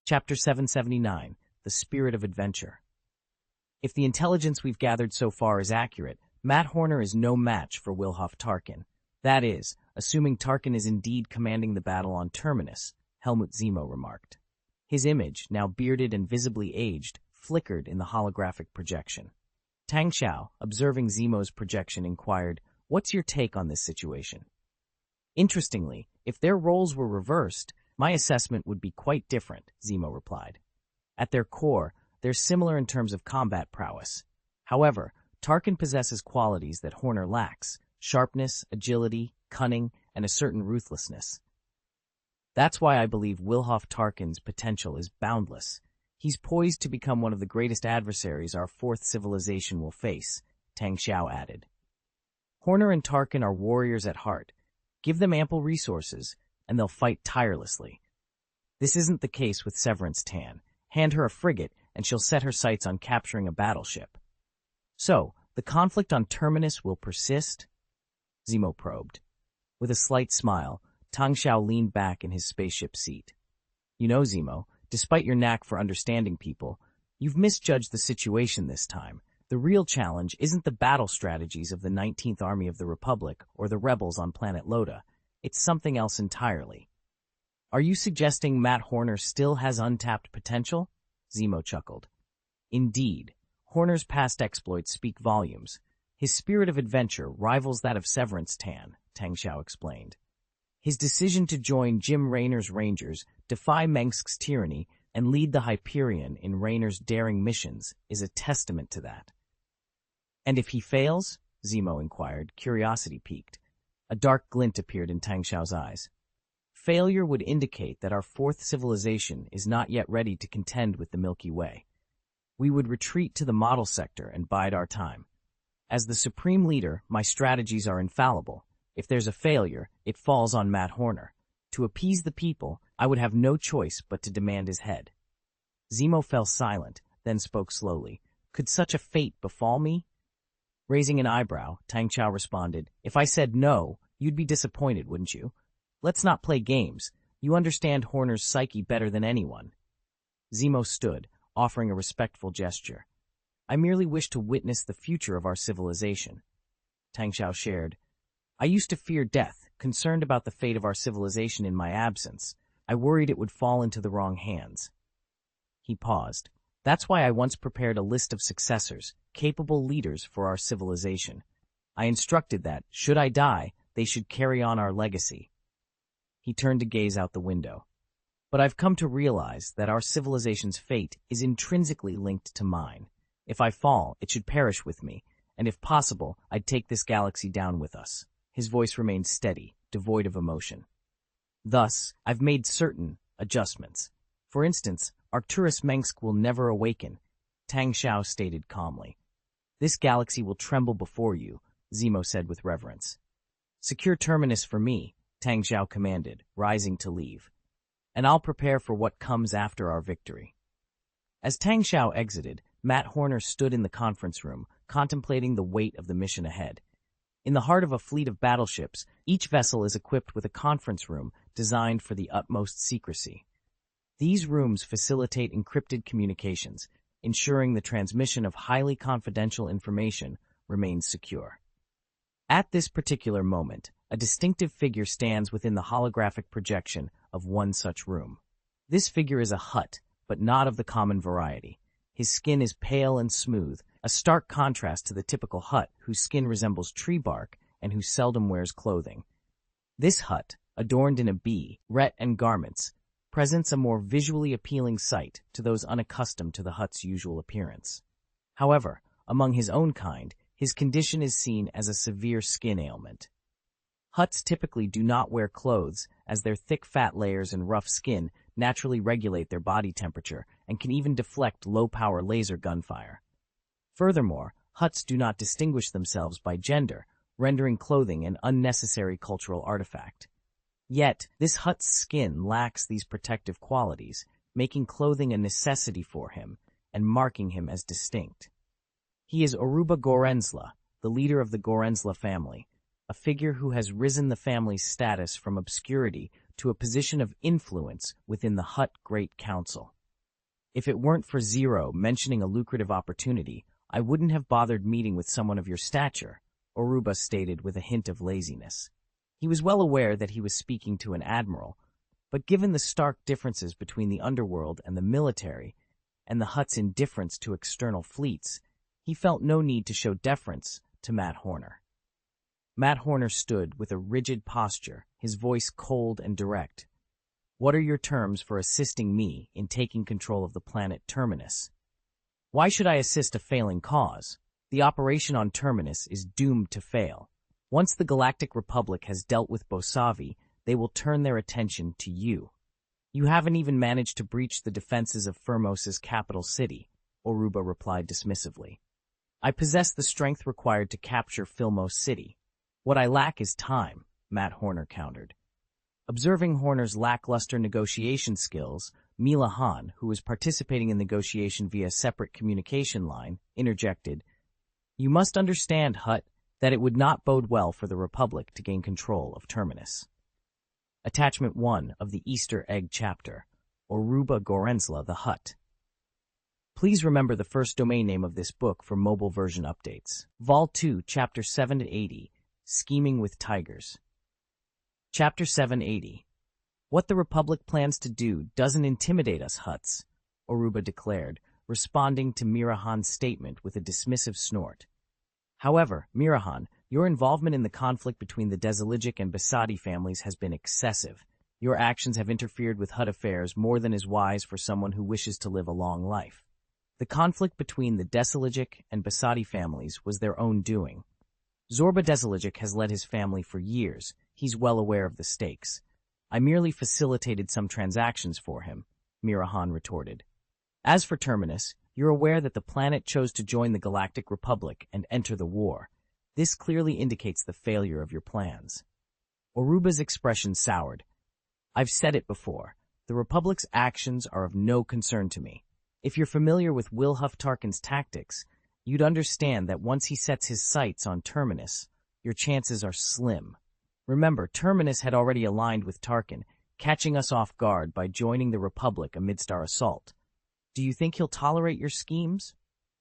Chapter 779, The Spirit of Adventure. If the intelligence we've gathered so far is accurate, Matt Horner is no match for Wilhoff Tarkin. That is, assuming Tarkin is indeed commanding the battle on Terminus, Helmut Zemo remarked. His image, now bearded and visibly aged, flickered in the holographic projection. Tang Xiao, observing Zemo's projection, inquired, What's your take on this situation? Interestingly, if their roles were reversed, my assessment would be quite different, Zemo replied. At their core, they're similar in terms of combat prowess. However, Tarkin possesses qualities that Horner lacks, sharpness, agility, cunning, and a certain ruthlessness. That's why I believe Wilhoff Tarkin's potential is boundless. He's poised to become one of the greatest adversaries our fourth civilization will face, Tang Xiao added. Horner and Tarkin are warriors at heart. Give them ample resources, and they'll fight tirelessly. This isn't the case with Severance Tan. Hand her a frigate, and she'll set her sights on capturing a battleship. So, the conflict on Terminus will persist? Zemo probed. With a slight smile, Tang Xiao leaned back in his spaceship seat. You know, Zemo, despite your knack for understanding people, you've misjudged the situation this time. The real challenge isn't the battle strategies of the 19th Army of the Republic or the rebels on planet Loda. It's something else entirely. Are you suggesting Matt Horner still has untapped potential? Zemo chuckled. Indeed, Horner's past exploits speak volumes. His spirit of adventure rivals that of Severance Tan, Tang Xiao explained. His decision to join Jim Raynor's Rangers, defy Mengsk's tyranny, and lead the Hyperion in Raynor's daring missions is a testament to that. And if he fails? Zemo inquired, curiosity piqued. A dark glint appeared in Tang Xiao's eyes. Failure would indicate that our fourth civilization is not yet ready to contend with the Milky Way. We would retreat to the model sector and bide our time. As the supreme leader, my strategies are infallible. If there's a failure, it falls on Matt Horner. To appease the people, I would have no choice but to demand his head. Zemo fell silent, then spoke slowly. Could such a fate befall me? Raising an eyebrow, Tang Xiao responded, If I said no, you'd be disappointed, wouldn't you? Let's not play games. You understand Horner's psyche better than anyone. Zemo stood, offering a respectful gesture. I merely wish to witness the future of our civilization. Tang Xiao shared. I used to fear death, concerned about the fate of our civilization in my absence. I worried it would fall into the wrong hands. He paused. That's why I once prepared a list of successors, capable leaders for our civilization. I instructed that, should I die, they should carry on our legacy. He turned to gaze out the window. But I've come to realize that our civilization's fate is intrinsically linked to mine. If I fall, it should perish with me, and if possible, I'd take this galaxy down with us. His voice remained steady, devoid of emotion. Thus, I've made certain adjustments. For instance, Arcturus Mengsk will never awaken, Tang Xiao stated calmly. This galaxy will tremble before you, Zemo said with reverence. Secure Terminus for me, Tang Xiao commanded, rising to leave. And I'll prepare for what comes after our victory. As Tang Xiao exited, Matt Horner stood in the conference room, contemplating the weight of the mission ahead. In the heart of a fleet of battleships, each vessel is equipped with a conference room designed for the utmost secrecy. These rooms facilitate encrypted communications, ensuring the transmission of highly confidential information remains secure. At this particular moment, a distinctive figure stands within the holographic projection of one such room. This figure is a Hutt, but not of the common variety. His skin is pale and smooth, a stark contrast to the typical Hutt whose skin resembles tree bark and who seldom wears clothing. This Hutt, adorned in a bee, ret and garments, presents a more visually appealing sight to those unaccustomed to the Hutt's usual appearance. However, among his own kind, his condition is seen as a severe skin ailment. Hutts typically do not wear clothes, as their thick fat layers and rough skin naturally regulate their body temperature and can even deflect low-power laser gunfire. Furthermore, Hutts do not distinguish themselves by gender, rendering clothing an unnecessary cultural artifact. Yet, this Hutt's skin lacks these protective qualities, making clothing a necessity for him and marking him as distinct. He is Oruba Gorenzla, the leader of the Gorenzla family, a figure who has risen the family's status from obscurity to a position of influence within the Hutt Great Council. If it weren't for Zero mentioning a lucrative opportunity, I wouldn't have bothered meeting with someone of your stature, Oruba stated with a hint of laziness. He was well aware that he was speaking to an admiral, but given the stark differences between the underworld and the military, and the Hutt's indifference to external fleets, he felt no need to show deference to Matt Horner. Matt Horner stood with a rigid posture, his voice cold and direct. What are your terms for assisting me in taking control of the planet Terminus? Why should I assist a failing cause? The operation on Terminus is doomed to fail. Once the Galactic Republic has dealt with Bosavi, they will turn their attention to you. You haven't even managed to breach the defenses of Firmos's capital city, Oruba replied dismissively. I possess the strength required to capture Filmos City. What I lack is time, Matt Horner countered. Observing Horner's lackluster negotiation skills, Mila Han, who was participating in negotiation via separate communication line, interjected, You must understand, Hutt, that it would not bode well for the Republic to gain control of Terminus. Attachment 1 of the Easter Egg Chapter, Oruba Gorenzla the Hutt. Please remember the first domain name of this book for mobile version updates. Vol 2, Chapter 780, Scheming with Tigers. Chapter 780. What the Republic plans to do doesn't intimidate us, Hutts, Oruba declared, responding to Mirahan's statement with a dismissive snort. However, Mirahan, your involvement in the conflict between the Desiligic and Basadi families has been excessive. Your actions have interfered with Hutt affairs more than is wise for someone who wishes to live a long life. The conflict between the Desiligic and Basadi families was their own doing. Zorba Desiligic has led his family for years. He's well aware of the stakes. I merely facilitated some transactions for him, Mirahan retorted. As for Terminus, you're aware that the planet chose to join the Galactic Republic and enter the war. This clearly indicates the failure of your plans. Oruba's expression soured. I've said it before. The Republic's actions are of no concern to me. If you're familiar with Wilhuff Tarkin's tactics, you'd understand that once he sets his sights on Terminus, your chances are slim. Remember, Terminus had already aligned with Tarkin, catching us off guard by joining the Republic amidst our assault. Do you think he'll tolerate your schemes?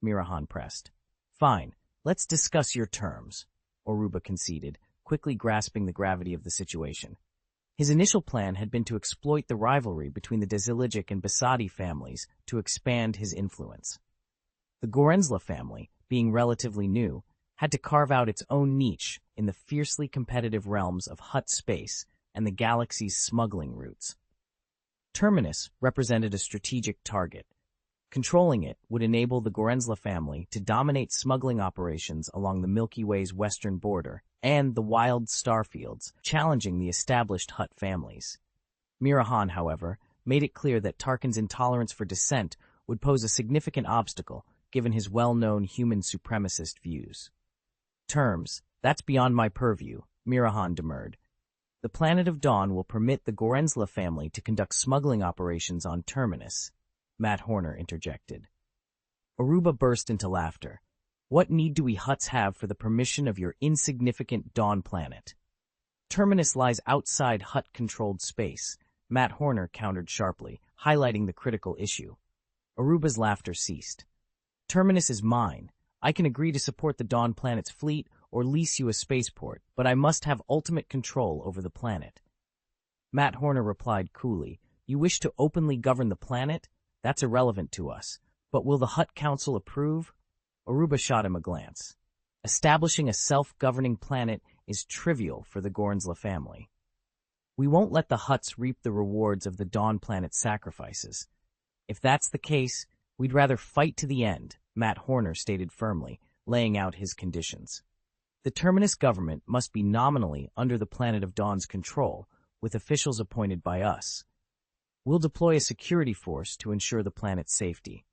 Mirahan pressed. Fine, let's discuss your terms, Oruba conceded, quickly grasping the gravity of the situation. His initial plan had been to exploit the rivalry between the Deziligic and Basadi families to expand his influence. The Gorenzla family, being relatively new, had to carve out its own niche in the fiercely competitive realms of Hutt space and the galaxy's smuggling routes. Terminus represented a strategic target. Controlling it would enable the Gorenzla family to dominate smuggling operations along the Milky Way's western border and the wild starfields, challenging the established Hutt families. Mirahan, however, made it clear that Tarkin's intolerance for dissent would pose a significant obstacle given his well-known human supremacist views. Terms, that's beyond my purview, Mirahan demurred. The Planet of Dawn will permit the Gorenzla family to conduct smuggling operations on Terminus, Matt Horner interjected. Oruba burst into laughter. What need do we Hutts have for the permission of your insignificant Dawn planet? Terminus lies outside Hutt-controlled space, Matt Horner countered sharply, highlighting the critical issue. Aruba's laughter ceased. Terminus is mine. I can agree to support the Dawn planet's fleet or lease you a spaceport, but I must have ultimate control over the planet. Matt Horner replied coolly, You wish to openly govern the planet? That's irrelevant to us. But will the Hutt Council approve? Oruba shot him a glance. Establishing a self-governing planet is trivial for the Gorenzla family. We won't let the Hutts reap the rewards of the Dawn planet's sacrifices. If that's the case, we'd rather fight to the end, Matt Horner stated firmly, laying out his conditions. The Terminus government must be nominally under the Planet of Dawn's control, with officials appointed by us. We'll deploy a security force to ensure the planet's safety.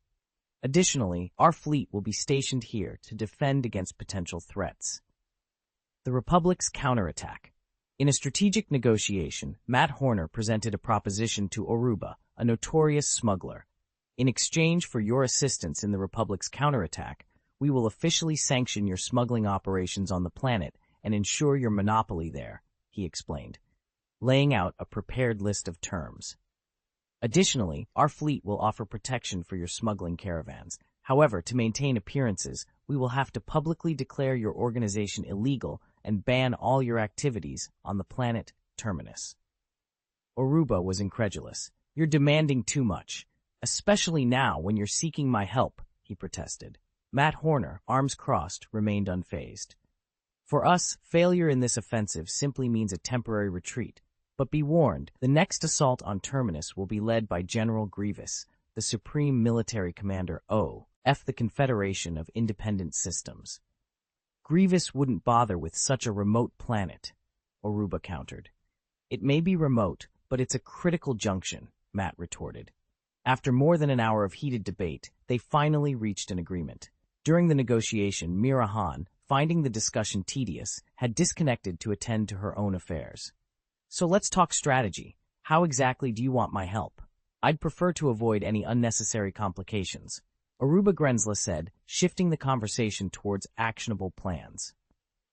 Additionally, our fleet will be stationed here to defend against potential threats. The Republic's counterattack. In a strategic negotiation, Matt Horner presented a proposition to Oruba, a notorious smuggler. In exchange for your assistance in the Republic's counterattack, we will officially sanction your smuggling operations on the planet and ensure your monopoly there, he explained, laying out a prepared list of terms. Additionally, our fleet will offer protection for your smuggling caravans. However, to maintain appearances, we will have to publicly declare your organization illegal and ban all your activities on the planet Terminus. Oruba was incredulous. You're demanding too much, especially now when you're seeking my help, he protested. Matt Horner, arms crossed, remained unfazed. For us, failure in this offensive simply means a temporary retreat. But be warned, the next assault on Terminus will be led by General Grievous, the Supreme Military Commander of the Confederation of Independent Systems. Grievous wouldn't bother with such a remote planet, Oruba countered. It may be remote, but it's a critical junction, Matt retorted. After more than an hour of heated debate, they finally reached an agreement. During the negotiation, Mirahan, finding the discussion tedious, had disconnected to attend to her own affairs. So let's talk strategy. How exactly do you want my help? I'd prefer to avoid any unnecessary complications, Oruba Gorenzla said, shifting the conversation towards actionable plans.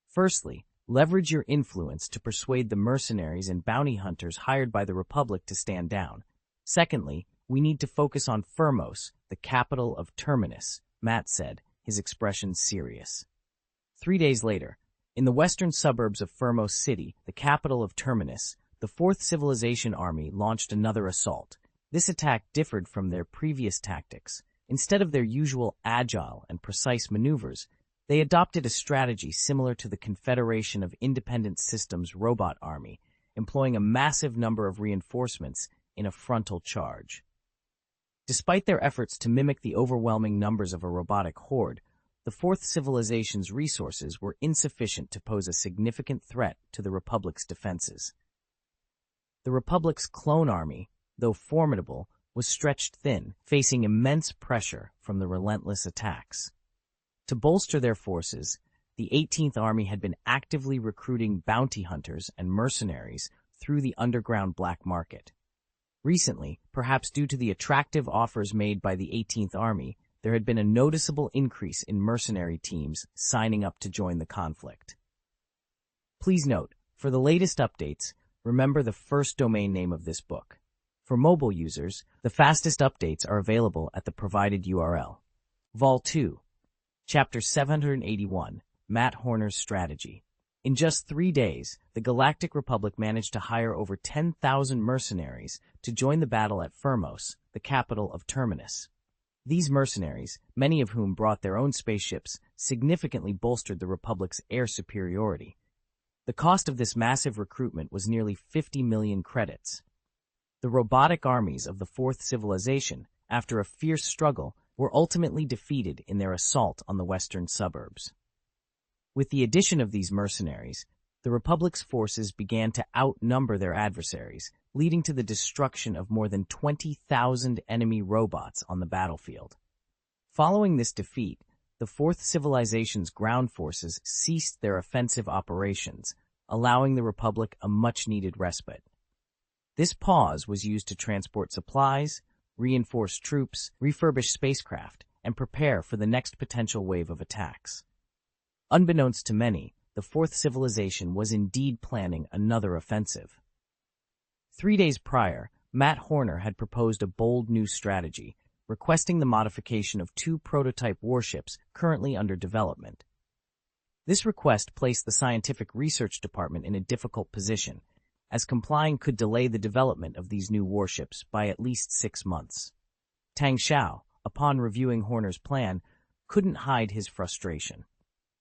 Firstly, leverage your influence to persuade the mercenaries and bounty hunters hired by the Republic to stand down. Secondly, we need to focus on Firmos, the capital of Terminus, Matt said, his expression serious. 3 days later, in the western suburbs of Firmos City, the capital of Terminus, the Fourth Civilization Army launched another assault. This attack differed from their previous tactics. Instead of their usual agile and precise maneuvers, they adopted a strategy similar to the Confederation of Independent Systems robot army, employing a massive number of reinforcements in a frontal charge. Despite their efforts to mimic the overwhelming numbers of a robotic horde, the Fourth Civilization's resources were insufficient to pose a significant threat to the Republic's defenses. The Republic's clone army, though formidable, was stretched thin, facing immense pressure from the relentless attacks. To bolster their forces, the 18th Army had been actively recruiting bounty hunters and mercenaries through the underground black market. Recently, perhaps due to the attractive offers made by the 18th Army, there had been a noticeable increase in mercenary teams signing up to join the conflict. Please note, for the latest updates, remember the first domain name of this book. For mobile users, the fastest updates are available at the provided URL. Vol 2, Chapter 781, Matt Horner's Strategy. In just 3 days, the Galactic Republic managed to hire over 10,000 mercenaries to join the battle at Firmos, the capital of Terminus. These mercenaries, many of whom brought their own spaceships, significantly bolstered the Republic's air superiority. The cost of this massive recruitment was nearly 50 million credits. The robotic armies of the Fourth Civilization, after a fierce struggle, were ultimately defeated in their assault on the western suburbs. With the addition of these mercenaries, the Republic's forces began to outnumber their adversaries, leading to the destruction of more than 20,000 enemy robots on the battlefield. Following this defeat, the Fourth Civilization's ground forces ceased their offensive operations, allowing the Republic a much-needed respite. This pause was used to transport supplies, reinforce troops, refurbish spacecraft, and prepare for the next potential wave of attacks. Unbeknownst to many, the Fourth Civilization was indeed planning another offensive. 3 days prior, Matt Horner had proposed a bold new strategy, requesting the modification of 2 prototype warships currently under development. This request placed the Scientific Research Department in a difficult position, as complying could delay the development of these new warships by at least 6 months. Tang Xiao, upon reviewing Horner's plan, couldn't hide his frustration.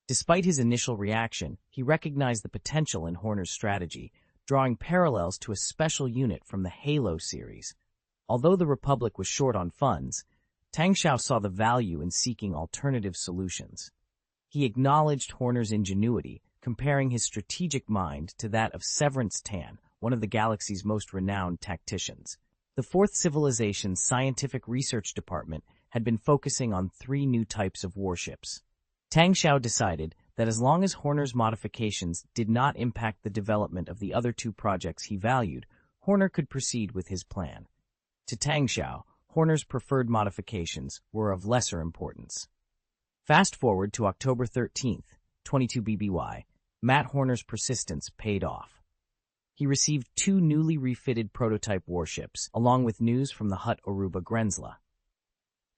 Despite his initial reaction, he recognized the potential in Horner's strategy, drawing parallels to a special unit from the Halo series. Although the Republic was short on funds, Tang Xiao saw the value in seeking alternative solutions. He acknowledged Horner's ingenuity, comparing his strategic mind to that of Severance Tan, one of the galaxy's most renowned tacticians. The Fourth Civilization's Scientific Research Department had been focusing on 3 new types of warships. Tang Xiao decided that as long as Horner's modifications did not impact the development of the other 2 projects he valued, Horner could proceed with his plan. To Tang Xiao, Horner's preferred modifications were of lesser importance. Fast forward to October 13th, 22 BBY, Matt Horner's persistence paid off. He received 2 newly refitted prototype warships, along with news from the Hut Oruba Grenzla.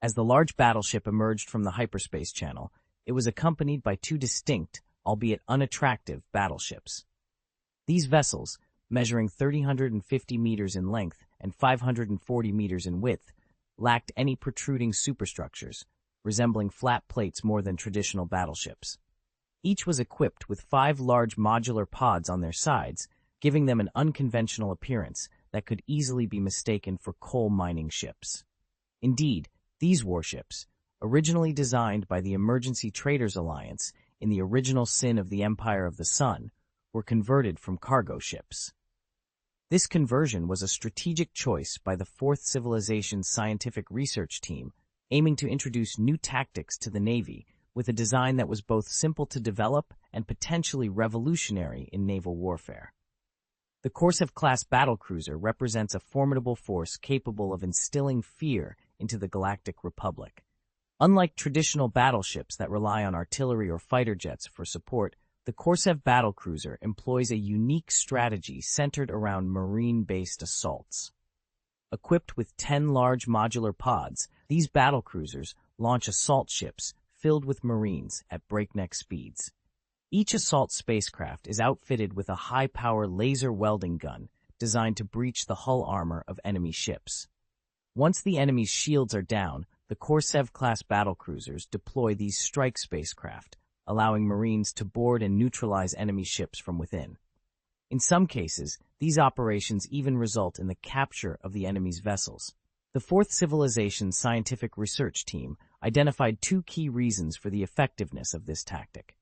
As the large battleship emerged from the hyperspace channel, it was accompanied by 2 distinct, albeit unattractive, battleships. These vessels, measuring 350 meters in length and 540 meters in width, lacked any protruding superstructures, resembling flat plates more than traditional battleships. Each was equipped with 5 large modular pods on their sides, giving them an unconventional appearance that could easily be mistaken for coal mining ships. Indeed, these warships, originally designed by the Emergency Traders Alliance in the original sin of the Empire of the Sun, were converted from cargo ships. This conversion was a strategic choice by the Fourth Civilization's scientific research team, aiming to introduce new tactics to the Navy with a design that was both simple to develop and potentially revolutionary in naval warfare. The Korsav-class battlecruiser represents a formidable force capable of instilling fear into the Galactic Republic. Unlike traditional battleships that rely on artillery or fighter jets for support, the Korsav battlecruiser employs a unique strategy centered around marine-based assaults. Equipped with 10 large modular pods, these battlecruisers launch assault ships filled with Marines at breakneck speeds. Each assault spacecraft is outfitted with a high-power laser welding gun designed to breach the hull armor of enemy ships. Once the enemy's shields are down, the Korsav-class battlecruisers deploy these strike spacecraft, allowing Marines to board and neutralize enemy ships from within. In some cases, these operations even result in the capture of the enemy's vessels. The Fourth Civilization's scientific research team identified 2 key reasons for the effectiveness of this tactic.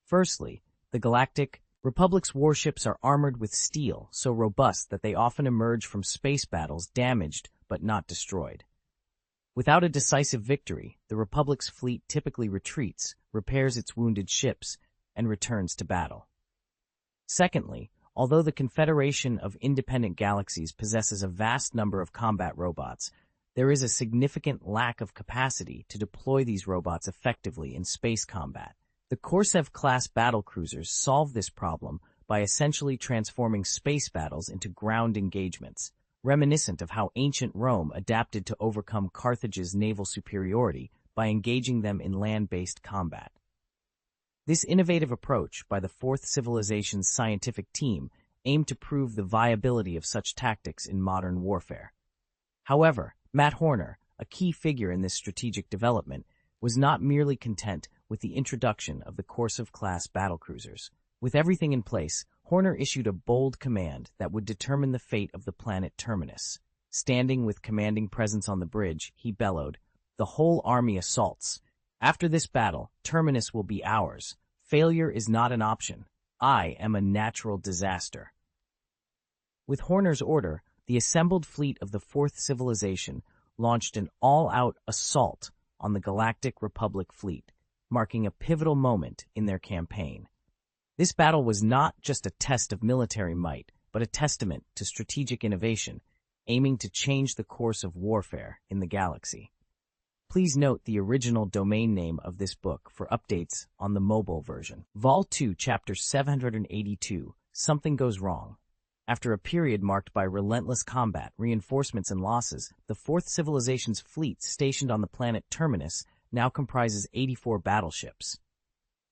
Firstly, the Galactic Republic's warships are armored with steel so robust that they often emerge from space battles damaged but not destroyed. Without a decisive victory, the Republic's fleet typically retreats, repairs its wounded ships, and returns to battle. Secondly, Although the Confederation of Independent Galaxies possesses a vast number of combat robots, there is a significant lack of capacity to deploy these robots effectively in space combat. The Korsev-class battlecruisers solve this problem by essentially transforming space battles into ground engagements, reminiscent of how ancient Rome adapted to overcome Carthage's naval superiority by engaging them in land-based combat. This innovative approach by the Fourth Civilization's scientific team aimed to prove the viability of such tactics in modern warfare. However, Matt Horner, a key figure in this strategic development, was not merely content with the introduction of the Korsev-class battlecruisers. With everything in place, Horner issued a bold command that would determine the fate of the planet Terminus. Standing with commanding presence on the bridge, he bellowed, "The whole army assaults. After this battle, Terminus will be ours. Failure is not an option. I am a natural disaster." With Horner's order, the assembled fleet of the Fourth Civilization launched an all-out assault on the Galactic Republic fleet, marking a pivotal moment in their campaign. This battle was not just a test of military might, but a testament to strategic innovation, aiming to change the course of warfare in the galaxy. Please note the original domain name of this book for updates on the mobile version. Vol 2, Chapter 782, Something Goes Wrong. After a period marked by relentless combat, reinforcements, and losses, the Fourth Civilization's fleet stationed on the planet Terminus now comprises 84 battleships.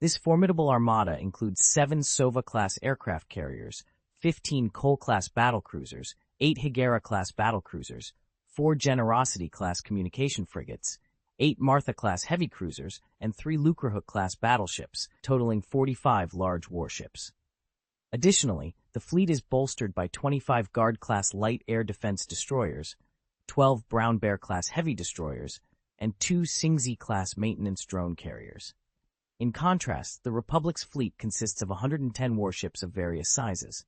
This formidable armada includes 7 Sova-class aircraft carriers, 15 Cole-class battlecruisers, 8 Higera-class battlecruisers, 4 Generosity-class communication frigates, 8 Martha-class heavy cruisers, and 3 Lucrehulk-class battleships, totaling 45 large warships. Additionally, the fleet is bolstered by 25 Guard-class light air defense destroyers, 12 Brown Bear-class heavy destroyers, and 2 Xingzi-class maintenance drone carriers. In contrast, the Republic's fleet consists of 110 warships of various sizes.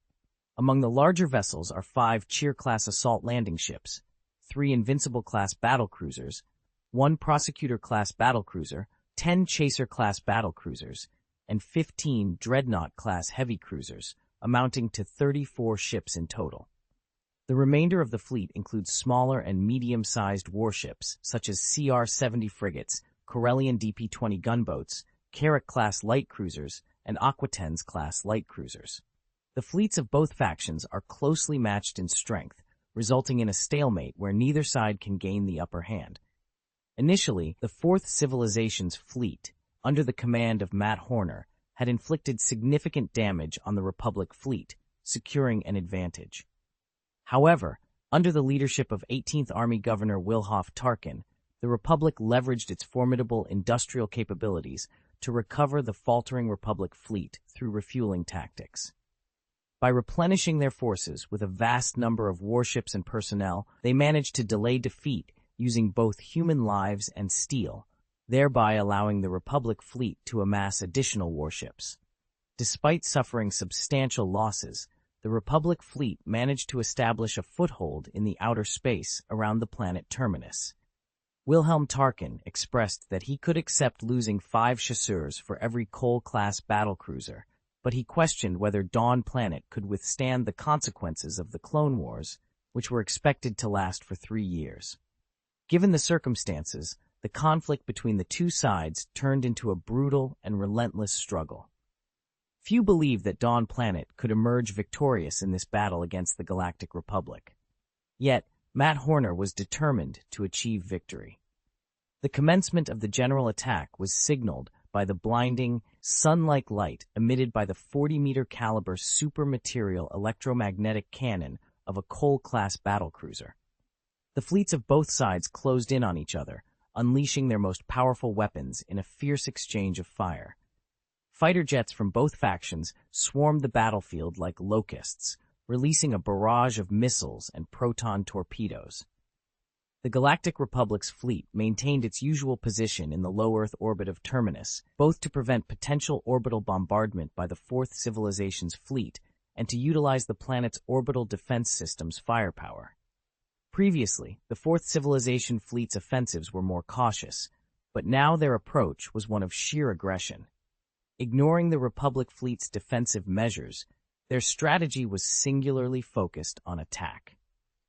Among the larger vessels are 5 Cheer-class assault landing ships, 3 Invincible-class battlecruisers, 1 Prosecutor-class battlecruiser, 10 Chaser-class battlecruisers, and 15 Dreadnought-class heavy cruisers, amounting to 34 ships in total. The remainder of the fleet includes smaller and medium-sized warships, such as CR-70 frigates, Corellian DP-20 gunboats, Carrack-class light cruisers, and Aquitens-class light cruisers. The fleets of both factions are closely matched in strength, resulting in a stalemate where neither side can gain the upper hand. Initially, the Fourth Civilization's fleet, under the command of Matt Horner, had inflicted significant damage on the Republic fleet, securing an advantage. However, under the leadership of 18th Army Governor Wilhoff Tarkin, the Republic leveraged its formidable industrial capabilities to recover the faltering Republic fleet through refueling tactics. By replenishing their forces with a vast number of warships and personnel, they managed to delay defeat using both human lives and steel, thereby allowing the Republic fleet to amass additional warships. Despite suffering substantial losses, the Republic fleet managed to establish a foothold in the outer space around the planet Terminus. Wilhelm Tarkin expressed that he could accept losing 5 chasseurs for every Cole-class battlecruiser, but he questioned whether Dawn Planet could withstand the consequences of the Clone Wars, which were expected to last for 3 years. Given the circumstances, the conflict between the two sides turned into a brutal and relentless struggle. Few believed that Dawn Planet could emerge victorious in this battle against the Galactic Republic. Yet, Matt Horner was determined to achieve victory. The commencement of the general attack was signaled by the blinding, sun-like light emitted by the 40-meter caliber supermaterial electromagnetic cannon of a Cole-class battlecruiser. The fleets of both sides closed in on each other, unleashing their most powerful weapons in a fierce exchange of fire. Fighter jets from both factions swarmed the battlefield like locusts, releasing a barrage of missiles and proton torpedoes. The Galactic Republic's fleet maintained its usual position in the low Earth orbit of Terminus, both to prevent potential orbital bombardment by the Fourth Civilization's fleet and to utilize the planet's orbital defense system's firepower. Previously, the Fourth Civilization fleet's offensives were more cautious, but now their approach was one of sheer aggression. Ignoring the Republic fleet's defensive measures, Their strategy was singularly focused on attack.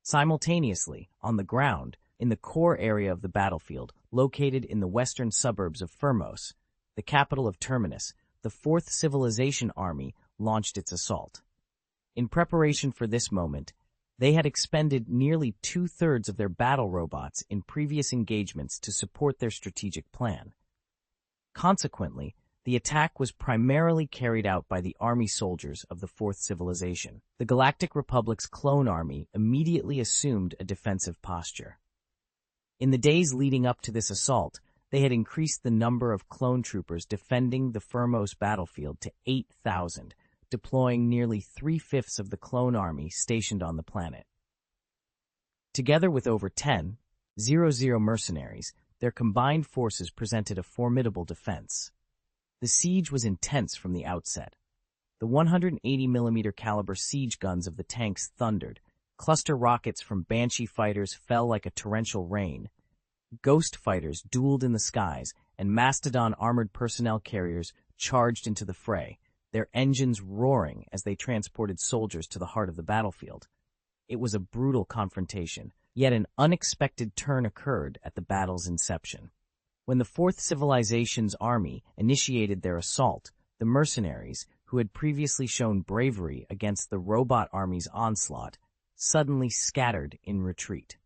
Simultaneously, on the ground, in the core area of the battlefield, located in the western suburbs of Firmos, the capital of Terminus, the Fourth Civilization Army launched its assault. In preparation for this moment, they had expended nearly two-thirds of their battle robots in previous engagements to support their strategic plan. Consequently, the attack was primarily carried out by the army soldiers of the Fourth Civilization. The Galactic Republic's clone army immediately assumed a defensive posture. In the days leading up to this assault, they had increased the number of clone troopers defending the Firmos battlefield to 8,000, deploying nearly 3/5 of the clone army stationed on the planet. Together with over 10,000 mercenaries, their combined forces presented a formidable defense. The siege was intense from the outset. The 180mm caliber siege guns of the tanks thundered, cluster rockets from Banshee fighters fell like a torrential rain, Ghost fighters dueled in the skies, and Mastodon armored personnel carriers charged into the fray, their engines roaring as they transported soldiers to the heart of the battlefield. It was a brutal confrontation, yet an unexpected turn occurred at the battle's inception. When the Fourth Civilization's army initiated their assault, the mercenaries, who had previously shown bravery against the robot army's onslaught, suddenly scattered in retreat.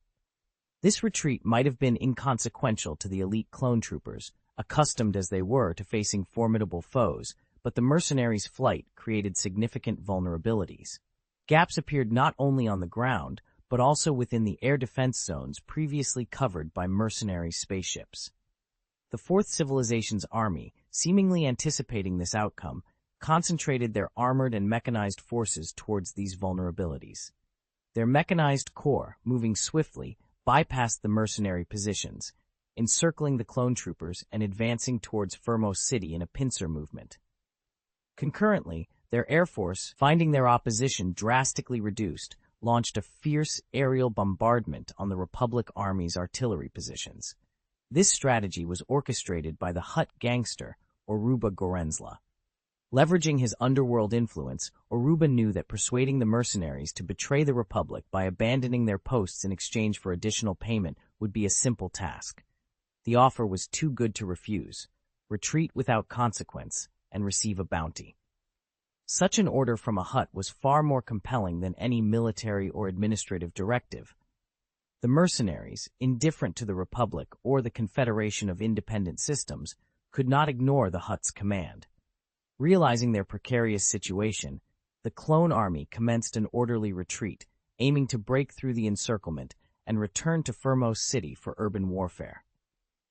This retreat might have been inconsequential to the elite clone troopers, accustomed as they were to facing formidable foes, but the mercenaries' flight created significant vulnerabilities. Gaps appeared not only on the ground, but also within the air defense zones previously covered by mercenary spaceships. The Fourth Civilization's army, seemingly anticipating this outcome, concentrated their armored and mechanized forces towards these vulnerabilities. Their mechanized corps, moving swiftly, bypassed the mercenary positions, encircling the clone troopers and advancing towards Firmos City in a pincer movement. Concurrently, their air force, finding their opposition drastically reduced, launched a fierce aerial bombardment on the Republic Army's artillery positions. This strategy was orchestrated by the Hutt gangster, Oruba Gorenzla. Leveraging his underworld influence, Oruba knew that persuading the mercenaries to betray the Republic by abandoning their posts in exchange for additional payment would be a simple task. The offer was too good to refuse: retreat without consequence and receive a bounty. Such an order from a Hutt was far more compelling than any military or administrative directive. The mercenaries, indifferent to the Republic or the Confederation of Independent Systems, could not ignore the Hutt's command. Realizing their precarious situation, the clone army commenced an orderly retreat, aiming to break through the encirclement and return to Firmos City for urban warfare.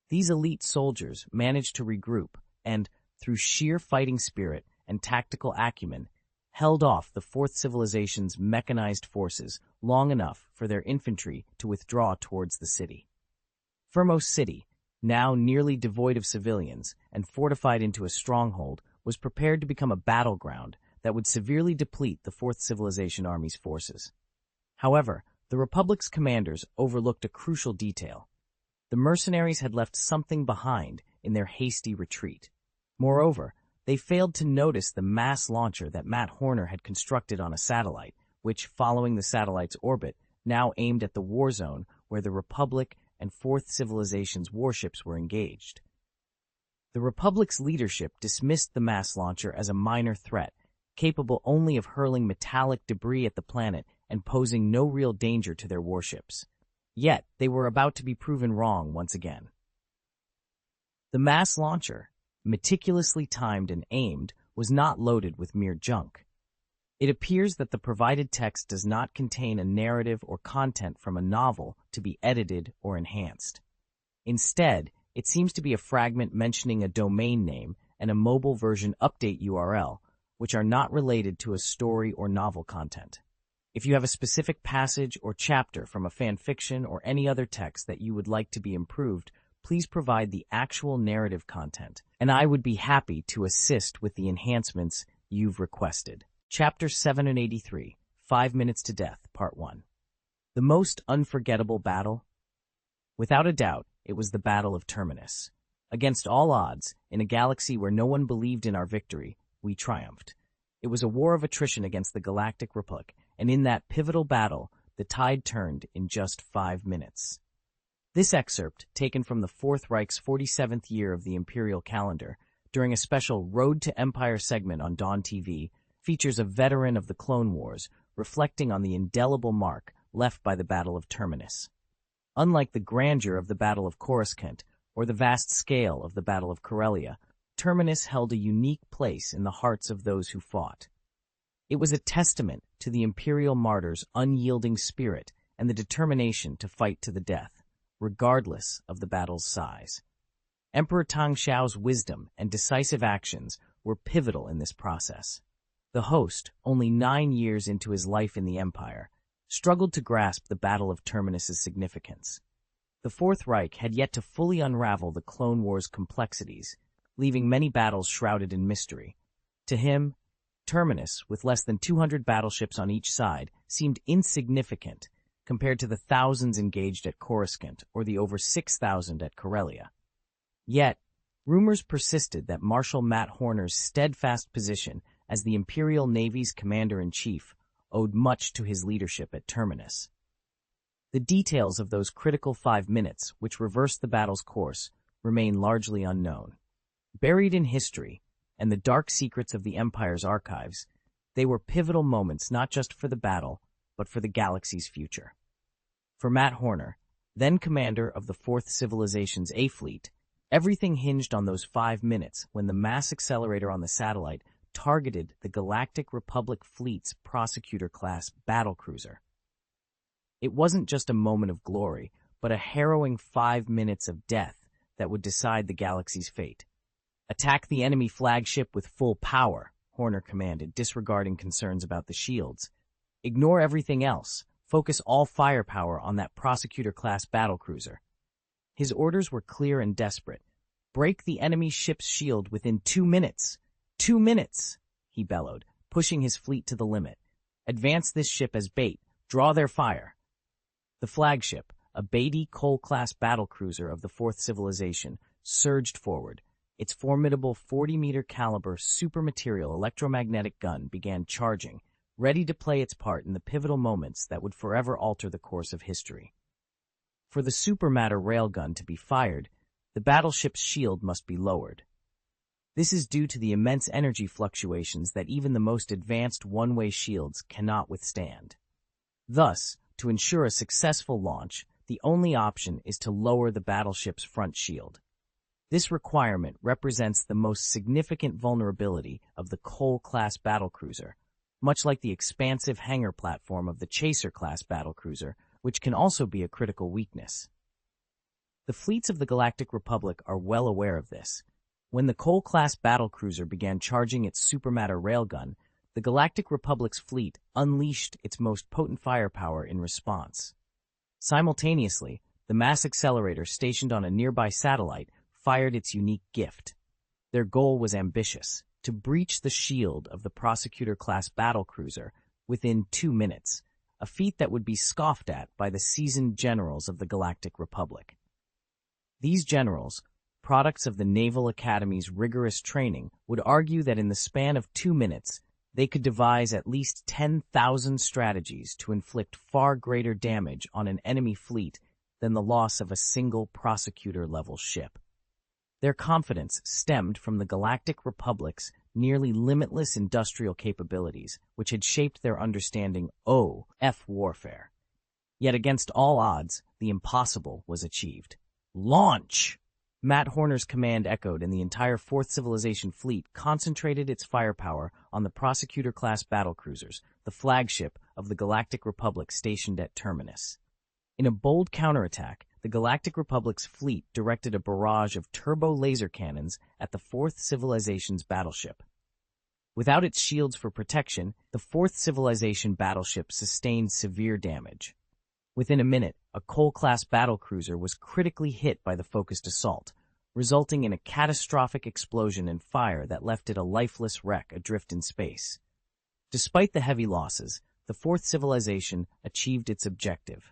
These elite soldiers managed to regroup and, through sheer fighting spirit and tactical acumen, held off the Fourth Civilization's mechanized forces long enough for their infantry to withdraw towards the city. Firmos City, now nearly devoid of civilians and fortified into a stronghold, was prepared to become a battleground that would severely deplete the Fourth Civilization Army's forces. However, the Republic's commanders overlooked a crucial detail. The mercenaries had left something behind in their hasty retreat. Moreover, they failed to notice the mass launcher that Matt Horner had constructed on a satellite, which, following the satellite's orbit, now aimed at the war zone where the Republic and Fourth Civilization's warships were engaged. The Republic's leadership dismissed the mass launcher as a minor threat, capable only of hurling metallic debris at the planet and posing no real danger to their warships. Yet, they were about to be proven wrong once again. The mass launcher, meticulously timed and aimed, was not loaded with mere junk. It appears that the provided text does not contain a narrative or content from a novel to be edited or enhanced. Instead, it seems to be a fragment mentioning a domain name and a mobile version update URL, which are not related to a story or novel content. If you have a specific passage or chapter from a fanfiction or any other text that you would like to be improved, please provide the actual narrative content, and I would be happy to assist with the enhancements you've requested. Chapter 783, 5 Minutes to Death, Part 1. The most unforgettable battle? Without a doubt, it was the Battle of Terminus. Against all odds, in a galaxy where no one believed in our victory, we triumphed. It was a war of attrition against the Galactic Republic, and in that pivotal battle, the tide turned in just 5 minutes. This excerpt, taken from the Fourth Reich's 47th year of the Imperial calendar, during a special Road to Empire segment on Dawn TV, features a veteran of the Clone Wars reflecting on the indelible mark left by the Battle of Terminus. Unlike the grandeur of the Battle of Coruscant or the vast scale of the Battle of Corellia, Terminus held a unique place in the hearts of those who fought. It was a testament to the Imperial martyr's unyielding spirit and the determination to fight to the death, regardless of the battle's size. Emperor Tang Xiao's wisdom and decisive actions were pivotal in this process. The host, only 9 years into his life in the Empire, struggled to grasp the Battle of Terminus's significance. The Fourth Reich had yet to fully unravel the Clone Wars' complexities, leaving many battles shrouded in mystery. To him, Terminus, with less than 200 battleships on each side, seemed insignificant compared to the thousands engaged at Coruscant or the over 6,000 at Corellia. Yet, rumors persisted that Marshal Matt Horner's steadfast position as the Imperial Navy's commander-in-chief owed much to his leadership at Terminus. The details of those critical 5 minutes, which reversed the battle's course, remain largely unknown. Buried in history and the dark secrets of the Empire's archives, they were pivotal moments not just for the battle, but for the galaxy's future. For Matt Horner, then commander of the Fourth Civilization's A Fleet, everything hinged on those 5 minutes when the mass accelerator on the satellite targeted the Galactic Republic Fleet's Prosecutor-class battlecruiser. It wasn't just a moment of glory, but a harrowing 5 minutes of death that would decide the galaxy's fate. "Attack the enemy flagship with full power," Horner commanded, disregarding concerns about the shields. "Ignore everything else. Focus all firepower on that Prosecutor-class battlecruiser." His orders were clear and desperate. "Break the enemy ship's shield within 2 minutes. 2 minutes!" he bellowed, pushing his fleet to the limit. "Advance this ship as bait. Draw their fire." The flagship, a Beatty Cole-class battlecruiser of the Fourth Civilization, surged forward. Its formidable 40-meter caliber supermaterial electromagnetic gun began charging, ready to play its part in the pivotal moments that would forever alter the course of history. For the supermatter railgun to be fired, the battleship's shield must be lowered. This is due to the immense energy fluctuations that even the most advanced one-way shields cannot withstand. Thus, to ensure a successful launch, the only option is to lower the battleship's front shield. This requirement represents the most significant vulnerability of the Cole-class battlecruiser, much like the expansive hangar platform of the Chaser-class battlecruiser, which can also be a critical weakness. The fleets of the Galactic Republic are well aware of this. When the Cole-class battlecruiser began charging its supermatter railgun, the Galactic Republic's fleet unleashed its most potent firepower in response. Simultaneously, the mass accelerator stationed on a nearby satellite fired its unique gift. Their goal was ambitious: to breach the shield of the Prosecutor-class battlecruiser within 2 minutes, a feat that would be scoffed at by the seasoned generals of the Galactic Republic. These generals, products of the Naval Academy's rigorous training, would argue that in the span of 2 minutes, they could devise at least 10,000 strategies to inflict far greater damage on an enemy fleet than the loss of a single Prosecutor-level ship. Their confidence stemmed from the Galactic Republic's nearly limitless industrial capabilities, which had shaped their understanding of warfare. Yet against all odds, the impossible was achieved. "Launch!" Matt Horner's command echoed, and the entire Fourth Civilization fleet concentrated its firepower on the Prosecutor-class battlecruisers, the flagship of the Galactic Republic stationed at Terminus. In a bold counterattack, the Galactic Republic's fleet directed a barrage of turbo-laser cannons at the Fourth Civilization's battleship. Without its shields for protection, the Fourth Civilization battleship sustained severe damage. Within a minute, a Cole-class battlecruiser was critically hit by the focused assault, resulting in a catastrophic explosion and fire that left it a lifeless wreck adrift in space. Despite the heavy losses, the Fourth Civilization achieved its objective.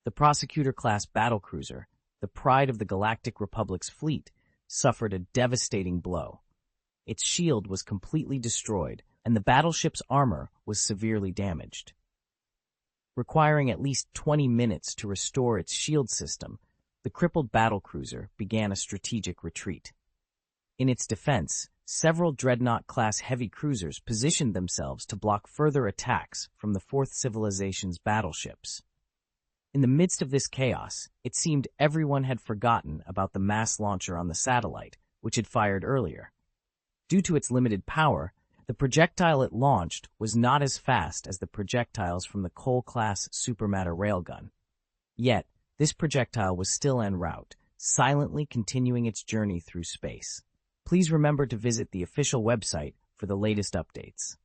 The Prosecutor-class battlecruiser, the pride of the Galactic Republic's fleet, suffered a devastating blow. Its shield was completely destroyed, and the battleship's armor was severely damaged. Requiring at least 20 minutes to restore its shield system, the crippled battlecruiser began a strategic retreat. In its defense, several Dreadnought-class heavy cruisers positioned themselves to block further attacks from the Fourth Civilization's battleships. In the midst of this chaos, it seemed everyone had forgotten about the mass launcher on the satellite, which had fired earlier. Due to its limited power, the projectile it launched was not as fast as the projectiles from the Cole-class supermatter railgun. Yet, this projectile was still en route, silently continuing its journey through space. Please remember to visit the official website for the latest updates.